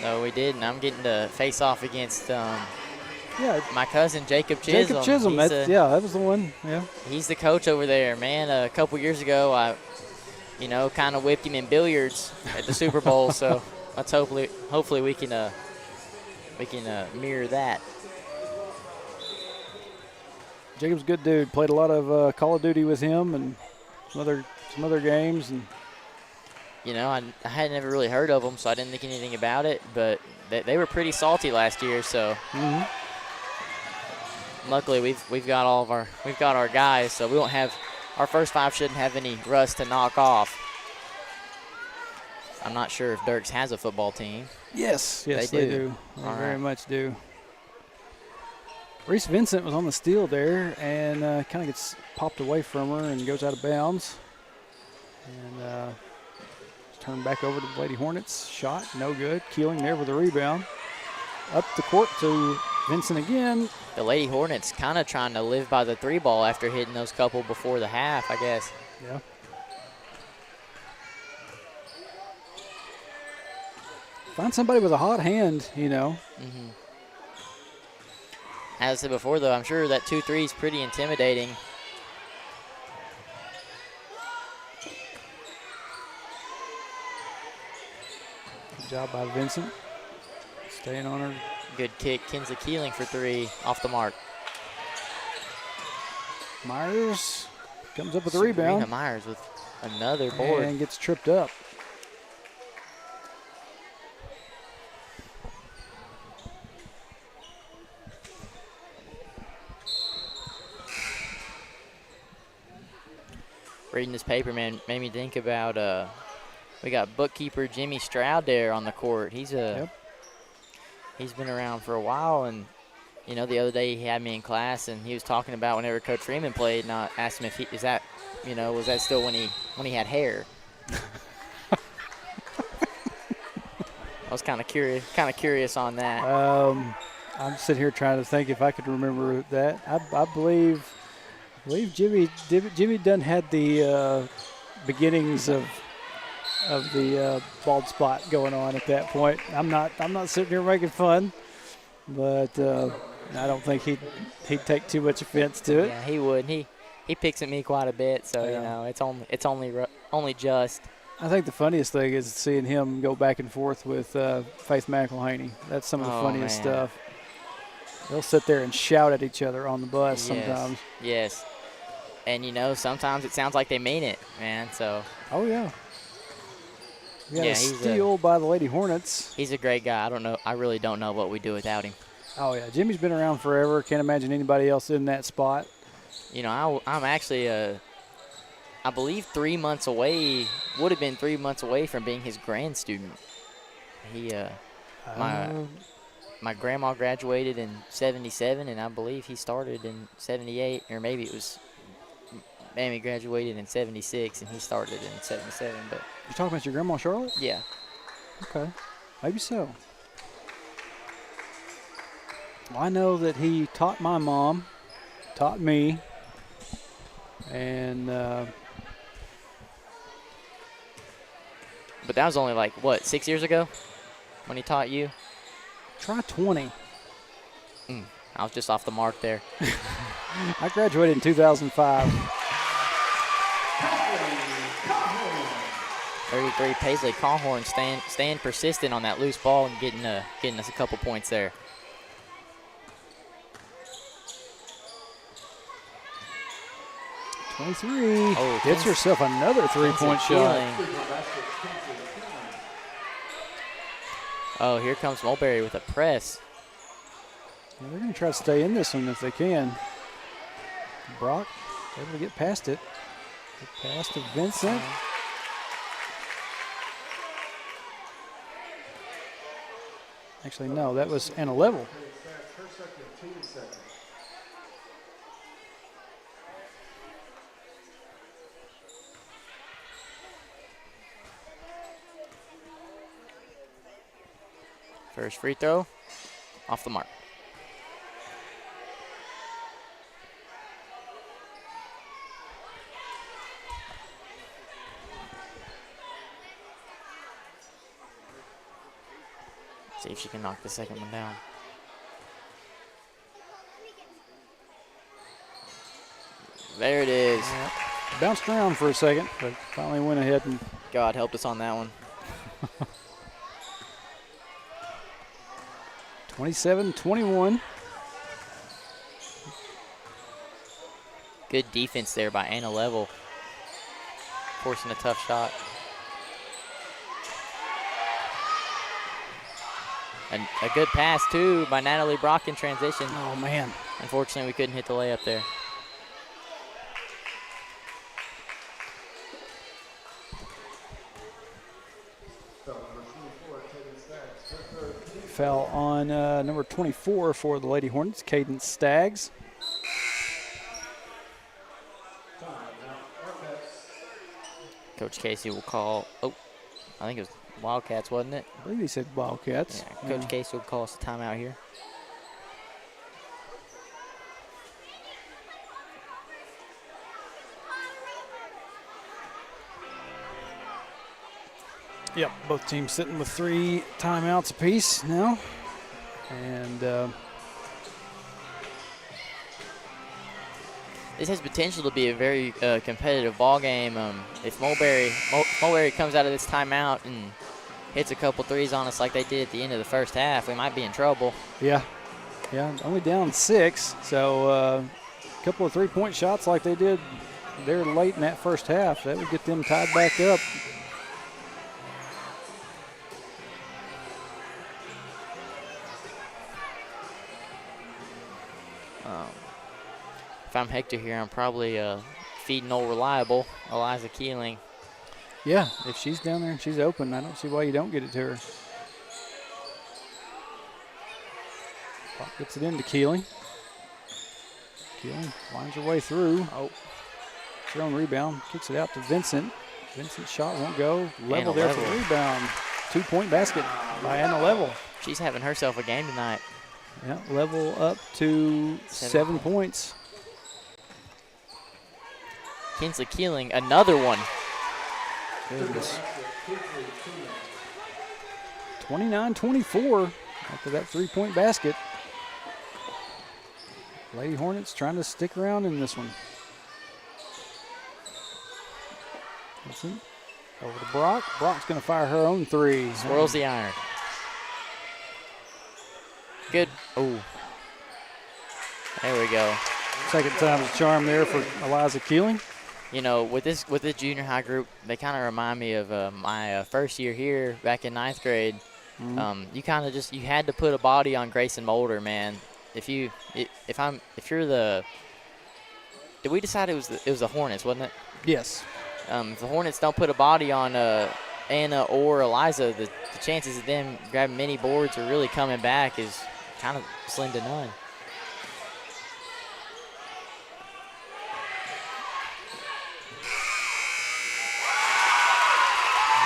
No, we didn't. I'm getting to face off against my cousin Jacob Chisholm. Jacob Chisholm, that was the one. Yeah, he's the coach over there, man. A couple years ago, I kind of whipped him in billiards at the Super Bowl. So let's hopefully we can mirror that. Jacob's a good dude. Played a lot of Call of Duty with him and some other games. And I had never really heard of them, so I didn't think anything about it. But they were pretty salty last year, so luckily we've got our guys, so we won't have our first 5 shouldn't have any rust to knock off. I'm not sure if Dirks has a football team. Yes, they do. They All very right. much do. Reese Vincent was on the steal there and kind of gets popped away from her and goes out of bounds. And turned back over to the Lady Hornets. Shot, no good. Keeling there with a rebound. Up the court to Vincent again. The Lady Hornets kind of trying to live by the 3 ball after hitting those couple before the half, I guess. Yeah. Find somebody with a hot hand, you know. Mm-hmm. As I said before, though, I'm sure that 2-3 is pretty intimidating. Good job by Vincent. Staying on her. Good kick. Kinsley Keeling for 3 off the mark. Myers comes up with a rebound. Serena Myers with another board. And gets tripped up. Reading this paper, man, made me think about we got bookkeeper Jimmy Stroud there on the court. He's he's been around for a while, and you know, the other day he had me in class and he was talking about whenever Coach Freeman played, and I asked him if he was that still when he had hair. I was kind of curious on that. I'm sitting here trying to think if I could remember that. I believe Jimmy Dunn had the beginnings of the bald spot going on at that point. I'm not sitting here making fun, but I don't think he'd take too much offense to it. Yeah, he would. He picks at me quite a bit, so yeah. You know, it's only just. I think the funniest thing is seeing him go back and forth with Faith McElhaney. That's some of the funniest stuff. They'll sit there and shout at each other on the bus sometimes. Yes. And, you know, sometimes it sounds like they mean it, man. So. Oh, yeah. We got a steal by the Lady Hornets. He's a great guy. I really don't know what we do without him. Oh, yeah. Jimmy's been around forever. Can't imagine anybody else in that spot. You know, I'm actually, I believe 3 months away, would have been 3 months away from being his grand student. He, my grandma graduated in 77, and I believe he started in 78, or maybe it was Mammy graduated in 76, and he started in 77. But you're talking about your grandma, Charlotte? Yeah. Okay. Maybe so. Well, I know that he taught my mom, taught me, and but that was only like, what, 6 years ago when he taught you? Try 20. I was just off the mark there. I graduated in 2005. 33, Paisley Cahlhorn staying persistent on that loose ball and getting us a couple points there. Oh, gets herself another three-point shot. Oh, here comes Mulberry with a press. Yeah, they're going to try to stay in this one if they can. Brock able to get past it. Get past to Vincent. Actually, no, that was Anna Level. First free throw, off the mark. See if she can knock the second one down. There it is. Yeah. Bounced around for a second, but finally went ahead and. God helped us on that one. 27-21. Good defense there by Anna Level, forcing a tough shot. And a good pass, too, by Natalie Brock in transition. Oh, man. Unfortunately, we couldn't hit the layup there. foul on number 24 for the Lady Hornets, Cadence Staggs. Coach Casey will call. Oh, I think it was Wildcats, wasn't it? I believe he said Wildcats. Yeah, Coach Casey will call us a timeout here. Yep, both teams sitting with 3 timeouts apiece now. And this has potential to be a very competitive ball game. If Mulberry comes out of this timeout and hits a couple threes on us like they did at the end of the first half, we might be in trouble. yeah, only down 6. So a couple of 3-point shots like they did there late in that first half, that would get them tied back up. If I'm Hector here, I'm probably feeding old reliable Eliza Keeling. Yeah, if she's down there and she's open, I don't see why you don't get it to her. Pop gets it into Keeling. Keeling winds her way through. Oh, her own rebound. Kicks it out to Vincent. Vincent's shot won't go. Level there for the rebound. 2-point basket by Anna Level. She's having herself a game tonight. Yeah, Level up to 7 points. Kinsley Keeling, another one. Goodness. 29-24 after that 3-point basket. Lady Hornets trying to stick around in this one. Vincent over to Brock. Brock's going to fire her own 3. Swirls the iron. Good. Oh. There we go. Second time's a charm there for Eliza Keeling. You know, with this junior high group, they kind of remind me of my first year here back in 9th grade. You kind of you had to put a body on Grayson Mulder, man. Did we decide it was the Hornets, wasn't it? Yes. If the Hornets don't put a body on Anna or Eliza, the chances of them grabbing many boards or really coming back is kind of slim to none.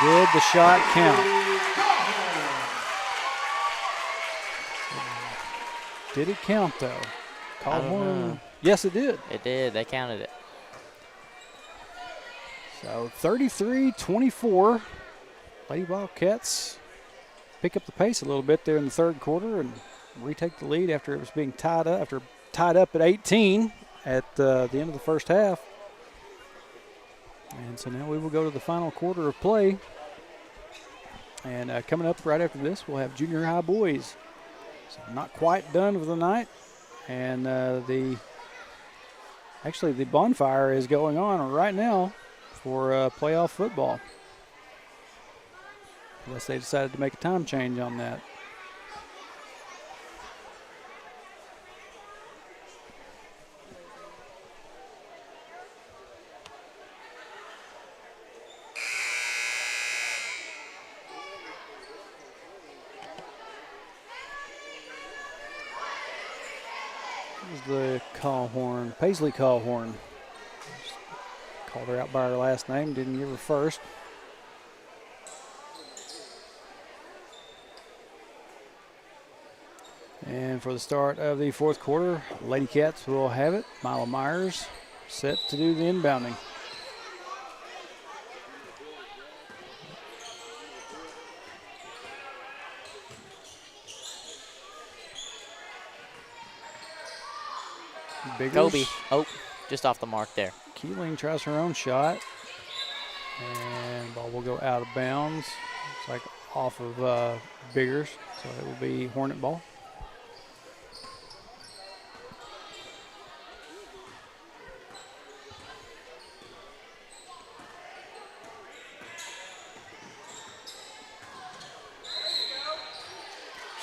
Did the shot count? Did it count, though? I don't know. Yes, it did. It did. They counted it. So 33-24. Lady Wildcats pick up the pace a little bit there in the third quarter and retake the lead after it was being tied up at 18 at the end of the first half. And so now we will go to the final quarter of play. And coming up right after this, we'll have junior high boys. So not quite done for the night. And the bonfire is going on right now for playoff football. Unless they decided to make a time change on that. The call horn, Paisley Callhorn. Called her out by her last name, didn't give her first. And for the start of the fourth quarter, Lady Cats will have it. Mila Myers set to do the inbounding. Biggers. Kobe. Oh, just off the mark there. Keeling tries her own shot. And ball will go out of bounds. It's like off of Biggers. So it will be Hornet ball.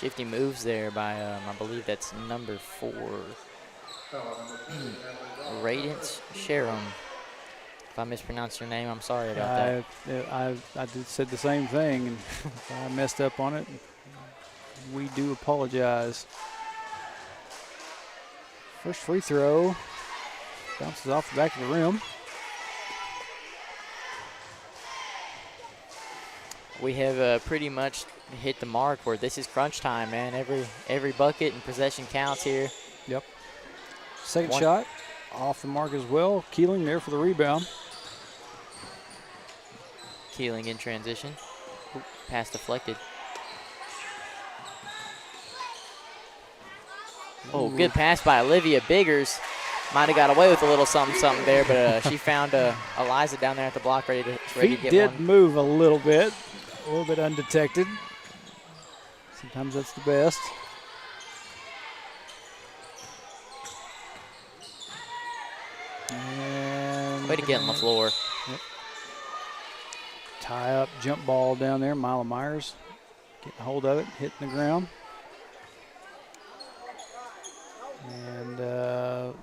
Shifty moves there by, I believe that's number 4. Radiance Sharon. If I mispronounced your name, I'm sorry about that. I said the same thing, and I messed up on it. we do apologize. First free throw bounces off the back of the rim. We have pretty much hit the mark where this is crunch time, man. Every bucket and possession counts here. Yep. Second shot off the mark as well. Keeling there for the rebound. Keeling in transition. Ooh, pass deflected. Oh, good pass by Olivia Biggers. Might have got away with a little something there, but she found Eliza down there at the block ready to get Feet one. did move a little bit undetected. Sometimes that's the best. And way to get on the floor. Yep. Tie up, jump ball down there. Mila Myers getting hold of it, hitting the ground. And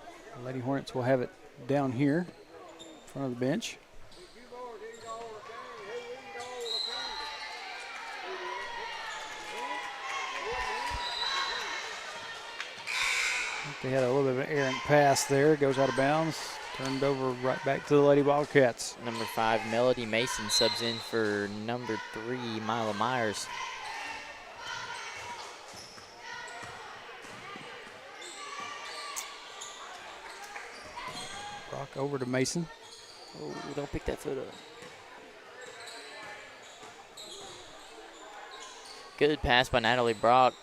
Lady Hornets will have it down here in front of the bench. They had a little bit of an errant pass there. Goes out of bounds. Turned over right back to the Lady Wildcats. Number 5, Melody Mason subs in for number 3, Mila Myers. Brock over to Mason. Oh, don't pick that foot up. Good pass by Natalie Brock.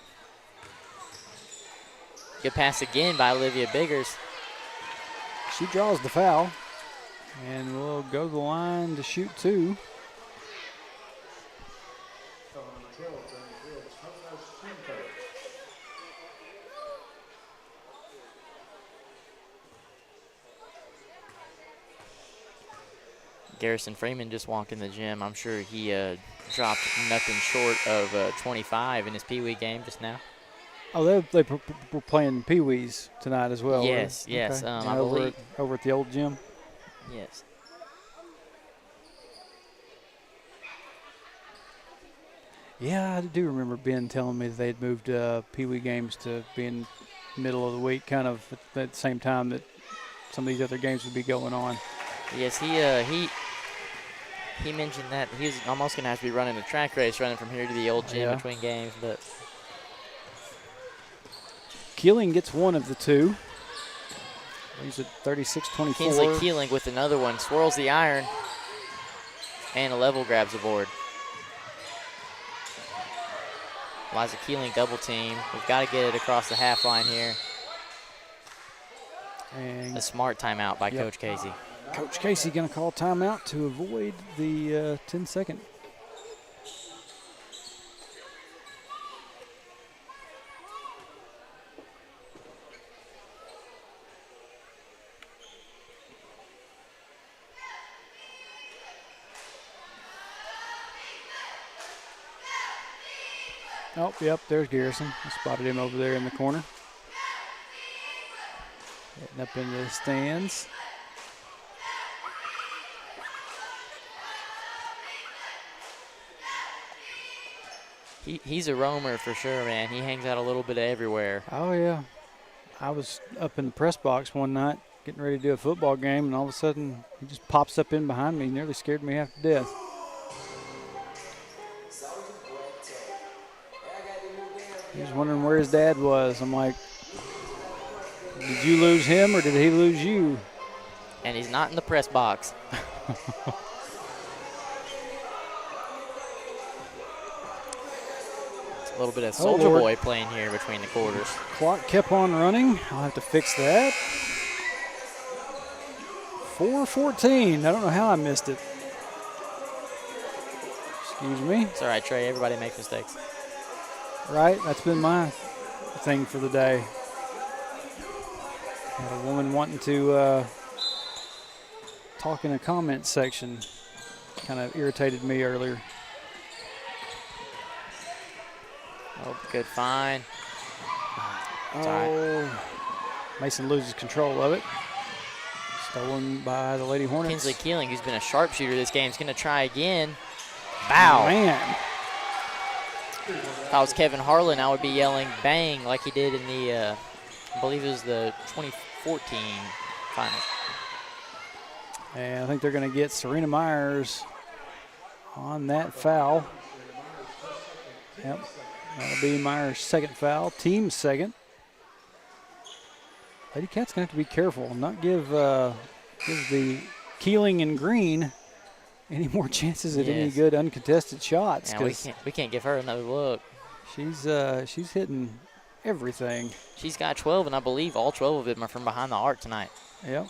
Good pass again by Olivia Biggers. She draws the foul and will go to the line to shoot 2. Garrison Freeman just walked in the gym. I'm sure he dropped nothing short of 25 in his Pee Wee game just now. Oh, they were playing Pee Wees tonight as well. Yes, right? yes. Okay. I believe. Over at the old gym? Yes. Yeah, I do remember Ben telling me that they'd moved Pee Wee games to being middle of the week, kind of at the same time that some of these other games would be going on. Yes, he mentioned that he was almost going to have to be running a track race, running from here to the old gym between games, but Keeling gets one of the two. He's at 36-24. Kinsley Keeling with another one, swirls the iron, and a level grabs the board. Eliza Keeling double team. We've got to get it across the half line here. And a smart timeout by Coach Casey. Coach Casey going to call timeout to avoid the 10-second. Oh, yep, there's Garrison. I spotted him over there in the corner. Heading up into the stands. He's a roamer for sure, man. He hangs out a little bit everywhere. Oh, yeah. I was up in the press box one night getting ready to do a football game, and all of a sudden he just pops up in behind me. Nearly scared me half to death. He was wondering where his dad was. I'm like, did you lose him or did he lose you? And he's not in the press box. A little bit of Soldier Boy playing here between the quarters. Clock kept on running. I'll have to fix that. 4:14. I don't know how I missed it. Excuse me. It's all right, Trey. Everybody makes mistakes. Right? That's been my thing for the day. Had a woman wanting to talk in a comment section. Kind of irritated me earlier. Oh, good find. Oh, Mason loses control of it. Stolen by the Lady Hornets. Kinsley Keeling, who's been a sharpshooter this game, is going to try again. Foul. Man. If I was Kevin Harlan, I would be yelling bang like he did in the, I believe it was the 2014 finals. And I think they're going to get Serena Myers on that foul. Yep, that'll be Myers' second foul, team second. Lady Cat's going to have to be careful and not give the Keeling and Green any more chances at any good uncontested shots. Yeah, we can't give her another look. She's hitting everything. She's got 12, and I believe all 12 of them are from behind the arc tonight. Yep.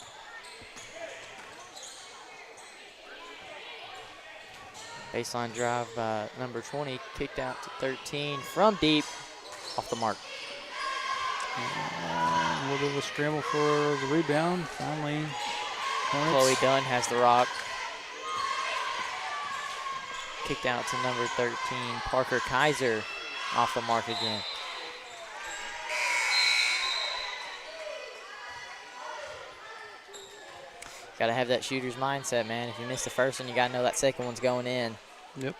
Baseline drive by number 20, kicked out to 13 from deep, off the mark. A little bit of a scramble for the rebound. Finally, Chloe Dunn has the rock. Kicked out to number 13, Parker Kaiser, off the mark again. Got to have that shooter's mindset, man. If you miss the first one, you got to know that second one's going in. Yep.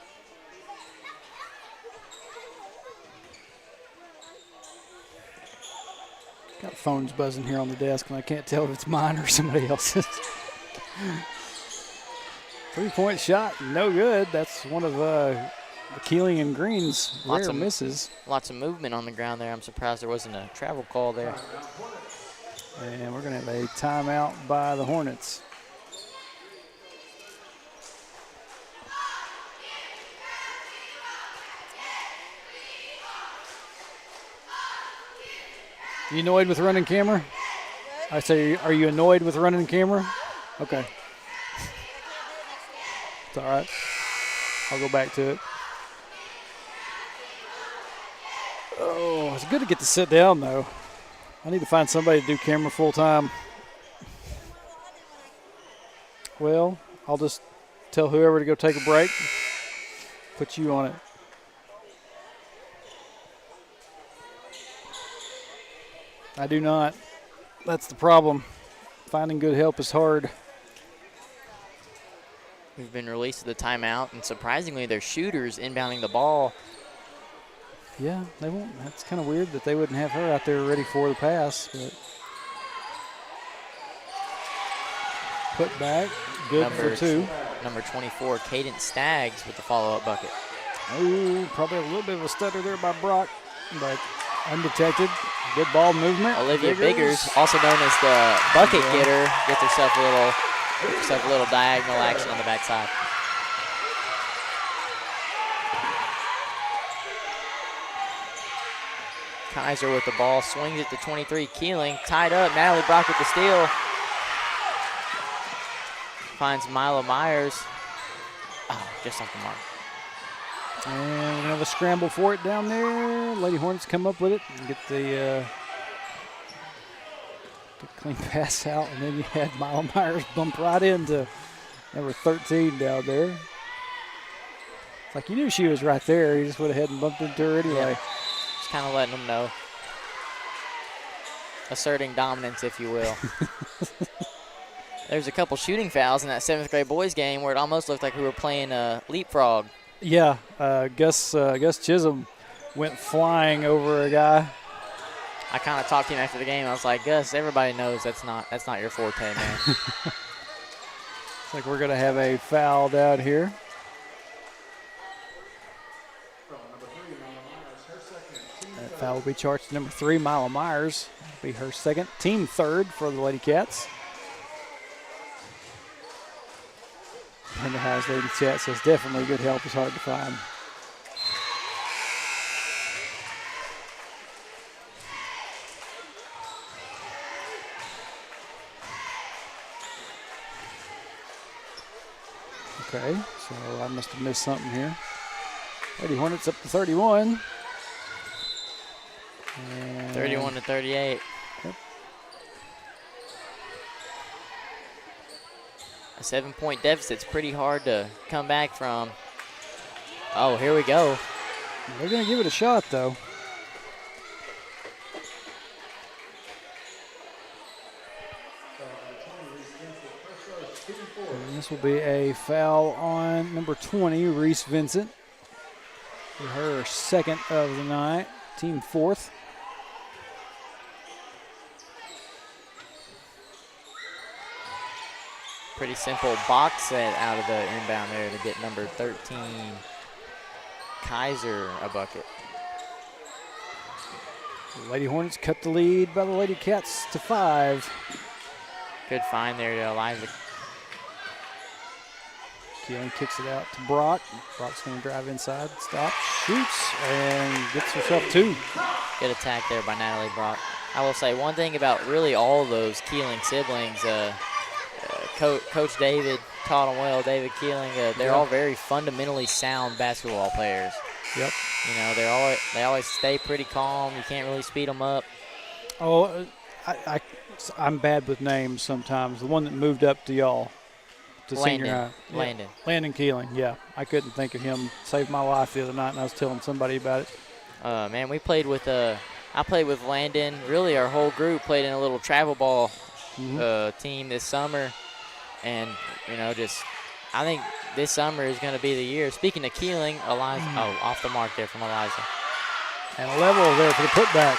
Got phones buzzing here on the desk, and I can't tell if it's mine or somebody else's. 3-point shot, no good. That's one of the Keeling and Green's rare misses. Lots of movement on the ground there. I'm surprised there wasn't a travel call there. And we're going to have a timeout by the Hornets. You annoyed with running camera? I say, are you annoyed with running camera? Okay. It's all right. I'll go back to it. Oh, it's good to get to sit down, though. I need to find somebody to do camera full time. Well, I'll just tell whoever to go take a break. Put you on it. I do not. That's the problem. Finding good help is hard. We've been released to the timeout, and surprisingly, their shooters inbounding the ball. Yeah, they won't. That's kind of weird that they wouldn't have her out there ready for the pass. But put back, good for two. Number 24, Cadence Staggs with the follow-up bucket. Oh, probably a little bit of a stutter there by Brock, but undetected. Good ball movement. Olivia Biggers, also known as the bucket getter, gets herself a little diagonal action on the backside. Kaiser with the ball, swings it to 23. Keeling, tied up. Natalie Brock with the steal. Finds Milo Myers. Oh, just off the mark. And we're going to have a scramble for it down there. Lady Hornets come up with it and get the clean pass out. And then you had Milo Myers bump right into number 13 down there. It's like you knew she was right there. You just went ahead and bumped into her anyway. Yeah. Just kind of letting them know. Asserting dominance, if you will. There's a couple shooting fouls in that 7th grade boys game where it almost looked like we were playing leapfrog. Yeah, Gus Chisholm went flying over a guy. I kind of talked to him after the game. I was like, Gus, everybody knows that's not your forte, man. Looks like we're going to have a foul down here. That foul will be charged to number 3, Milo Myers. It'll be her second, team third for the Lady Cats. And the Highs Lady Chat says definitely good help is hard to find. Okay, so I must have missed something here. Lady Hornets up to 31. 31 to 38. Yep. A 7-point deficit's pretty hard to come back from. Oh, here we go. They're going to give it a shot, though. And this will be a foul on number 20, Reese Vincent. Her second of the night, team fourth. Pretty simple box set out of the inbound there to get number 13, Kaiser, a bucket. The Lady Hornets cut the lead by the Lady Cats to 5. Good find there to Eliza. Keeling kicks it out to Brock. Brock's going to drive inside, stops, shoots, and gets herself 2. Good attack there by Natalie Brock. I will say one thing about really all those Keeling siblings, Coach David taught them well, David Keeling. They're all very fundamentally sound basketball players. Yep. You know, they always stay pretty calm. You can't really speed them up. Oh, I'm bad with names sometimes. The one that moved up to y'all, to senior high. Landon. Landon Keeling, yeah. I couldn't think of him. Saved my life the other night, and I was telling somebody about it. Man, we played with I played with Landon. Really, our whole group played in a little travel ball team this summer. And, you know, I think this summer is going to be the year. Speaking of Keeling, Eliza, off the mark there from Eliza. And a level there for the putback.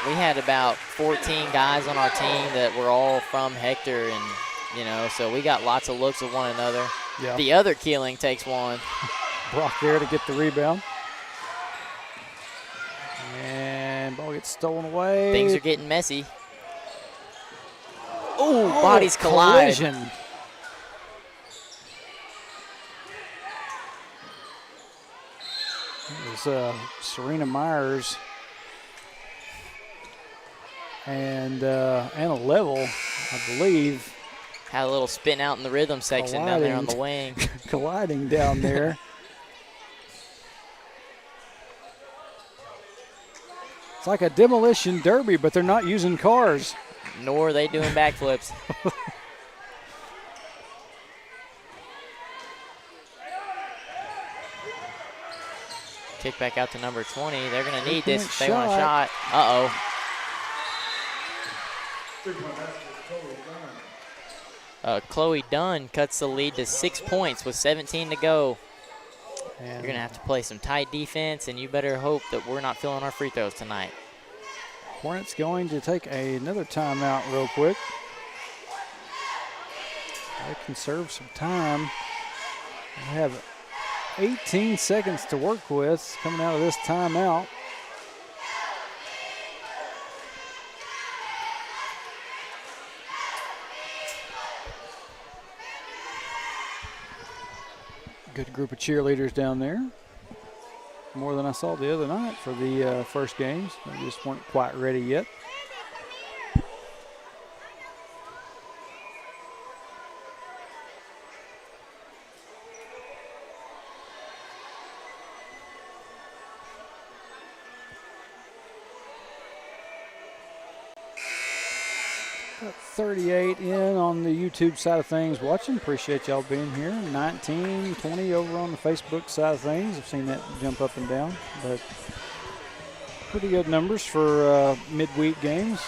We had about 14 guys on our team that were all from Hector, and, you know, so we got lots of looks at one another. Yeah. The other Keeling takes one. Brock there to get the rebound. And ball gets stolen away. Things are getting messy. Ooh, bodies collide. Collision. It was Serena Myers and a level, I believe. Had a little spin out in the rhythm section down there on the wing. Colliding down there. It's like a demolition derby, but they're not using cars. Nor are they doing backflips. Kick back out to number 20. They're going to need this if they want a shot. Uh-oh. Chloe Dunn cuts the lead to 6 points with 17 to go. And you're going to have to play some tight defense, and you better hope that we're not filling our free throws tonight. Hornets going to take another timeout real quick. They conserve some time. They have 18 seconds to work with coming out of this timeout. Good group of cheerleaders down there. More than I saw the other night for the first games. They just weren't quite ready yet. Got 38 in on the YouTube side of things watching. Appreciate y'all being here. 19, 20 over on the Facebook side of things. I've seen that jump up and down, but pretty good numbers for midweek games.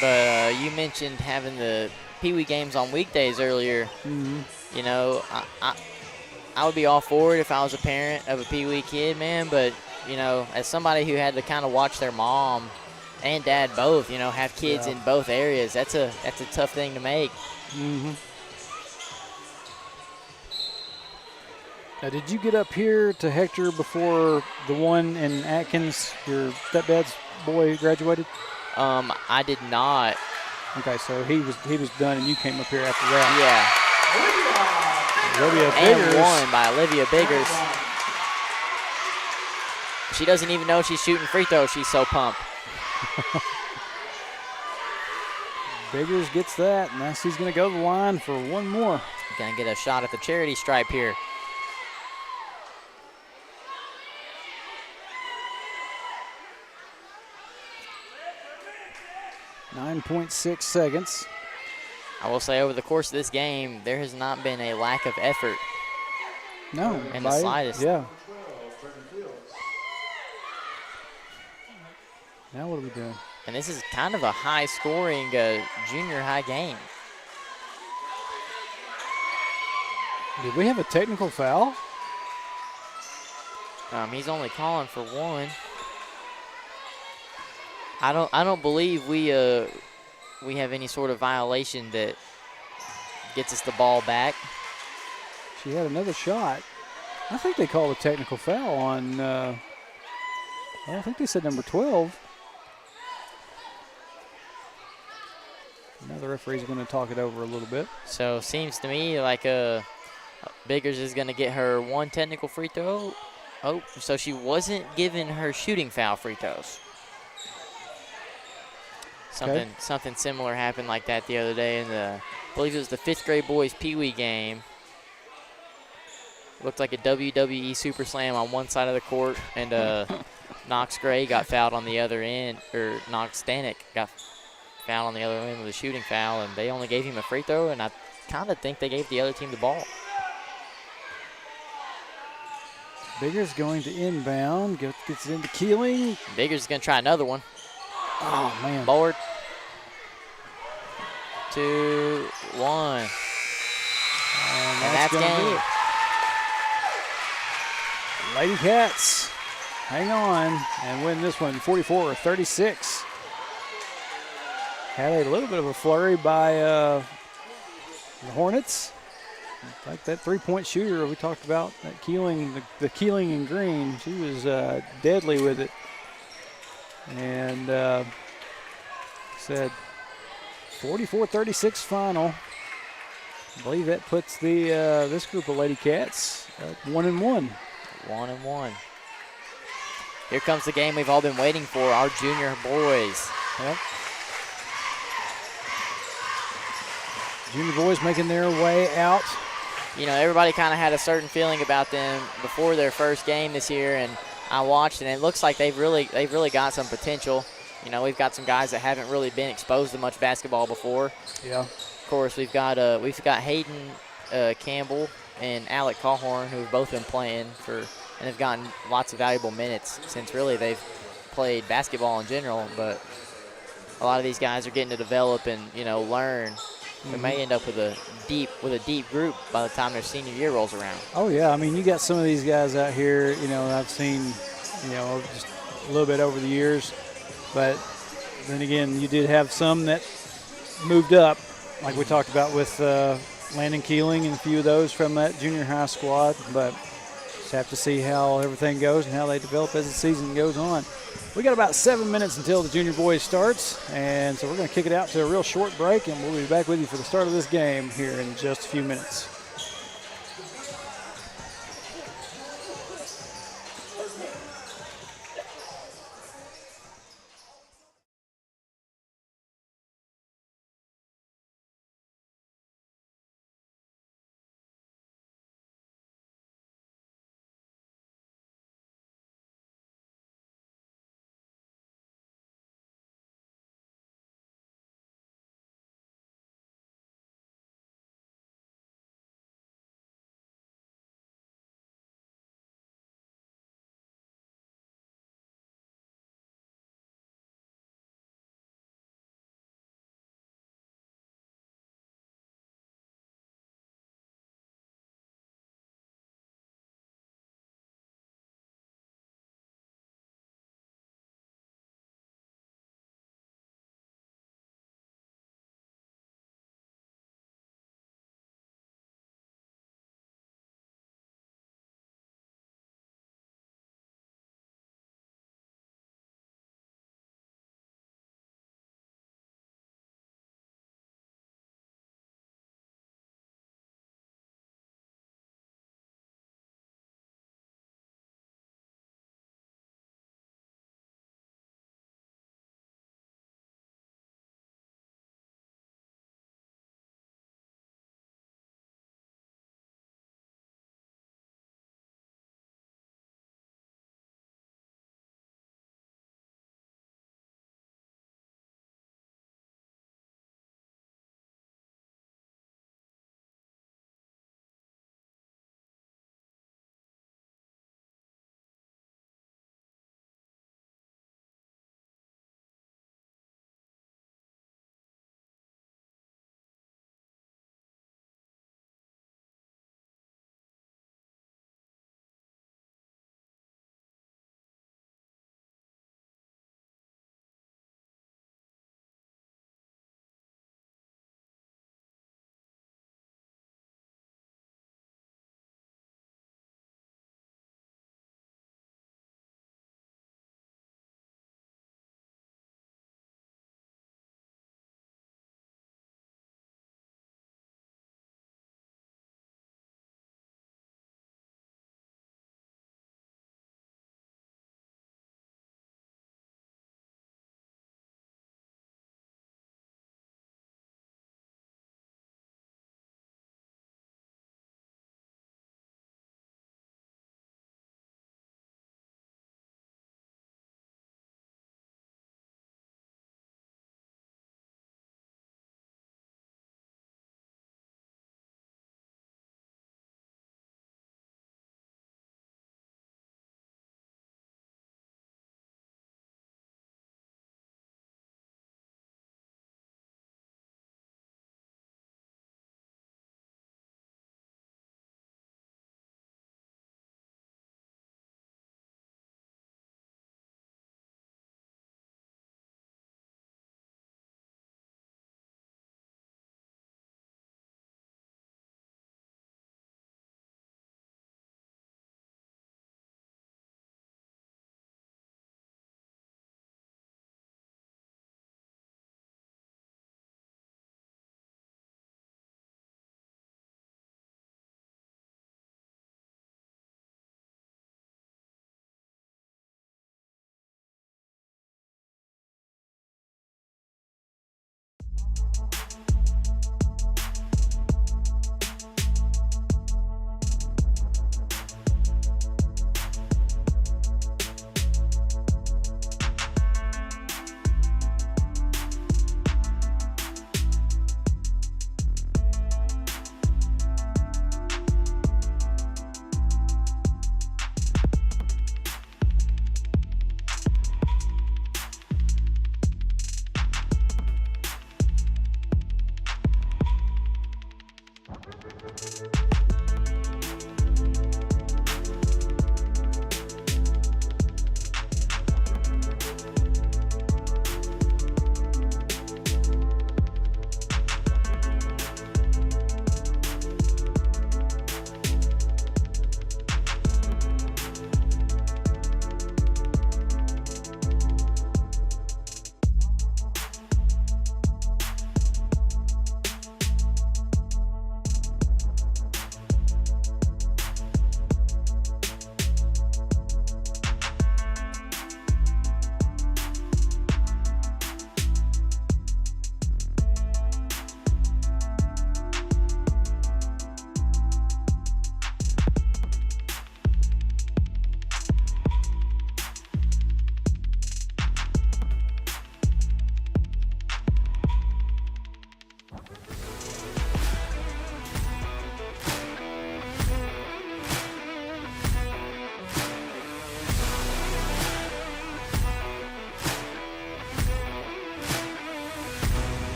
But you mentioned having the Pee Wee games on weekdays earlier. Mm-hmm. You know, I would be all for it if I was a parent of a Pee Wee kid, man. But, you know, as somebody who had to kind of watch their mom and dad both, you know, have kids in both areas, that's a tough thing to make. Mm-hmm. Now, did you get up here to Hector before the one in Atkins, your stepdad's boy, graduated? I did not. Okay, so he was done, and you came up here after that. Yeah. Olivia Biggers. And won by Olivia Biggers. She doesn't even know she's shooting free throws. She's so pumped. Biggers gets that, and he's going to go to the line for one more. Going to get a shot at the charity stripe here. .6 seconds. I will say over the course of this game, there has not been a lack of effort. No. In the slightest. Yeah. Now what are we doing? And this is kind of a high-scoring junior high game. Did we have a technical foul? He's only calling for one. I don't believe we have any sort of violation that gets us the ball back. She had another shot. I think they called a technical foul on, I think they said number 12. Now the referee's going to talk it over a little bit. So seems to me like Biggers is going to get her one technical free throw. Oh, so she wasn't given her shooting foul free throws. Something similar happened like that the other day in I believe it was the 5th grade boys Pee Wee game. Looked like a WWE Super Slam on one side of the court, and Knox Gray got fouled on the other end, or Knox Stanek got fouled on the other end with a shooting foul, and they only gave him a free throw, and I kind of think they gave the other team the ball. Biggers going to inbound, gets it into Keeling. Biggers is going to try another one. Oh, man. Board. 2, 1. And that's game. Lady Cats hang on and win this one 44-36. Had a little bit of a flurry by the Hornets. Like that three-point shooter we talked about, that Keeling, the Keeling in green, she was deadly with it. And said 44-36 final. I believe that puts the this group of Lady Cats at 1-1. 1-1. Here comes the game we've all been waiting for, our junior boys. Yep. Junior boys making their way out. You know, everybody kind of had a certain feeling about them before their first game this year, and I watched, and it looks like they've really got some potential. You know, we've got some guys that haven't really been exposed to much basketball before. Yeah. Of course, we've got Hayden Campbell and Alec Cawhorn, who have both been playing and have gotten lots of valuable minutes since really they've played basketball in general. But a lot of these guys are getting to develop and, you know, learn. We may end up with a deep group by the time their senior year rolls around. Oh yeah, I mean, you got some of these guys out here. You know, I've seen, you know, just a little bit over the years, but then again, you did have some that moved up, like we talked about with Landon Keeling and a few of those from that junior high squad. But just have to see how everything goes and how they develop as the season goes on. We got about 7 minutes until the junior boys starts, and so we're going to kick it out to a real short break, and we'll be back with you for the start of this game here in just a few minutes.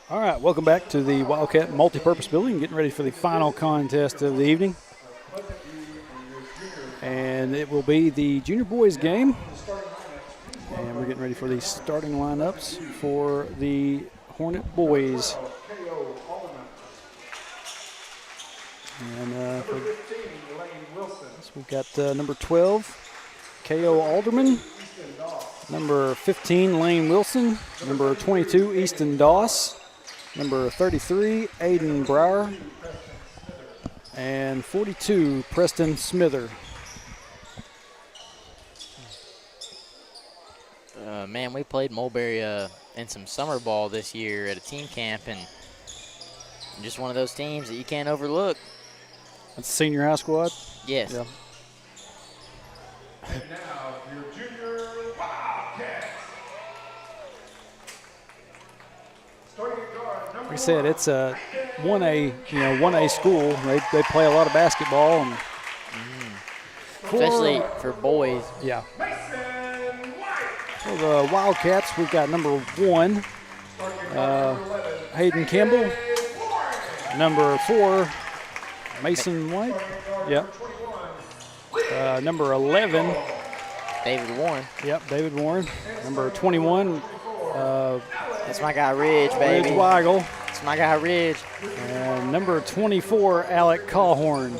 All right, welcome back to the Wildcat Multipurpose Building, getting ready for the final contest of the evening. And it will be the junior boys game. And we're getting ready for the starting lineups for the Hornet boys. And we've got number 12, K.O. Alderman. Number 15, Lane Wilson. Number 22, Easton Doss. Number 33, Aiden Brower. And 42, Preston Smither. Man, we played Mulberry in some summer ball this year at a team camp, and just one of those teams that you can't overlook. That's the senior high squad? Yes. Yeah. And now, your junior Wildcats. Starting at guard, number Like I said, it's a 1A school. They play a lot of basketball. And Especially for boys. Yeah. For the Wildcats, we've got number 1, Hayden Campbell. Number 4, Mason White. Yep. Number 11, David Warren. Yep, David Warren. Number 21, That's my guy Ridge, baby. Ridge Weigel. That's my guy Ridge. And number 24, Alec Callhorn.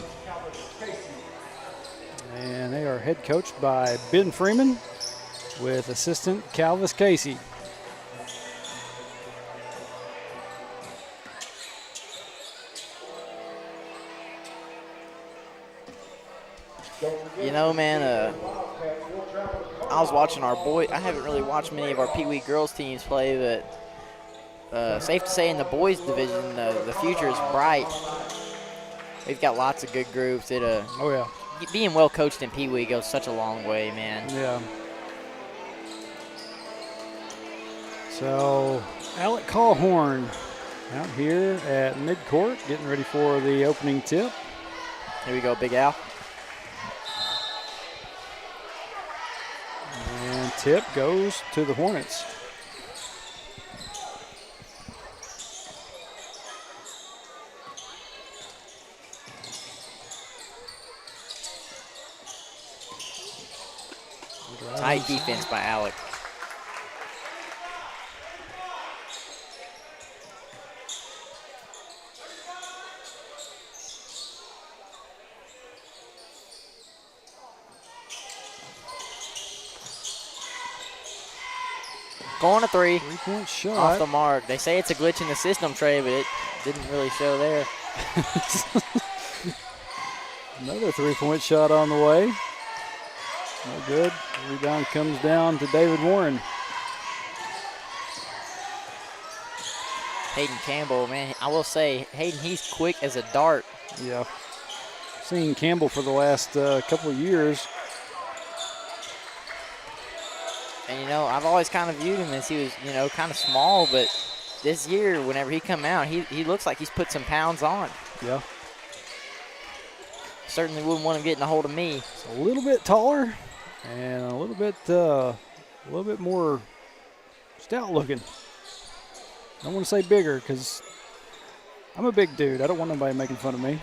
And they are head coached by Ben Freeman with assistant Calvis Casey. You know, man, I was watching our boy. I haven't really watched many of our Pee Wee girls teams play, but safe to say in the boys division, the future is bright. We've got lots of good groups. Oh, yeah. Being well coached in Pee Wee goes such a long way, man. Yeah. So, Alec Callhorn out here at midcourt, getting ready for the opening tip. Here we go, Big Al. And tip goes to the Hornets. Tight defense by Alec. Going to 3. 3-point shot. Off the mark. They say it's a glitch in the system, Trey, but it didn't really show there. Another 3-point shot on the way. No good. Rebound comes down to David Warren. Hayden Campbell, man, I will say, Hayden, he's quick as a dart. Yeah. Seen Campbell for the last couple of years. And, you know, I've always kind of viewed him as he was, you know, kind of small, but this year, whenever he come out, he looks like he's put some pounds on. Yeah. Certainly wouldn't want him getting a hold of me. It's a little bit taller and a little bit more stout looking. I don't want to say bigger because I'm a big dude. I don't want nobody making fun of me.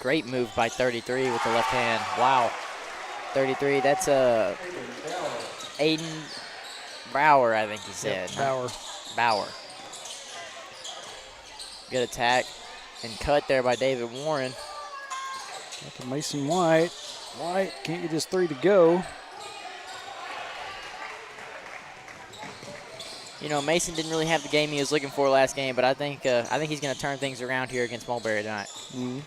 Great move by 33 with the left hand. Wow. 33, that's Aiden Brower, I think he said. Yep, Bauer. Good attack and cut there by David Warren. Back to Mason White. White can't get his 3 to go. You know, Mason didn't really have the game he was looking for last game, but I think he's going to turn things around here against Mulberry tonight. Mm-hmm.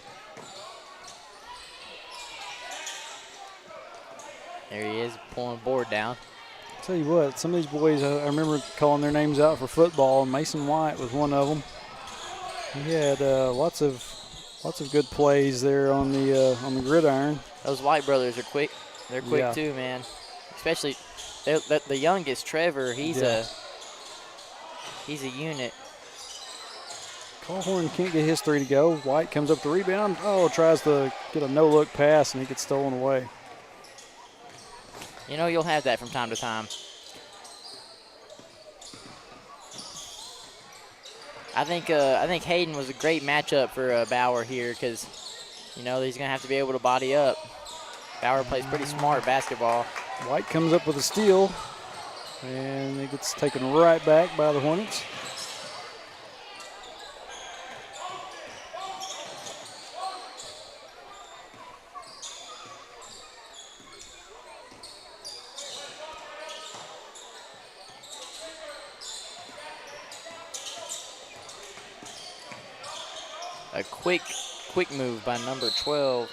There he is, pulling board down. I'll tell you what, some of these boys, I remember calling their names out for football, and Mason White was one of them. He had lots of good plays there on the gridiron. Those White brothers are quick. They're quick Yeah. too, man. Especially the youngest, Trevor. He's a unit. Callhorn can't get his 3 to go. White comes up to rebound. Oh, tries to get a no-look pass, and he gets stolen away. You know, you'll have that from time to time. I think Hayden was a great matchup for Bauer here because, you know, he's going to have to be able to body up. Bauer plays pretty smart basketball. White comes up with a steal, and it gets taken right back by the Hornets. A quick move by number 12.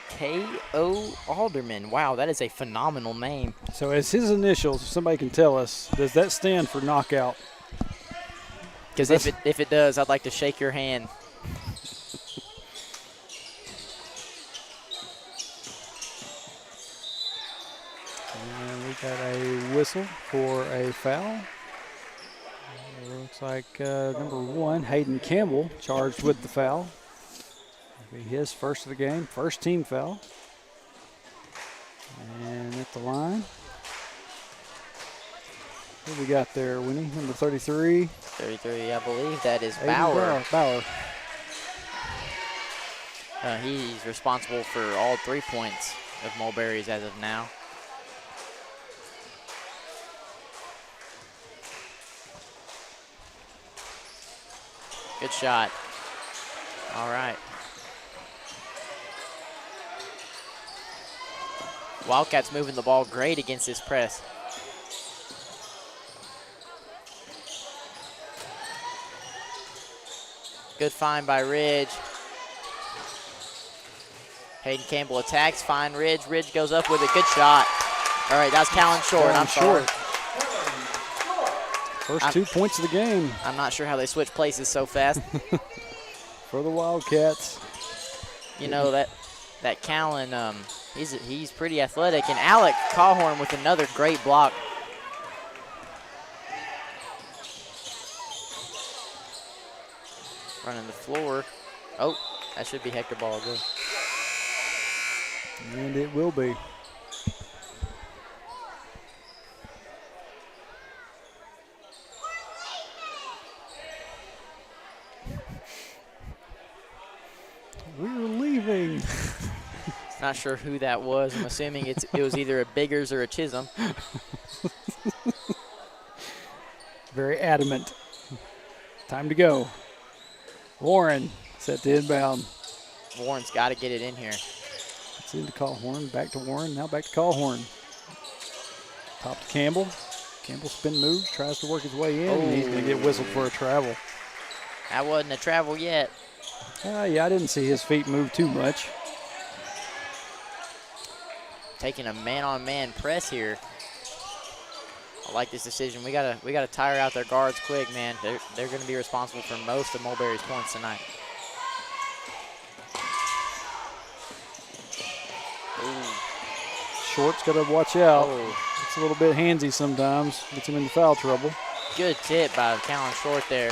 K.O. Alderman. Wow, that is a phenomenal name. So as his initials, if somebody can tell us, does that stand for knockout? Because if it does, I'd like to shake your hand. And we got a whistle for a foul. Looks like number 1, Hayden Campbell, charged with the foul. It'll be his first of the game, first team foul. And at the line. What we got there, Winnie? Number 33. 33, I believe that is Bauer. Bauer. He's responsible for all 3 points of Mulberry's as of now. Good shot. All right. Wildcats moving the ball great against this press. Good find by Ridge. Hayden Campbell attacks, find Ridge. Ridge goes up with a good shot. All right, that's Callan Short. I'm sorry. First 2 points of the game. I'm not sure how they switch places so fast. For the Wildcats. You know, that Callan, he's pretty athletic. And Alec Cawhorn with another great block. Running the floor. Oh, that should be Hector ball good. And it will be. We're leaving. Not sure who that was. I'm assuming it was either a Biggers or a Chisholm. Very adamant. Time to go. Warren set to inbound. Warren's got to get it in here. It's into Cawhorn. Back to Warren. Now back to Cawhorn. Top to Campbell. Campbell spin move. Tries to work his way in. And he's going to get whistled for a travel. That wasn't a travel yet. Yeah, I didn't see his feet move too much. Taking a man-on-man press here. I like this decision. We gotta tire out their guards quick, man. They're going to be responsible for most of Mulberry's points tonight. Ooh. Short's got to watch out. It's a little bit handsy sometimes. Gets him into foul trouble. Good tip by Callan Short there.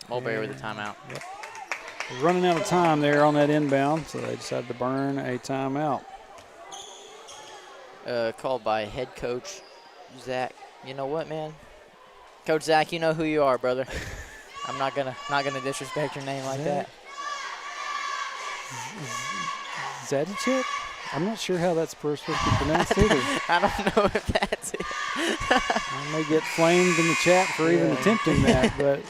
Mulberry with a timeout. Yep. We're running out of time there on that inbound, so they decided to burn a timeout. Called by head coach Zach. You know what, man? Coach Zach, you know who you are, brother. I'm not gonna disrespect your name like that. Zadicek? I'm not sure how that's supposed to be pronounced either. I don't know if that's it. I may get flamed in the chat for even attempting that, but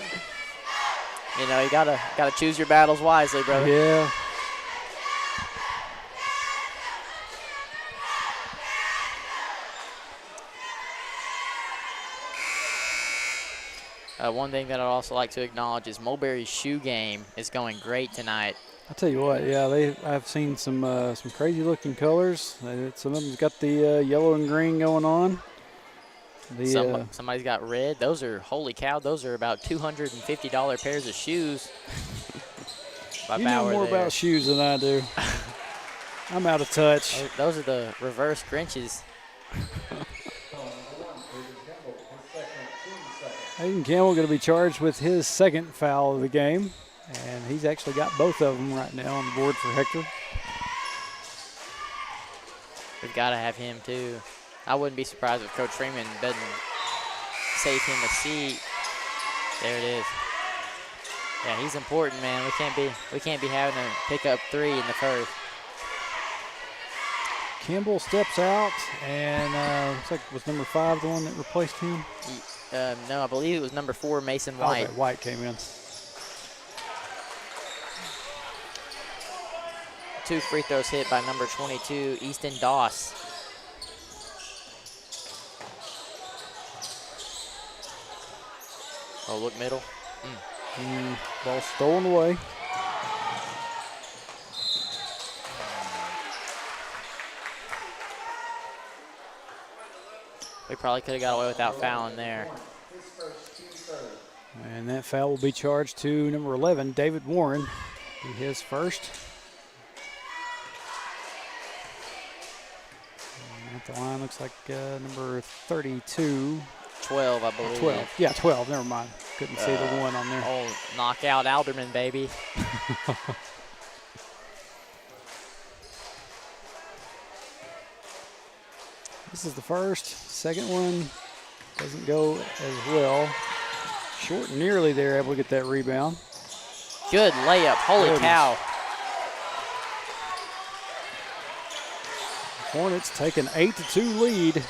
you know, you gotta choose your battles wisely, brother. Yeah. One thing that I'd also like to acknowledge is Mulberry's shoe game is going great tonight. I'll tell you what, yeah, I've seen some crazy looking colors. Some of them's got the yellow and green going on. Somebody's got red. Those are, holy cow, those are about $250 pairs of shoes. You know more about shoes than I do. I'm out of touch. Those are the reverse Grinches. Aiden Campbell going to be charged with his second foul of the game, and he's actually got both of them right now on the board for Hector. We've got to have him too. I wouldn't be surprised if Coach Freeman doesn't save him a seat. There it is. Yeah, he's important, man. We can't be having to pick up 3 in the first. Campbell steps out, and looks like was number 5 the one that replaced him? No, I believe it was number 4, Mason White. Okay, White came in. 2 free throws hit by number 22, Easton Doss. Oh, look middle. Ball stolen away. We probably could have got away without fouling there. And that foul will be charged to number 11, David Warren. Be his first. And at the line looks like number 32. 12, I believe. 12. Yeah, 12. Never mind. Couldn't see the 1 on there. Oh, knockout Alderman, baby. This is the first. Second one doesn't go as well. Short and nearly there, able to get that rebound. Good layup. Holy cow. Hornets take an 8-2 lead.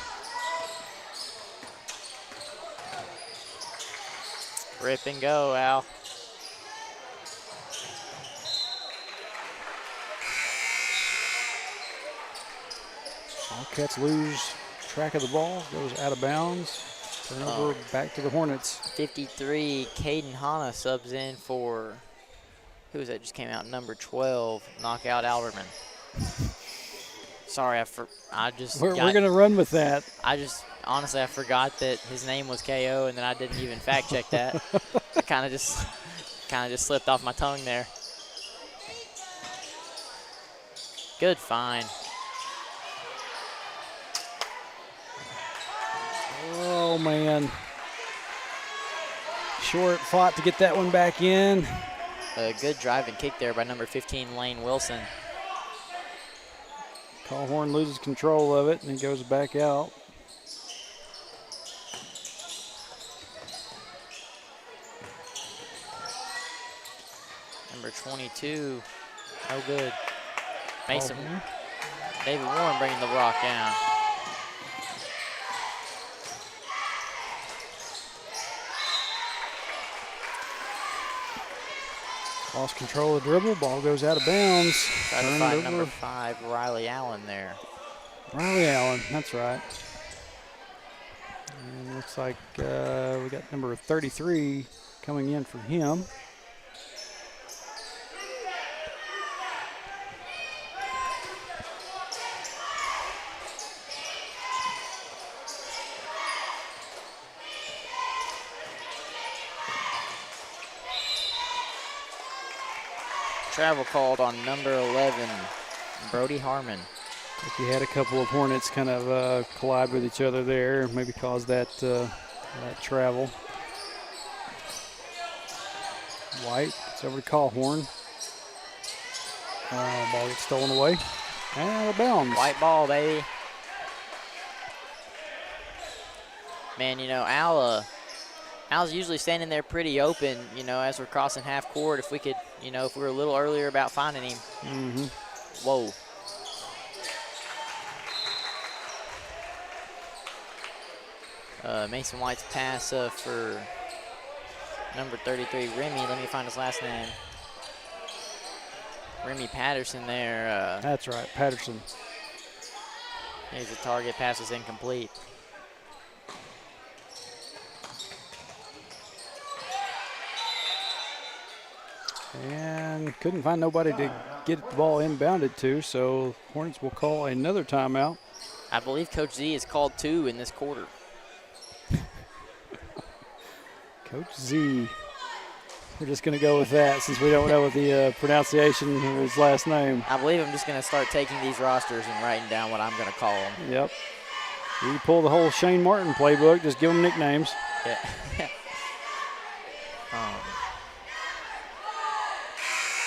Rip and go, Al. Wildcats lose track of the ball, goes out of bounds. Turnover back to the Hornets. 53, Caden Hanna subs in for, who's that just came out? Number 12, knockout Alderman. Sorry, We're going to run with that. Honestly, I forgot that his name was KO, and then I didn't even fact check that. It kind of just slipped off my tongue there. Good find. Oh, man. Short fought to get that one back in. A good drive and kick there by number 15, Lane Wilson. Callhorn loses control of it, and he goes back out. Number 22, no good. Mason, David Warren bringing the rock down. Lost control of the dribble. Ball goes out of bounds. Try to find number 5, Riley Allen there. Riley Allen, that's right. And looks like we got number 33 coming in for him. Travel called on number 11, Brody Harmon. I think he had a couple of Hornets kind of collide with each other there, maybe caused that travel. White gets over to Callhorn. Ball gets stolen away and out of bounds. White ball, baby. Man, you know, Al's usually standing there pretty open, you know, as we're crossing half court. If we could, you know, if we were a little earlier about finding him. Whoa. Mason White's pass for number 33, Remy. Let me find his last name. Remy Patterson there. That's right, Patterson. He's a target. Pass is incomplete. And couldn't find nobody to get the ball inbounded to, so Hornets will call another timeout. I believe Coach Z has called 2 in this quarter. Coach Z We're just going to go with that since we don't know what the pronunciation of his last name. I believe I'm just going to start taking these rosters and writing down what I'm going to call them. Yep. You pull the whole Shane Martin playbook, just give them nicknames. Yeah.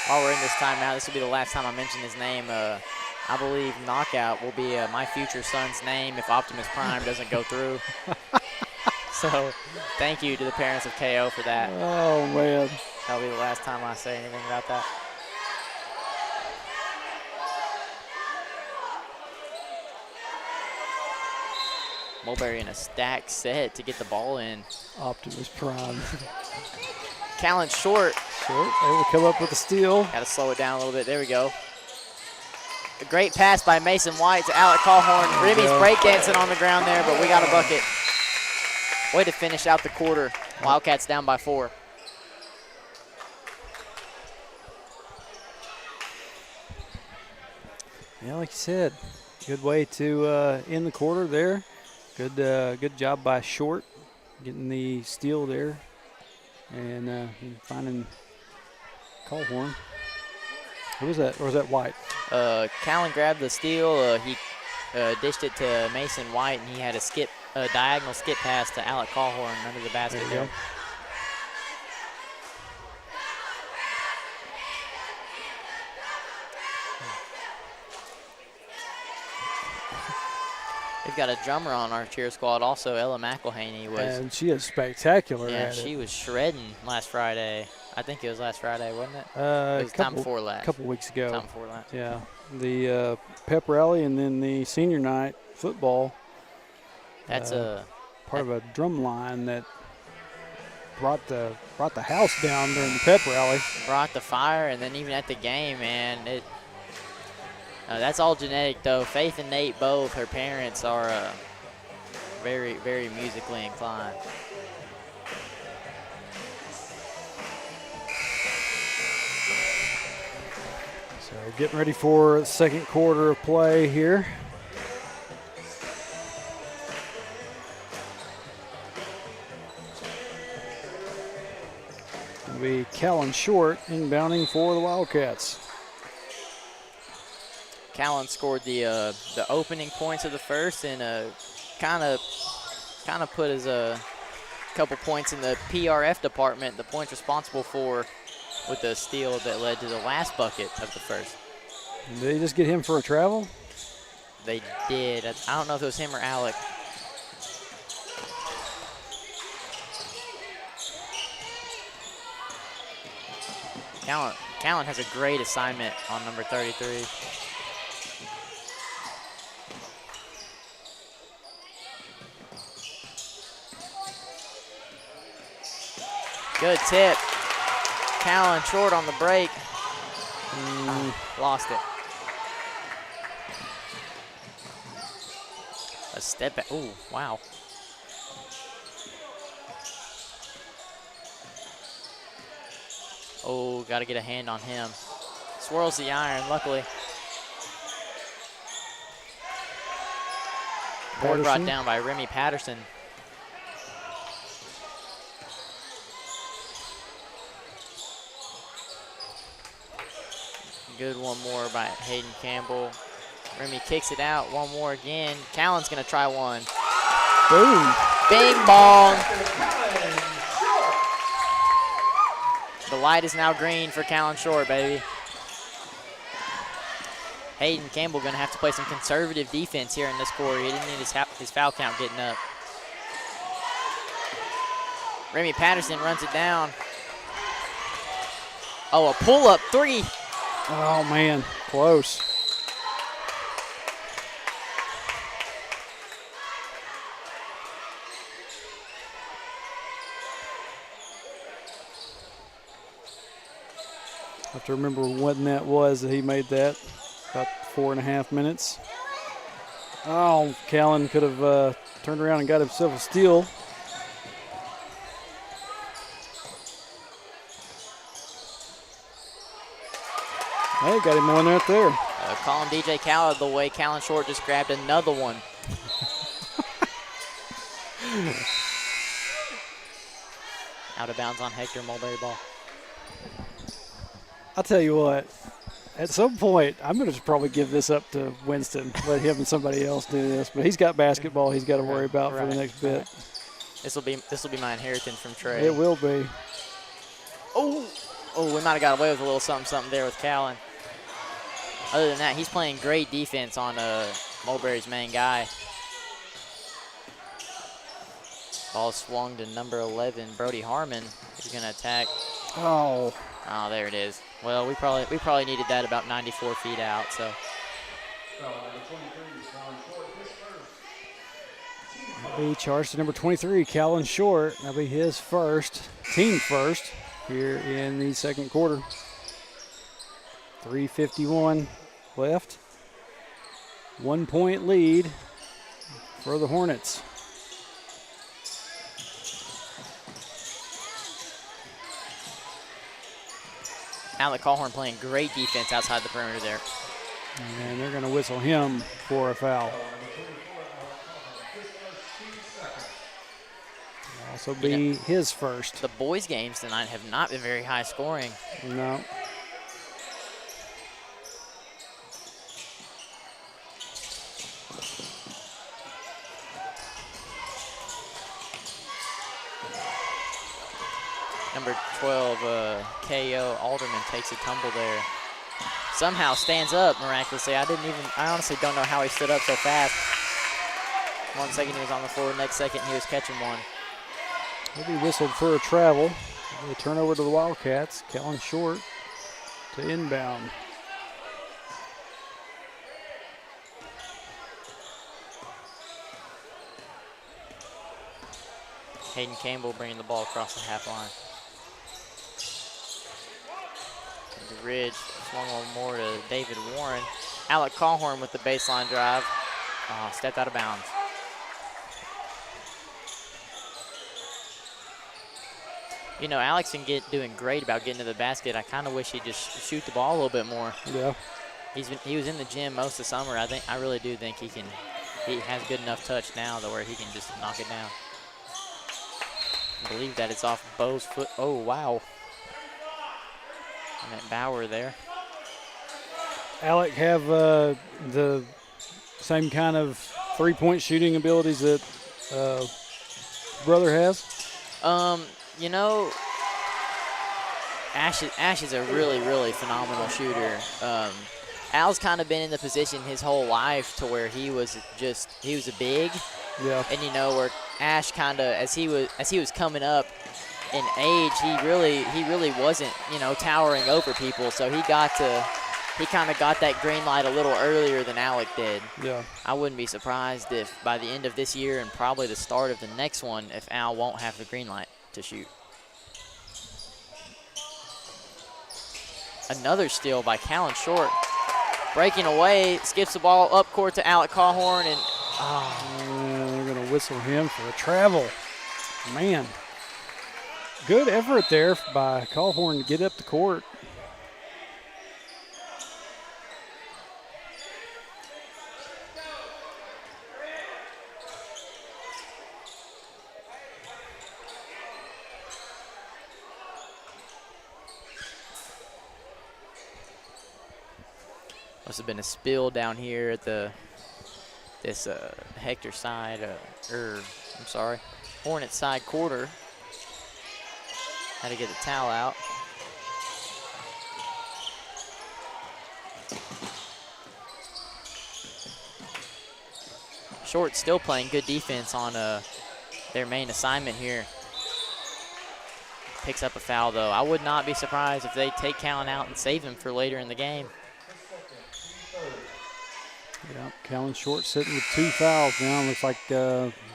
While we're in this timeout, this will be the last time I mention his name. I believe Knockout will be my future son's name if Optimus Prime doesn't go through. So thank you to the parents of KO for that. Oh, man. That'll be the last time I say anything about that. Mulberry in a stack set to get the ball in. Optimus Prime. Callan short. Short, able to come up with a steal. Got to slow it down a little bit. There we go. A great pass by Mason White to Alec Calhorn. Remy's breakdancing on the ground there, but we got a bucket. Way to finish out the quarter. Wildcats down by 4. Yeah, like you said, good way to end the quarter there. Good job by Short getting the steal there and finding Calhorn. Who was that? Or was that White? Callan grabbed the steal. He dished it to Mason White, and he had a diagonal skip pass to Alec Calhorn under the basket there. We've got a drummer on our cheer squad also. Ella McElhaney was. And she is spectacular Yeah, at she it. was shredding last Friday. I think it was last Friday, wasn't it? It was time before last. A couple weeks ago. Time before last. Yeah, the pep rally and then the senior night football. That's part of a drum line that brought the house down during the pep rally. Brought the fire, and then even at the game, man, that's all genetic though. Faith and Nate both, her parents are very, very musically inclined. So getting ready for the second quarter of play here. It'll be Callan Short inbounding for the Wildcats. Callan scored the opening points of the first and kind of put his couple points in the PRF department, the points responsible for, with the steal that led to the last bucket of the first. Did they just get him for a travel? They did. I don't know if it was him or Alec. Callan has a great assignment on number 33. Good tip. Callan short on the break. Lost it. A step back. Ooh, wow. Oh, got to get a hand on him. Swirls the iron, luckily. Board brought down by Remy Patterson. Good one more by Hayden Campbell. Remy kicks it out, one more again. Callan's gonna try one. Boom. Bing bong. The light is now green for Callan Short, baby. Hayden Campbell gonna have to play some conservative defense here in this quarter. He didn't need his foul count getting up. Remy Patterson runs it down. Oh, a pull-up three. Oh, man, close. I have to remember when that was that he made that, about 4.5 minutes. Oh, Callan could have turned around and got himself a steal. Hey, got him one right there. Calling DJ Khaled the way Callan Short just grabbed another one. Out of bounds on Hector Mulberry ball. I'll tell you what. At some point, I'm going to probably give this up to Winston, let him and somebody else do this. But he's got basketball he's got to worry about for the next bit. This will be my inheritance from Trey. It will be. Oh, we might have got away with a little something there with Callan. Other than that, he's playing great defense on Mulberry's main guy. Ball swung to number 11, Brody Harmon. He's going to attack. Oh, there it is. Well, we probably needed that about 94 feet out. So. That'll be charged to number 23, Callan Short. That'll be his team first here in the second quarter. 3:51 left. 1 point lead for the Hornets. Alec Calhorn playing great defense outside the perimeter there. And they're going to whistle him for a foul. Also be his first. The boys' games tonight have not been very high scoring. No. Number 12, KO Alderman takes a tumble there. Somehow stands up miraculously. I honestly don't know how he stood up so fast. 1 second he was on the floor, next second he was catching one. He'll be whistled for a travel. They turn over to the Wildcats. Callan Short to inbound. Hayden Campbell bringing the ball across the half line. The Ridge swung one more to David Warren. Alec Calhorn with the baseline drive. Stepped out of bounds. You know, Alex can doing great about getting to the basket. I kind of wish he'd just shoot the ball a little bit more. Yeah. He was in the gym most of the summer. I really do think he has good enough touch now to where he can just knock it down. I believe that it's off Bo's foot. Oh, wow. And that Bauer there. Alec have the same kind of three-point shooting abilities that brother has? You know, Ash is a really, really phenomenal shooter. Al's kind of been in the position his whole life to where he was a big. Yeah. And you know, where Ash kind of, as he was coming up in age, he really wasn't, you know, towering over people. So he kind of got that green light a little earlier than Alec did. Yeah. I wouldn't be surprised if by the end of this year and probably the start of the next one, if Al won't have the green light to shoot. Another steal by Callan Short. Breaking away, skips the ball up court to Alec Calhorn, and they're going to whistle him for a travel. Man, good effort there by Calhorn to get up the court. must have been a spill down here at this Hector side, Hornet side quarter. Had to get the towel out. Short still playing good defense on their main assignment here. Picks up a foul though. I would not be surprised if they take Callan out and save him for later in the game. Yeah, Callan Short sitting with 2 fouls now. Looks like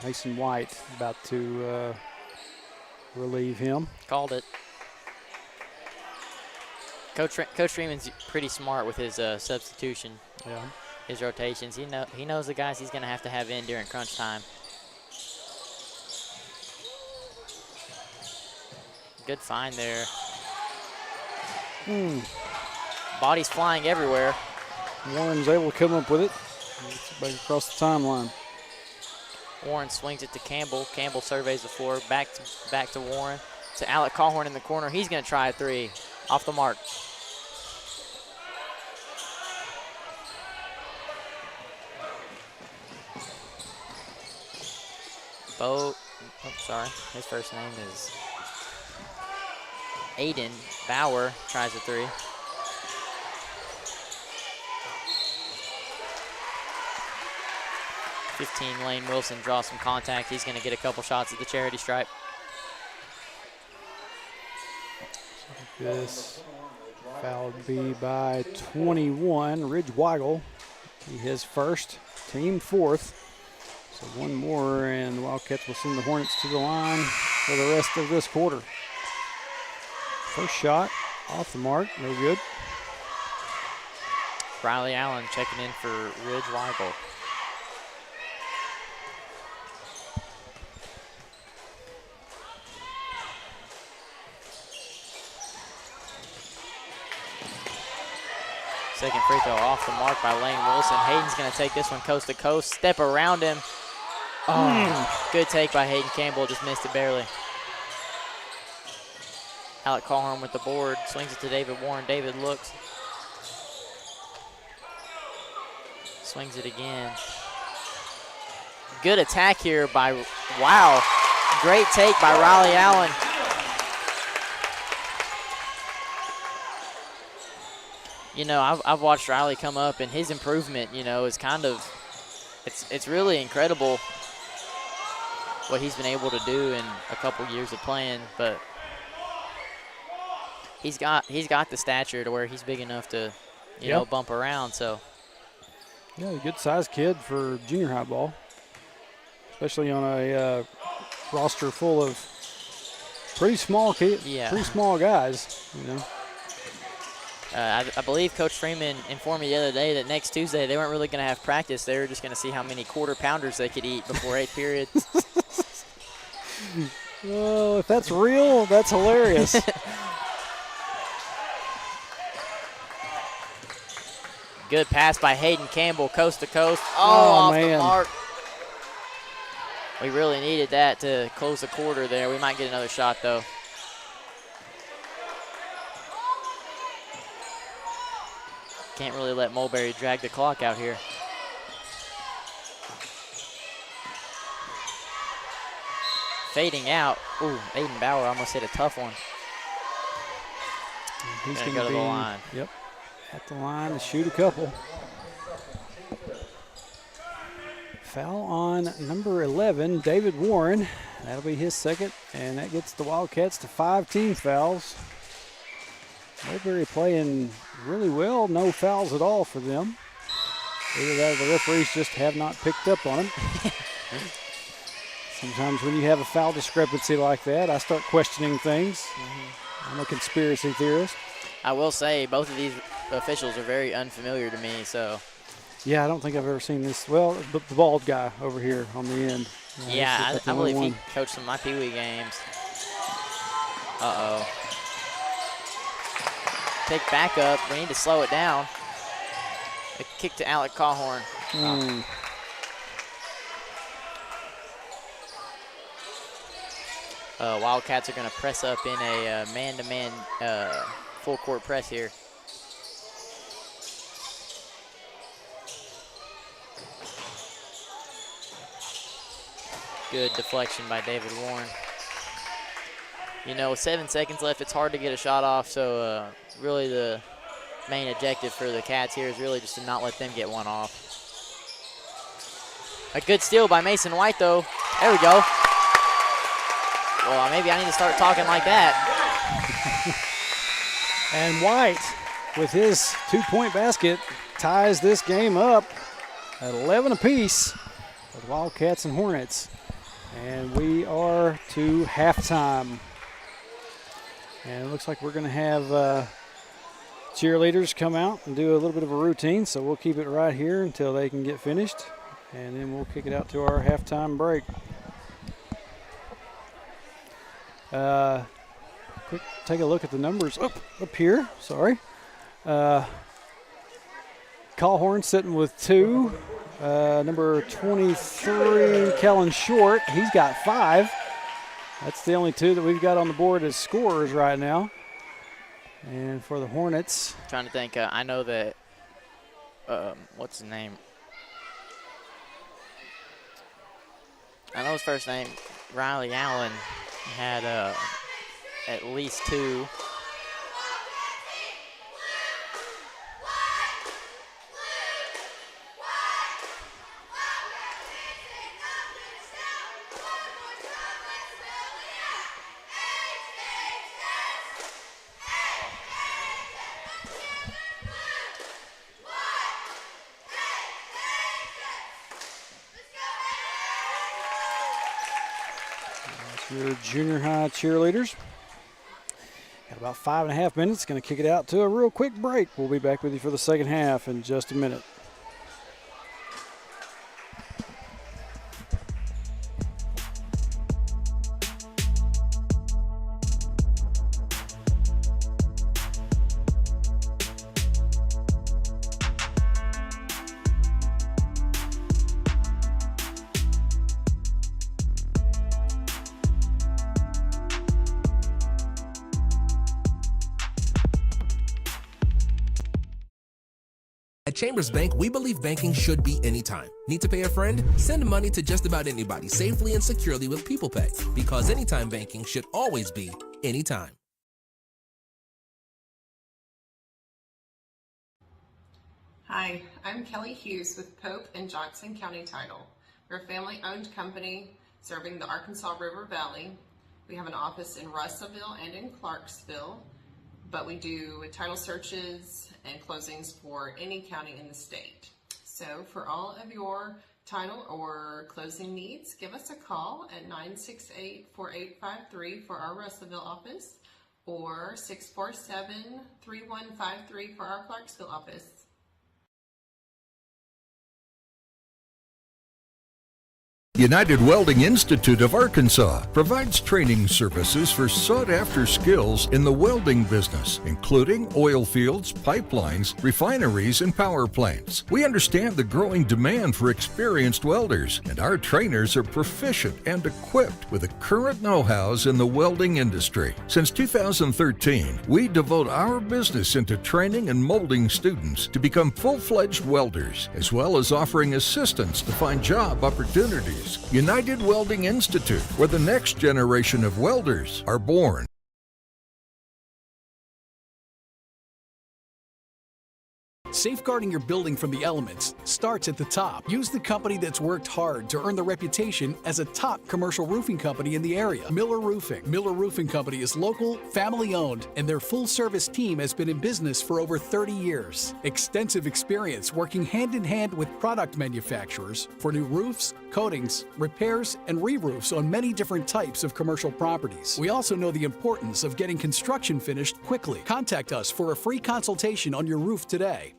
Mason White about to relieve him. Called it. Coach Freeman's pretty smart with his substitution. Yeah. His rotations. He knows the guys he's going to have in during crunch time. Good find there. Bodies flying everywhere. Warren's able to come up with it. It's back across the timeline. Warren swings it to Campbell. Campbell surveys the floor. Back to Warren. To Alec Calhorn in the corner. He's going to try a 3. Off the mark. Sorry. His first name is Aiden Bauer. Tries a three. Lane Wilson draws some contact. He's going to get a couple shots at the charity stripe. This foul would be by 21. Ridge Weigel. He his first, team fourth. So one more, and the Wildcats will send the Hornets to the line for the rest of this quarter. First shot off the mark, no good. Riley Allen checking in for Ridge Weigel. Second free throw off the mark by Lane Wilson. Hayden's going to take this one coast to coast. Step around him. Oh, good take by Hayden Campbell. Just missed it barely. Alec Callhorn with the board. Swings it to David Warren. David looks. Swings it again. Good attack here by, wow. Great take by Riley Allen. You know, I've watched Riley come up, and his improvement, you know, is kind of, it's really incredible what he's been able to do in a couple years of playing. But he's got the stature to where he's big enough to, you know, bump around. So yeah, a good sized kid for junior high ball, especially on a roster full of pretty small kids, pretty small guys, you know. I believe Coach Freeman informed me the other day that next Tuesday they weren't really going to have practice. They were just going to see how many quarter pounders they could eat before 8th period. Oh, if that's real, that's hilarious. Good pass by Hayden Campbell, coast to coast. Oh, off man. The mark. We really needed that to close the quarter there. We might get another shot, though. Can't really let Mulberry drag the clock out here. Fading out. Ooh, Aiden Bauer almost hit a tough one. He's going to go to the line. Yep, at the line to shoot a couple. Foul on number 11, David Warren. That'll be his second, and that gets the Wildcats to 5 team fouls. Mulberry playing really well, no fouls at all for them. Either that or the referees just have not picked up on them. Sometimes when you have a foul discrepancy like that, I start questioning things. I'm a conspiracy theorist. I will say both of these officials are very unfamiliar to me, so. Yeah, I don't think I've ever seen this. Well, the bald guy over here on the end. Yeah, I believe he coached some of my Pee Wee games. Uh-oh. Take back up. We need to slow it down. A kick to Alec Callhorn. Wildcats are going to press up in a man-to-man full court press here. Good deflection by David Warren. You know, with 7 seconds left, it's hard to get a shot off, so really the main objective for the Cats here is really just to not let them get one off. A good steal by Mason White, though. There we go. Well, maybe I need to start talking like that. And White, with his 2-point basket, ties this game up at 11 apiece with Wildcats and Hornets. And we are to halftime. And it looks like we're going to have cheerleaders come out and do a little bit of a routine, so we'll keep it right here until they can get finished, and then we'll kick it out to our halftime break. Quick, take a look at the numbers up here. Sorry. Callhorn sitting with 2. Number 23, Kellen Short, he's got 5. That's the only 2 that we've got on the board as scorers right now. And for the Hornets. Trying to think, I know that, what's his name? I know his first name, Riley Allen, had at least 2. Your junior high cheerleaders. Got about 5.5 minutes. Going to kick it out to a real quick break. We'll be back with you for the second half in just a minute. At Chambers Bank, we believe banking should be anytime. Need to pay a friend? Send money to just about anybody safely and securely with People Pay, because anytime banking should always be anytime. Hi, I'm Kelly Hughes with Pope and Johnson County Title. We're a family-owned company serving the Arkansas River Valley. We have an office in Russellville and in Clarksville, but we do title searches and closings for any county in the state. So for all of your title or closing needs, give us a call at 968-4853 for our Russellville office or 647-3153 for our Clarksville office. United Welding Institute of Arkansas provides training services for sought-after skills in the welding business, including oil fields, pipelines, refineries, and power plants. We understand the growing demand for experienced welders, and our trainers are proficient and equipped with the current know-hows in the welding industry. Since 2013, we devote our business into training and molding students to become full-fledged welders, as well as offering assistance to find job opportunities. United Welding Institute, where the next generation of welders are born. Safeguarding your building from the elements starts at the top. Use the company that's worked hard to earn the reputation as a top commercial roofing company in the area, Miller Roofing. Miller Roofing Company is local, family-owned, and their full-service team has been in business for over 30 years. Extensive experience working hand-in-hand with product manufacturers for new roofs, coatings, repairs, and re-roofs on many different types of commercial properties. We also know the importance of getting construction finished quickly. Contact us for a free consultation on your roof today.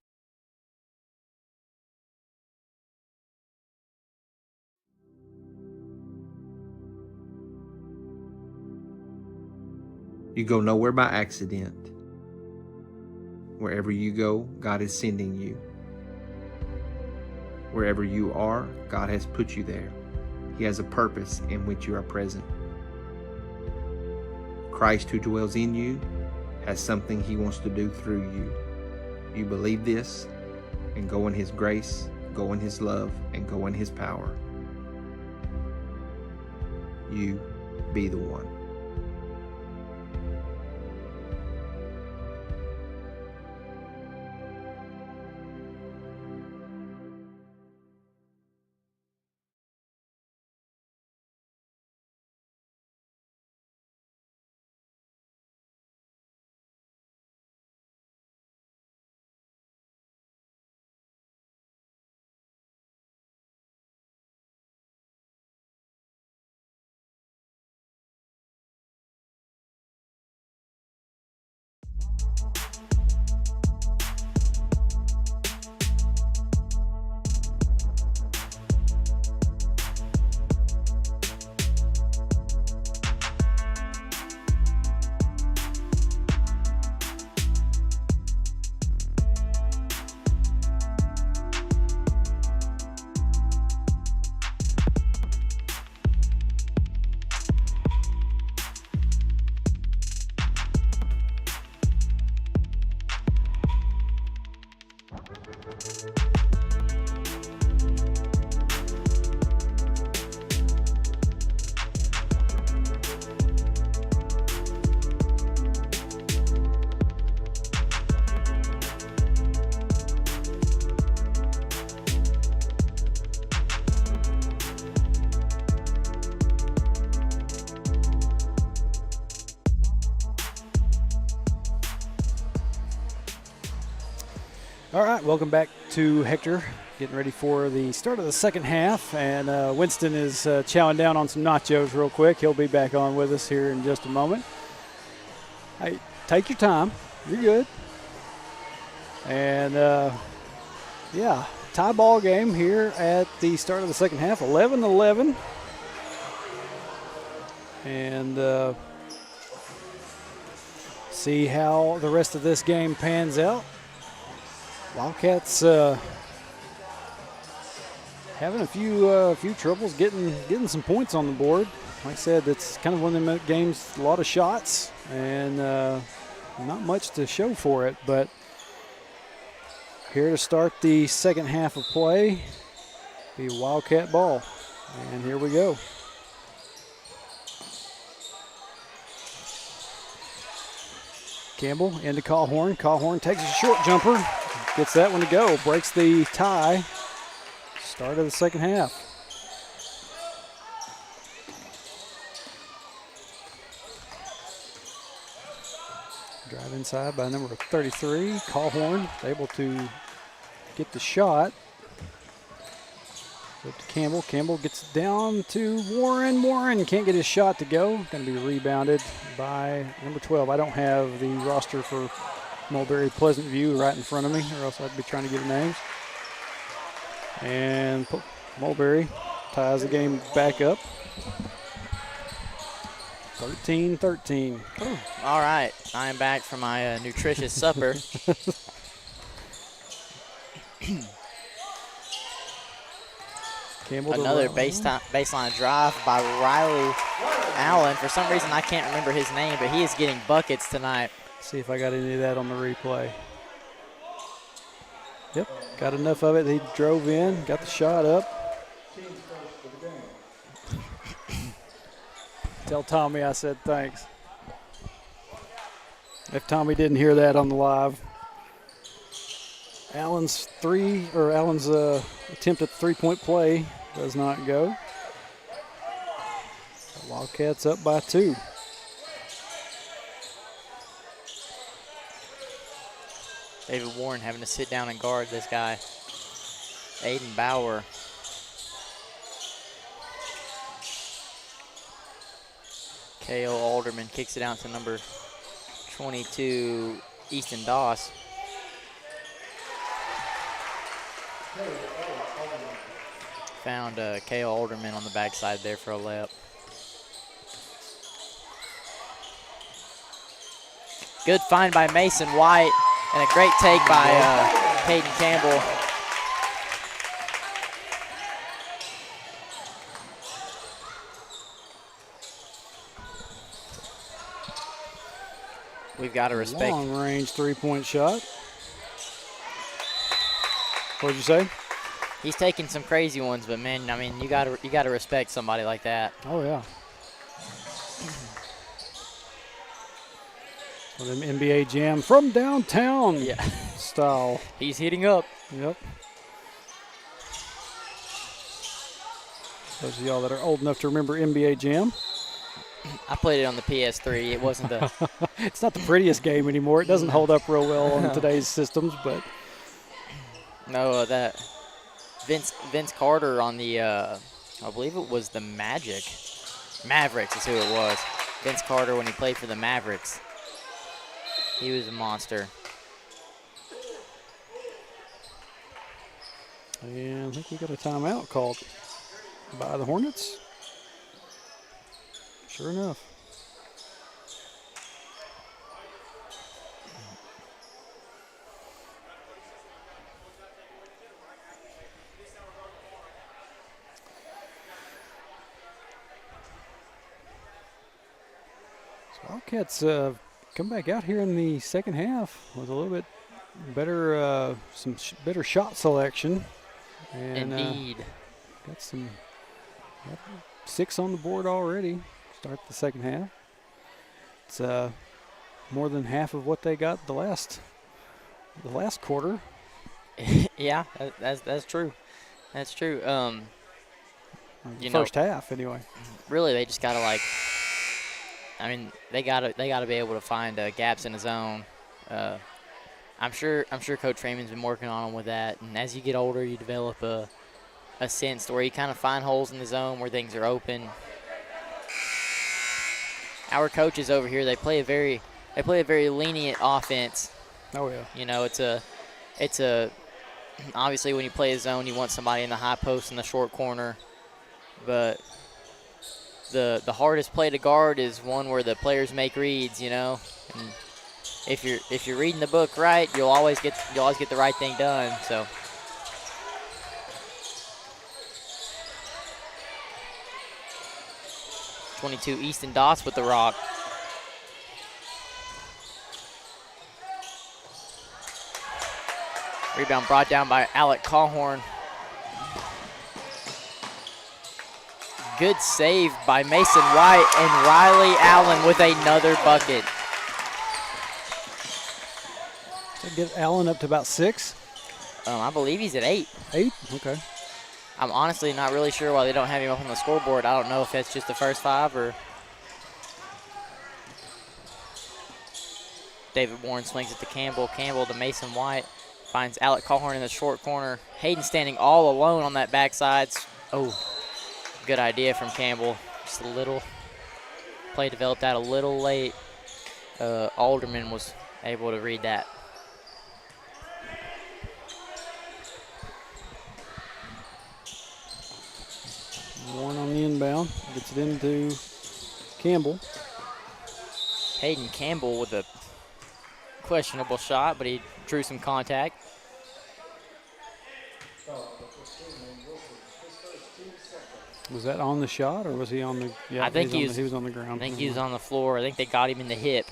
You go nowhere by accident. Wherever you go, God is sending you. Wherever you are, God has put you there. He has a purpose in which you are present. Christ who dwells in you has something He wants to do through you. You believe this, and go in His grace, go in His love, and go in His power. You be the one. All right, welcome back to Hector. Getting ready for the start of the second half, and Winston is chowing down on some nachos real quick. He'll be back on with us here in just a moment. Hey, take your time. You're good. And, yeah, tie ball game here at the start of the second half, 11-11. And see how the rest of this game pans out. Wildcats having a few troubles getting some points on the board. Like I said, it's kind of one of them games, a lot of shots, and not much to show for it. But here to start the second half of play, be Wildcat ball. And here we go. Campbell into Callhorn. Callhorn takes a short jumper. Gets that one to go. Breaks the tie. Start of the second half. Drive inside by number 33. Callhorn able to get the shot. Up to Campbell. Campbell gets down to Warren. Warren can't get his shot to go. Going to be rebounded by number 12. I don't have the roster for Mulberry Pleasant View right in front of me, or else I'd be trying to give names. And Mulberry ties the game back up. 13-13. All right, I am back from my nutritious supper. Another baseline drive by Riley Allen. For some reason, I can't remember his name, but he is getting buckets tonight. See if I got any of that on the replay. Yep, got enough of it. He drove in, got the shot up. Tell Tommy I said thanks. If Tommy didn't hear that on the live. Allen's attempt at the three-point play does not go. The Wildcats up by 2. David Warren having to sit down and guard this guy. Aiden Bauer. K.O. Alderman kicks it out to number 22, Easton Doss. Found K.O. Alderman on the backside there for a layup. Good find by Mason White, and a great take by Caden Campbell. We've got to respect. Long-range three-point shot. What'd you say? He's taking some crazy ones, but man, I mean, you gotta respect somebody like that. Oh yeah. Well, them NBA Jam from downtown style. He's heating up. Yep. Those of y'all that are old enough to remember NBA Jam. I played it on the PS3. It wasn't the. It's not the prettiest game anymore. It doesn't hold up real well on today's systems, but. No, that Vince Carter on the, I believe it was the Mavericks is who it was. Vince Carter when he played for the Mavericks. He was a monster. And I think we got a timeout called by the Hornets. Sure enough. Wildcats come back out here in the second half with a little bit better, some better shot selection. And, Indeed. Got 6 on the board already. Start the second half. It's more than half of what they got the last quarter. Yeah, that's true. That's true. First half anyway. Really, they just gotta they gotta be able to find gaps in the zone. I'm sure Coach Raymond's been working on him with that. And as you get older, you develop a sense to where you kind of find holes in the zone where things are open. Our coaches over here, they play a very lenient offense. Oh yeah. You know, it's a obviously when you play a zone, you want somebody in the high post in the short corner, but the hardest play to guard is one where the players make reads. You know, and if you're reading the book right, you'll always get the right thing done. So. 22 Easton Dots with the rock. Rebound brought down by Alec Cawhorn. Good save by Mason White, and Riley Allen with another bucket. So get Allen up to about 6? I believe he's at 8. 8? Okay. I'm honestly not really sure why they don't have him up on the scoreboard. I don't know if that's just the first 5 or. David Warren swings it to Campbell. Campbell to Mason White. Finds Alec Cawhorn in the short corner. Hayden standing all alone on that backside. Oh, good idea from Campbell. Just a little. Play developed out a little late. Alderman was able to read that. Warren on the inbound. Gets it into Campbell. Hayden Campbell with a questionable shot, but he drew some contact. Was that on the shot, or was he on the? Yeah, I think he was on the ground. I think he was on the floor. I think they got him in the hip.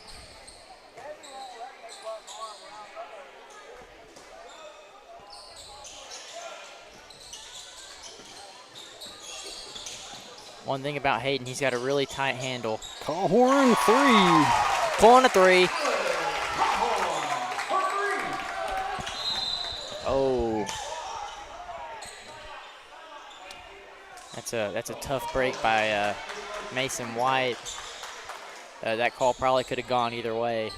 One thing about Hayden, he's got a really tight handle. Cawhorn 3. Pulling a 3. Oh. That's a tough break by Mason White. That call probably could have gone either way.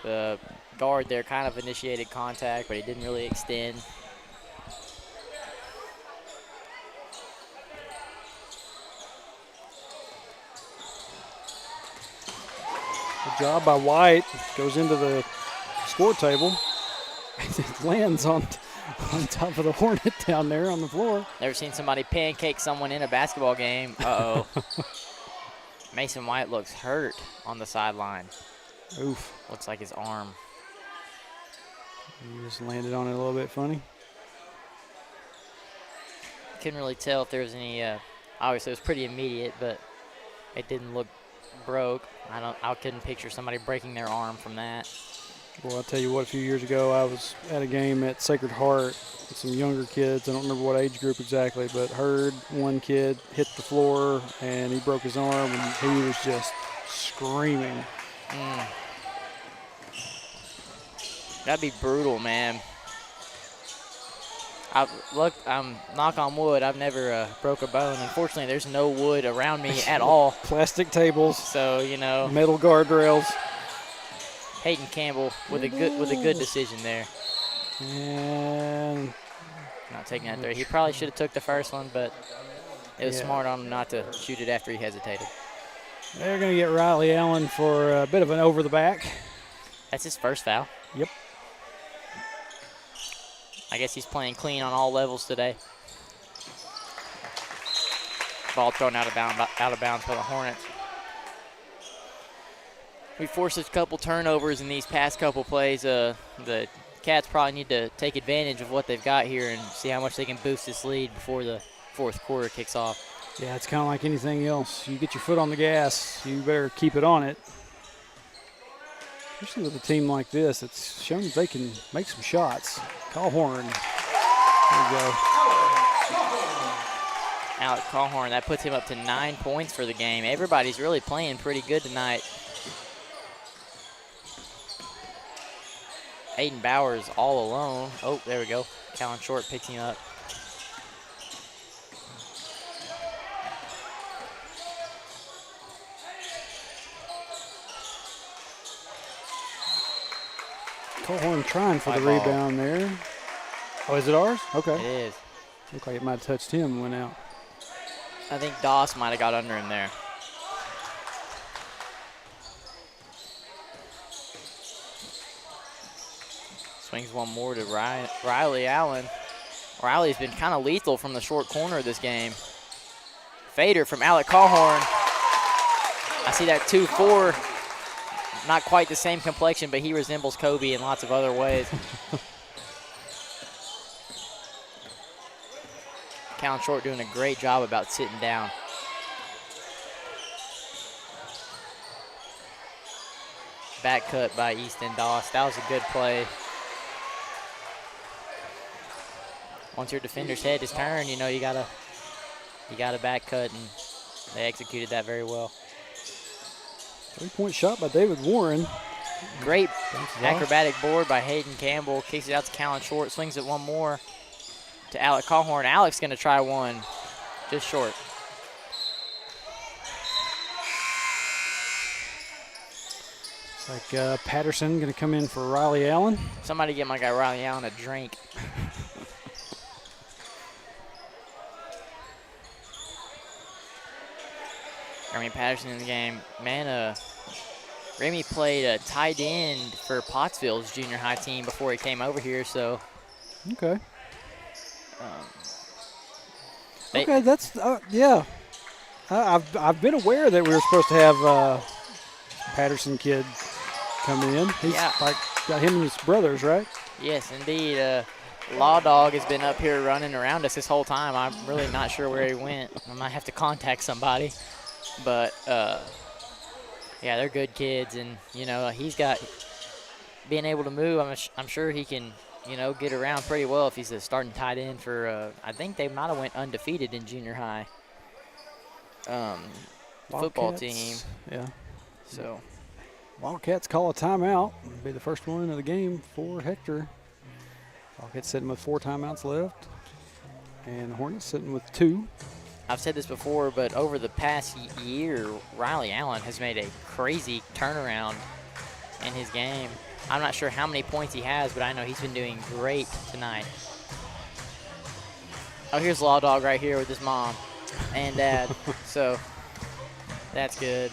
The guard there kind of initiated contact, but he didn't really extend. Good job by White. Goes into the score table. It lands on top of the Hornet down there on the floor. Never seen somebody pancake someone in a basketball game. Uh-oh. Mason White looks hurt on the sideline. Oof. Looks like his arm. He just landed on it a little bit funny. Couldn't really tell if there was any, obviously it was pretty immediate, but it didn't look broke. I couldn't picture somebody breaking their arm from that. Well, I'll tell you what, a few years ago I was at a game at Sacred Heart with some younger kids. I don't remember what age group exactly, but heard one kid hit the floor and he broke his arm and he was just screaming. That'd be brutal, man. I'm knock on wood, I've never broke a bone. Unfortunately, there's no wood around me at all. Plastic tables. So, you know. Metal guardrails. Hayden Campbell with a good decision there. And not taking that there. He probably should have took the first one, but it was smart on him not to shoot it after he hesitated. They're going to get Riley Allen for a bit of an over the back. That's his first foul. Yep. I guess he's playing clean on all levels today. Ball thrown out of bounds for the Hornets. We forced a couple turnovers in these past couple plays. The Cats probably need to take advantage of what they've got here and see how much they can boost this lead before the fourth quarter kicks off. Yeah, it's kind of like anything else. You get your foot on the gas, you better keep it on it. Especially with a team like this, it's shown that they can make some shots. Cawhorn. There we go. Alec Cawhorn, that puts him up to 9 points for the game. Everybody's really playing pretty good tonight. Aiden Bowers all alone. Oh, there we go. Callan Short picks him up. Colhorn trying for the High ball. rebound there. Oh, is it ours? Okay. It is. Looked like it might have touched him and went out. I think Doss might have got under him there. Swings one more to Riley Allen. Riley's been kind of lethal from the short corner of this game. Fader from Alec Colhorn. I see that 2-4. Not quite the same complexion, but he resembles Kobe in lots of other ways. Callan Short doing a great job about sitting down. Back cut by Easton Doss. That was a good play. Once your defender's head is turned, you know you gotta back cut, and they executed that very well. 3-point shot by David Warren. Great acrobatic board by Hayden Campbell. Kicks it out to Callan Short. Swings it one more to Alec Colhorn. Alec's going to try one. Just short. It's like Patterson going to come in for Riley Allen. Somebody get my guy Riley Allen a drink. Remy Patterson in the game. Man, Remy played a tight end for Pottsville's junior high team before he came over here, so. Okay. Okay, that's, yeah. I've been aware that we were supposed to have Patterson kid come in. He's like got him and his brothers, right? Yes, indeed. Law Dog has been up here running around us this whole time. I'm really not sure where he went. I might have to contact somebody. But, yeah, they're good kids. And, you know, he's got being able to move. I'm sure he can, you know, get around pretty well if he's a starting tight end for, I think they might have went undefeated in junior high football team. Yeah. So. Wildcats call a timeout. It'll be the first one of the game for Hector. Wildcats sitting with 4 timeouts left. And the Hornets sitting with 2. I've said this before, but over the past year, Riley Allen has made a crazy turnaround in his game. I'm not sure how many points he has, but I know he's been doing great tonight. Oh, here's Law Dog right here with his mom and dad. So that's good.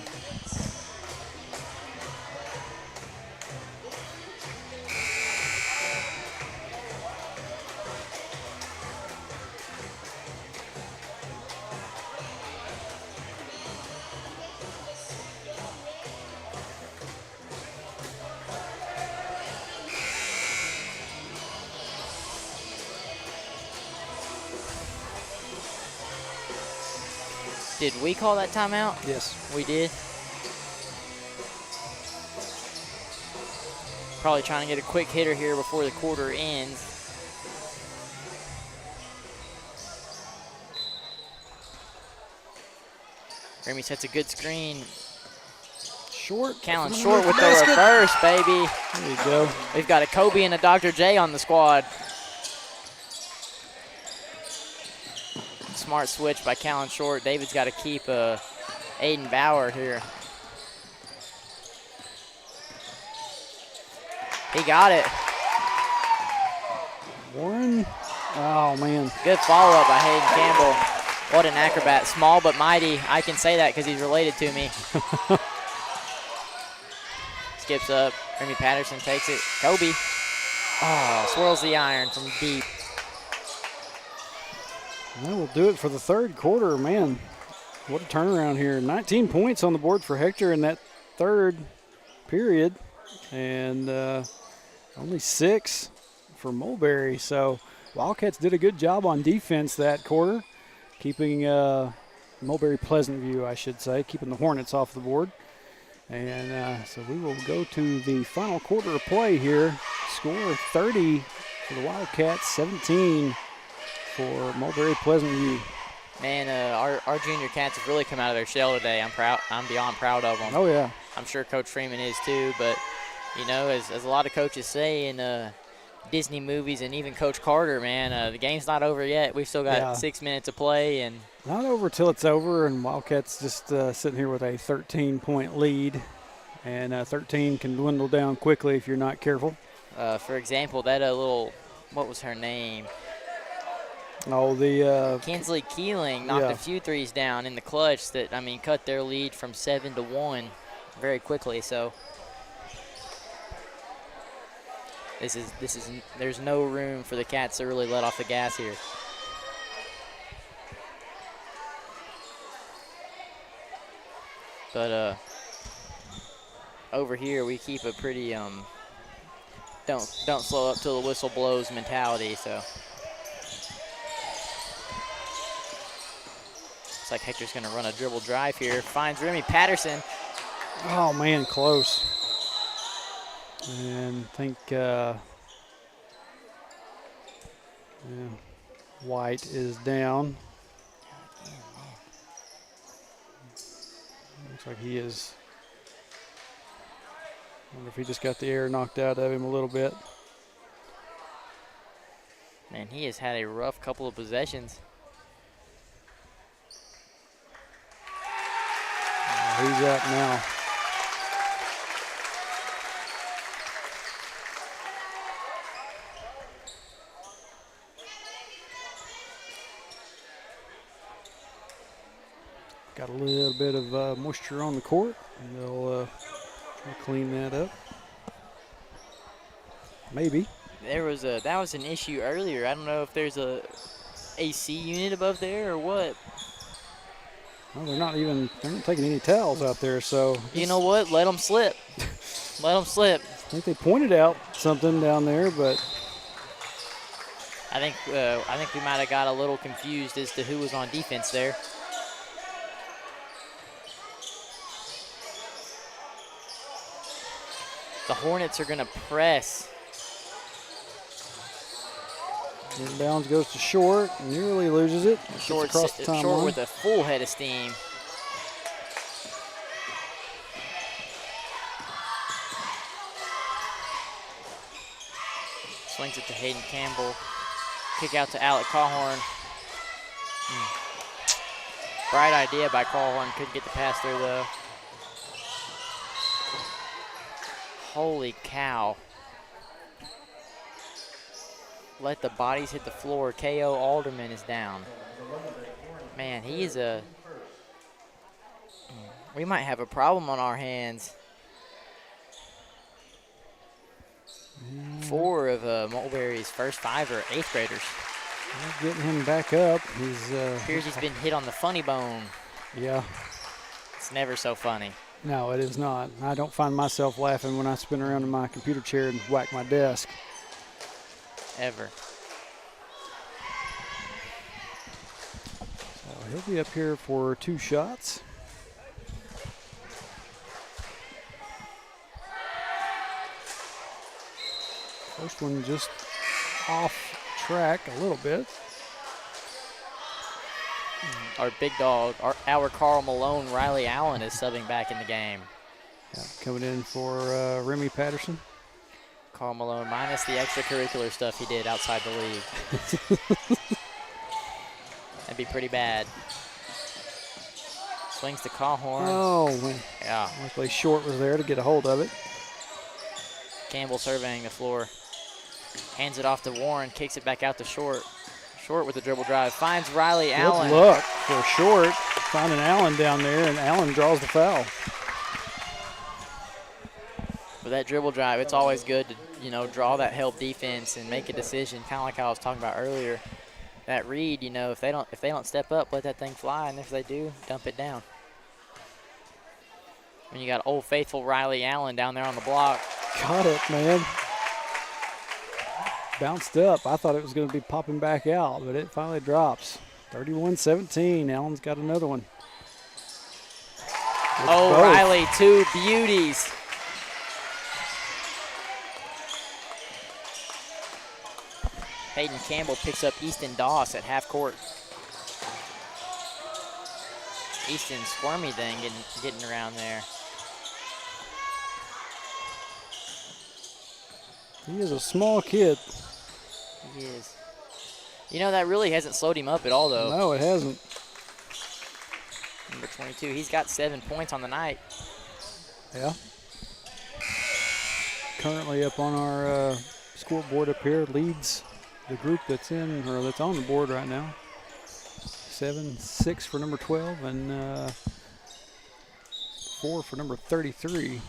Did we call that timeout? Yes. We did. Probably trying to get a quick hitter here before the quarter ends. Remy sets a good screen. Short. Callan Short with the reverse, baby. There you go. We've got a Kobe and a Dr. J on the squad. Smart switch by Callan Short. David's got to keep Aiden Bauer here. He got it. Warren. Oh, man. Good follow-up by Hayden Campbell. What an acrobat. Small but mighty. I can say that because he's related to me. Skips up. Remy Patterson takes it. Kobe. Oh, swirls the iron from deep. That will do it for the third quarter. Man, what a turnaround here. 19 points on the board for Hector in that third period. And only 6 for Mulberry. So Wildcats did a good job on defense that quarter, keeping Mulberry Pleasant View, I should say, keeping the Hornets off the board. And so we will go to the final quarter of play here. Score 30 for the Wildcats, 17 for Mulberry Pleasant View. Man, our junior cats have really come out of their shell today. I'm beyond proud of them. Oh, yeah. I'm sure Coach Freeman is too, but, you know, as a lot of coaches say in Disney movies and even Coach Carter, man, the game's not over yet. We've still got 6 minutes to play. And not over till it's over, and Wildcats just sitting here with a 13-point lead. And 13 can dwindle down quickly if you're not careful. For example, that little, what was her name? Oh, the Kinsley Keeling knocked yeah. a few threes down in the clutch that, I mean, cut their lead from 7-1 very quickly. So there's no room for the Cats to really let off the gas here. But over here we keep a pretty don't slow up till the whistle blows mentality. So looks like Hector's going to run a dribble drive here. Finds Remy Patterson. Oh man, close. And I think White is down. Looks like he is. I wonder if he just got the air knocked out of him a little bit. Man, he has had a rough couple of possessions. He's up now. Got a little bit of moisture on the court, and they'll try to clean that up. Maybe. That was an issue earlier. I don't know if there's a AC unit above there or what. Well, they're not taking any towels out there, so. You know what? Let them slip. Let them slip. I think they pointed out something down there, but. I think we might have got a little confused as to who was on defense there. The Hornets are going to press. Inbounds goes to Short, nearly loses it. Short across the timeline. Short with a full head of steam. Swings it to Hayden Campbell. Kick out to Alec Cawhorn. Bright idea by Cawhorn. Couldn't get the pass through though. Holy cow. Let the bodies hit the floor. K.O. Alderman is down. Man, he is we might have a problem on our hands. 4 of Mulberry's first 5 are 8th graders. Getting him back up. Appears he's been hit on the funny bone. Yeah. It's never so funny. No, it is not. I don't find myself laughing when I spin around in my computer chair and whack my desk. Ever. So he'll be up here for 2 shots. First one just off track a little bit. Our big dog, our Carl Malone, Riley Allen is subbing back in the game. Yeah, coming in for Remy Patterson. Carl Malone minus the extracurricular stuff he did outside the league. That'd be pretty bad. Swings to Cawhorn. Oh, yeah. Luckily Short was there to get a hold of it. Campbell surveying the floor. Hands it off to Warren, kicks it back out to Short. Short with the dribble drive, finds Riley Allen. Good look for Short, finding Allen down there, and Allen draws the foul. For that dribble drive, it's always good to, draw that help defense and make a decision, kind of like I was talking about earlier. That read, if they don't step up, let that thing fly, and if they do, dump it down. When you got old faithful Riley Allen down there on the block. Got it, man. Bounced up. I thought it was going to be popping back out, but it finally drops. 31-17. Allen's got another one. Oh, both. Riley, 2 beauties. Hayden Campbell picks up Easton Doss at half court. Easton squirmy thing getting around there. He is a small kid. He is. That really hasn't slowed him up at all, though. No, it hasn't. Number 22, he's got 7 points on the night. Yeah. currently up on our scoreboard up here leads the group that's in, or that's on the board right now. 7-6 for number 12 and 4 for number 33.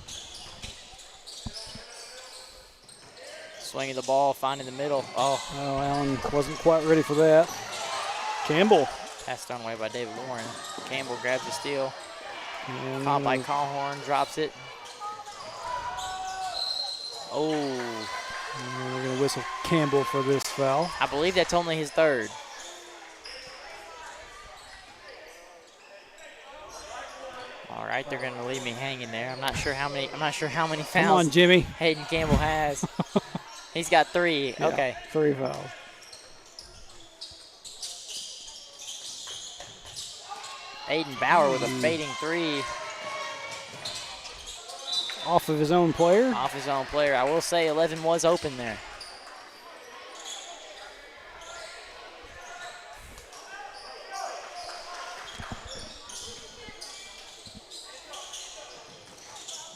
Swinging the ball, finding the middle. Oh, Allen wasn't quite ready for that. Campbell. Passed thrown away by David Warren. Campbell grabs the steal. And Caught by Callhorn, drops it. Oh. And we're going to whistle Campbell for this foul. I believe that's only his third. All right, they're going to leave me hanging there. I'm not sure how many fouls Come on, Jimmy. Hayden Campbell has. He's got 3. Yeah, okay. 3 fouls. Aiden Bauer with a fading 3. Off of his own player. Off his own player. I will say 11 was open there.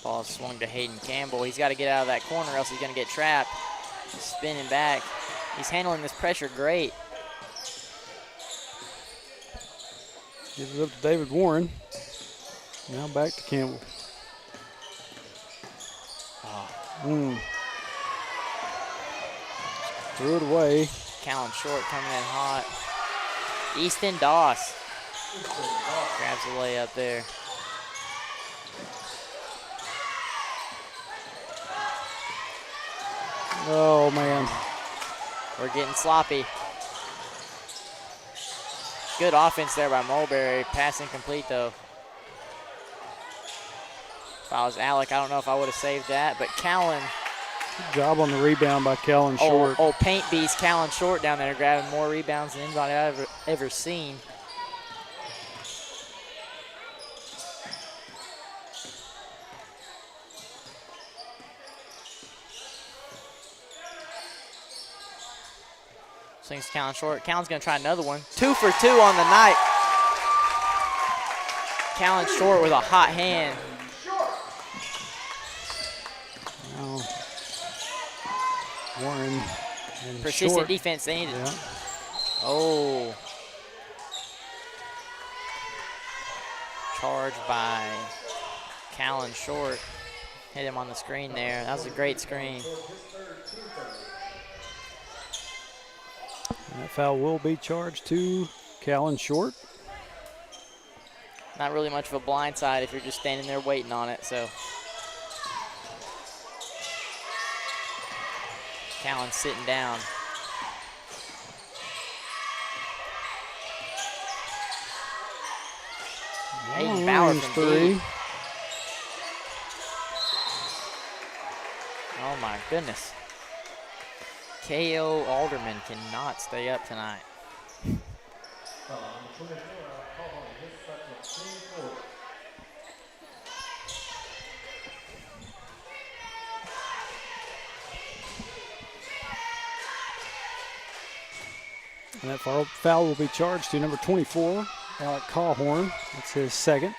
Ball swung to Hayden Campbell. He's got to get out of that corner or else he's going to get trapped. Spinning back. He's handling this pressure great. Gives it up to David Warren. Now back to Campbell. Threw it away. Callan Short coming in hot. Easton Doss grabs the layup there. Oh, man. We're getting sloppy. Good offense there by Mulberry. Pass incomplete, though. If I was Alec, I don't know if I would have saved that, but Callan. Good job on the rebound by Callan Short. Oh, paint beast Callan Short down there, grabbing more rebounds than anybody I've ever seen. Swings Callan Short. Callan's going to try another one. 2 for 2 on the night. Callan Short with a hot hand. Now, Warren and Persistent Short. defense. They need it. Yeah. Oh. Charged by Callan Short. Hit him on the screen there. That was a great screen. And that foul will be charged to Callan Short. Not really much of a blind side if you're just standing there waiting on it, so. Callan's sitting down. Aiden Bauer from three. deep. Oh my goodness. K.O. Alderman cannot stay up tonight. And that foul will be charged to number 24, Alec Callhorn. That's his second.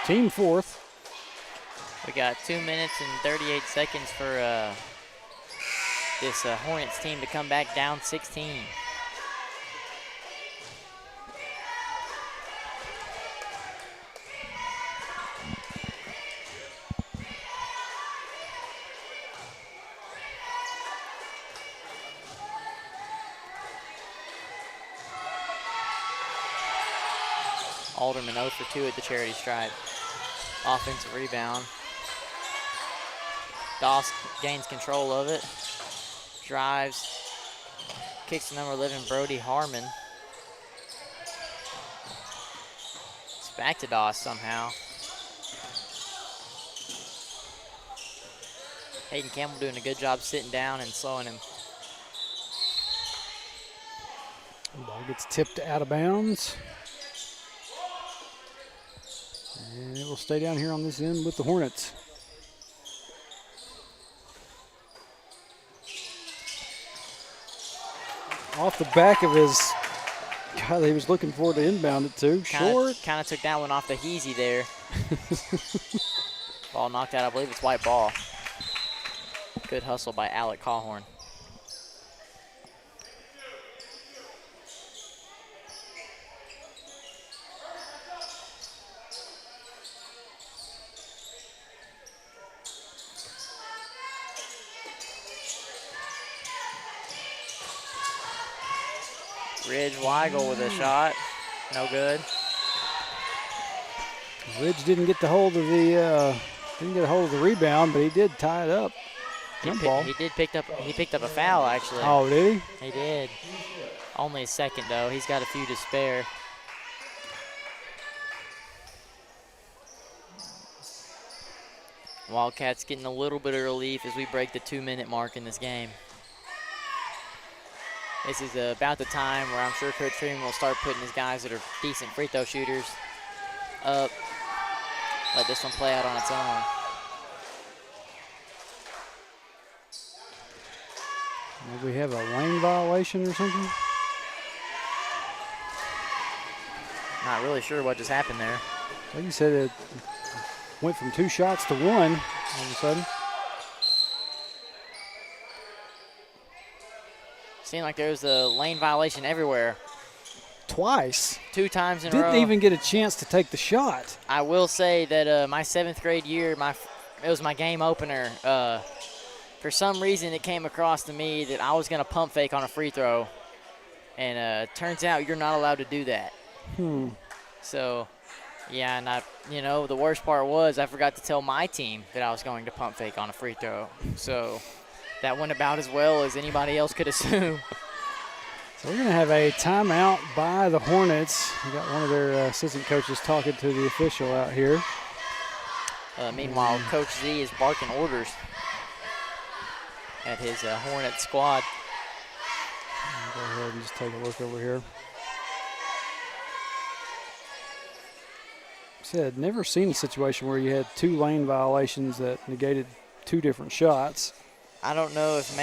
Team fourth. We got 2 minutes and 38 seconds for this Hornets team to come back down 16. Alderman 0 for 2 at the charity stripe. Offensive rebound. Doss gains control of it. Drives. Kicks to number 11, Brody Harmon. It's back to Doss somehow. Hayden Campbell doing a good job sitting down and slowing him. The ball gets tipped out of bounds. And it will stay down here on this end with the Hornets. Off the back of his, God, he was looking forward to inbound it too. Short. Kind of took that one off the heezy there. Ball knocked out, I believe it's white ball. Good hustle by Alec Cawhorn. Ridge Weigel with a shot. No good. Ridge didn't get the hold of the rebound, but he did tie it up. He picked up a foul actually. Oh, did he? He did. Only a second though. He's got a few to spare. Wildcats getting a little bit of relief as we break the 2-minute mark in this game. This is about the time where I'm sure Coach Freeman will start putting his guys that are decent free throw shooters up. Let this one play out on its own. Maybe we have a lane violation or something? Not really sure what just happened there. Like you said, it went from 2 shots to 1 all of a sudden. Seemed like there was a lane violation everywhere. Twice. 2 times in a row. Didn't even get a chance to take the shot. I will say that my 7th grade year, it was my game opener. For some reason, it came across to me that I was going to pump fake on a free throw. And turns out you're not allowed to do that. So, yeah, and the worst part was I forgot to tell my team that I was going to pump fake on a free throw. So that went about as well as anybody else could assume. So we're going to have a timeout by the Hornets. We got one of their assistant coaches talking to the official out here. Meanwhile, Coach Z is barking orders at his Hornet squad. Go ahead and just take a look over here. Said never seen a situation where you had 2 lane violations that negated 2 different shots. I don't know if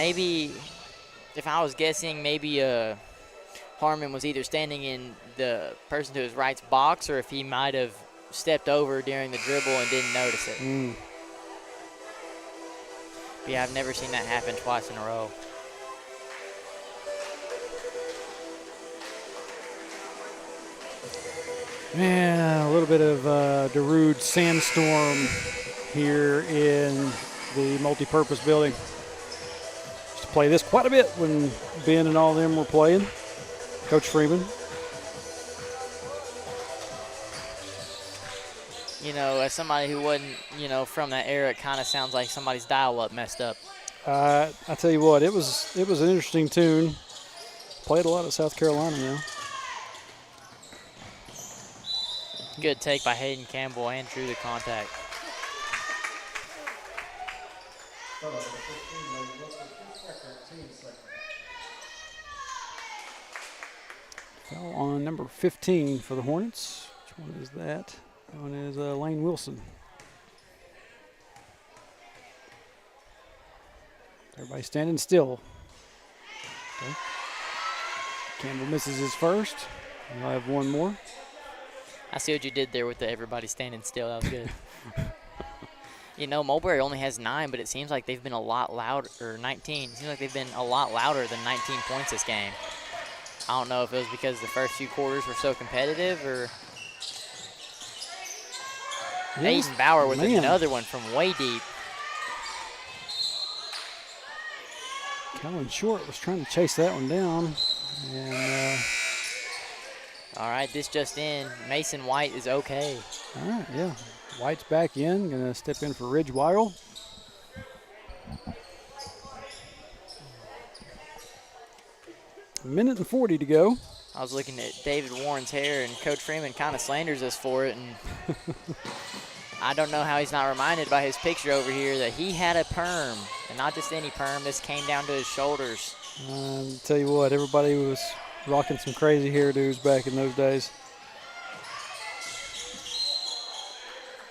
I was guessing, maybe Harmon was either standing in the person to his right's box or if he might have stepped over during the dribble and didn't notice it. But yeah, I've never seen that happen twice in a row. Man, a little bit of Darude sandstorm here in the multi-purpose building. Used to play this quite a bit when Ben and all them were playing. Coach Freeman. As somebody who wasn't, from that era, it kind of sounds like somebody's dial-up messed up. I tell you what, it was an interesting tune. Played a lot at South Carolina now. Good take by Hayden Campbell and drew the contact. Foul on number 15 for the Hornets. Which one is that? That one is Lane Wilson. Everybody standing still. Okay. Campbell misses his first. We'll have one more. I see what you did there with the everybody standing still. That was good. Mulberry only has 9, but it seems like they've been a lot louder, or 19. It seems like they've been a lot louder than 19 points this game. I don't know if it was because the first few quarters were so competitive or... Yes, Aiden Bauer with another one from way deep. Kellen Short was trying to chase that one down. And all right, this just in. Mason White is okay. all right, yeah. White's back in. Going to step in for Ridge Weigel. A minute and 40 to go. I was looking at David Warren's hair, and Coach Freeman kind of slanders us for it. And I don't know how he's not reminded by his picture over here that he had a perm, and not just any perm. This came down to his shoulders. Tell you what, everybody was rocking some crazy hairdos back in those days.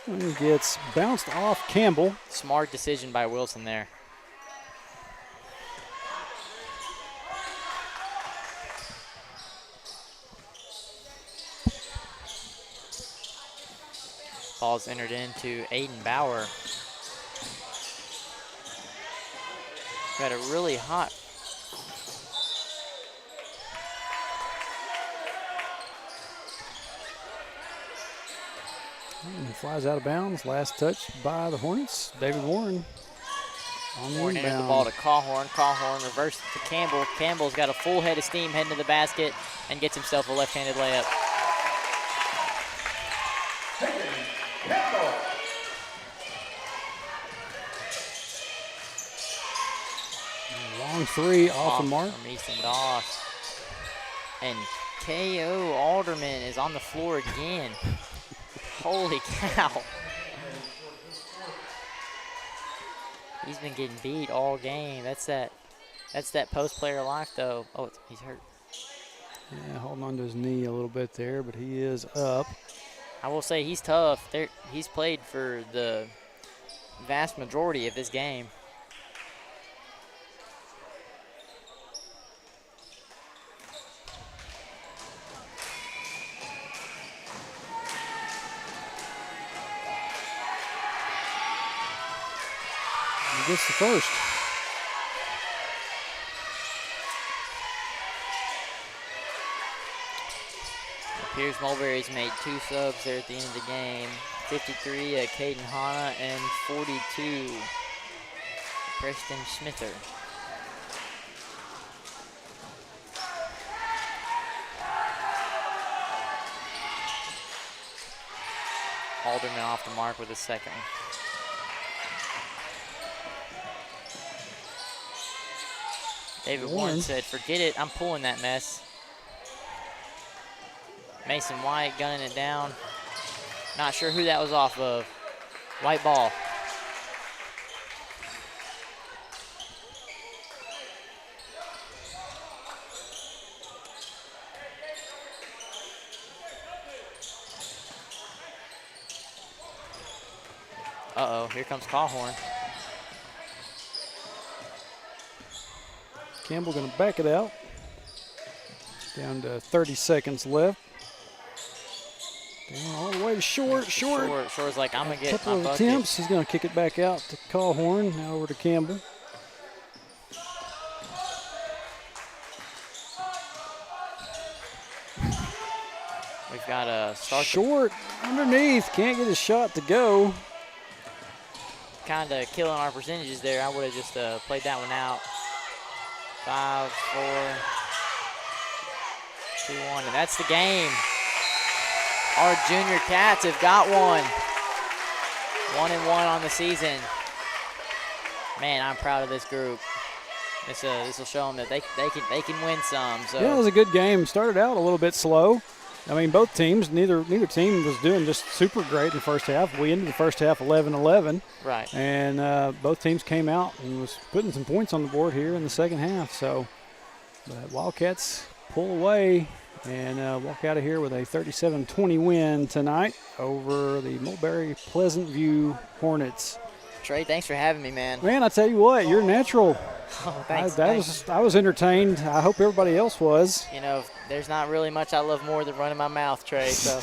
And gets bounced off Campbell. Smart decision by Wilson there. Ball's entered into Aiden Bauer. Got a really hot. And flies out of bounds. Last touch by the Hornets. David Warren on the Warren inbound. the ball to Cawhorn. Cawhorn reverses to Campbell. Campbell's got a full head of steam heading to the basket and gets himself a left-handed layup. Long three off the mark. From Easton Doss. And K.O. Alderman is on the floor again. Holy cow. He's been getting beat all game. That's that post player life though. Oh, he's hurt. Yeah, holding on to his knee a little bit there, but he is up. I will say he's tough. He's played for the vast majority of this game. He gets the first. Appears Mulberry's made 2 subs there at the end of the game. 53 Caden Hanna and 42 Preston Smither. Alderman off the mark with a second. David Warren said, forget it, I'm pulling that mess. Mason White gunning it down. Not sure who that was off of. White ball. Uh-oh, here comes Cawhorn. Campbell going to back it out. Down to 30 seconds left. Down all the way to Short. Short's like, I'm going to get couple my of bucket. attempts. He's going to kick it back out to Cawhorn. Now over to Campbell. We've got a start. Short underneath. Can't get his shot to go. Kind of killing our percentages there. I would have just played that one out. 5, 4, 2, 1, and that's the game. Our junior Cats have got one. 1-1 on the season. Man, I'm proud of this group. This will show them that they can win some. So Yeah, it was a good game. Started out a little bit slow. I mean, both teams, neither team was doing just super great in the first half. We ended the first half 11-11. Right. And both teams came out and was putting some points on the board here in the second half. So, but Wildcats pull away and walk out of here with a 37-20 win tonight over the Mulberry Pleasant View Hornets. Trey, thanks for having me, man. Man, I tell you what, you're natural. Oh, thanks. I was entertained. I hope everybody else was. You know, there's not really much I love more than running my mouth, Trey, so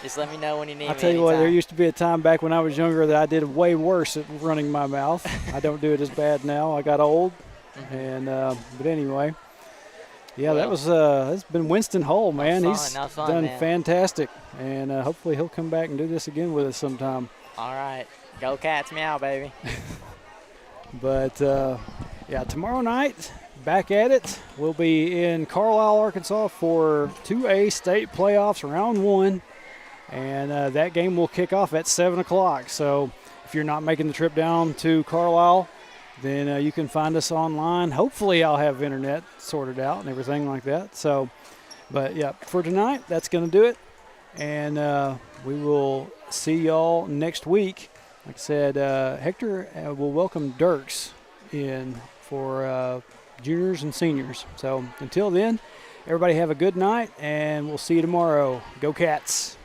just let me know when you need me. I'll tell you what, there used to be a time back when I was younger that I did way worse at running my mouth. I don't do it as bad now. I got old. And but anyway, yeah, that's been Winston Hull, man. He's done fantastic. And hopefully he'll come back and do this again with us sometime. All right. Go Cats, meow, baby. But, yeah, tomorrow night, back at it. We'll be in Carlisle, Arkansas for 2A state playoffs, round 1. And that game will kick off at 7 o'clock. So if you're not making the trip down to Carlisle, then you can find us online. Hopefully I'll have internet sorted out and everything like that. So, but, yeah, for tonight, that's going to do it. And we will see y'all next week. Like I said, Hector will welcome Dirks in for juniors and seniors. So until then, everybody have a good night, and we'll see you tomorrow. Go Cats.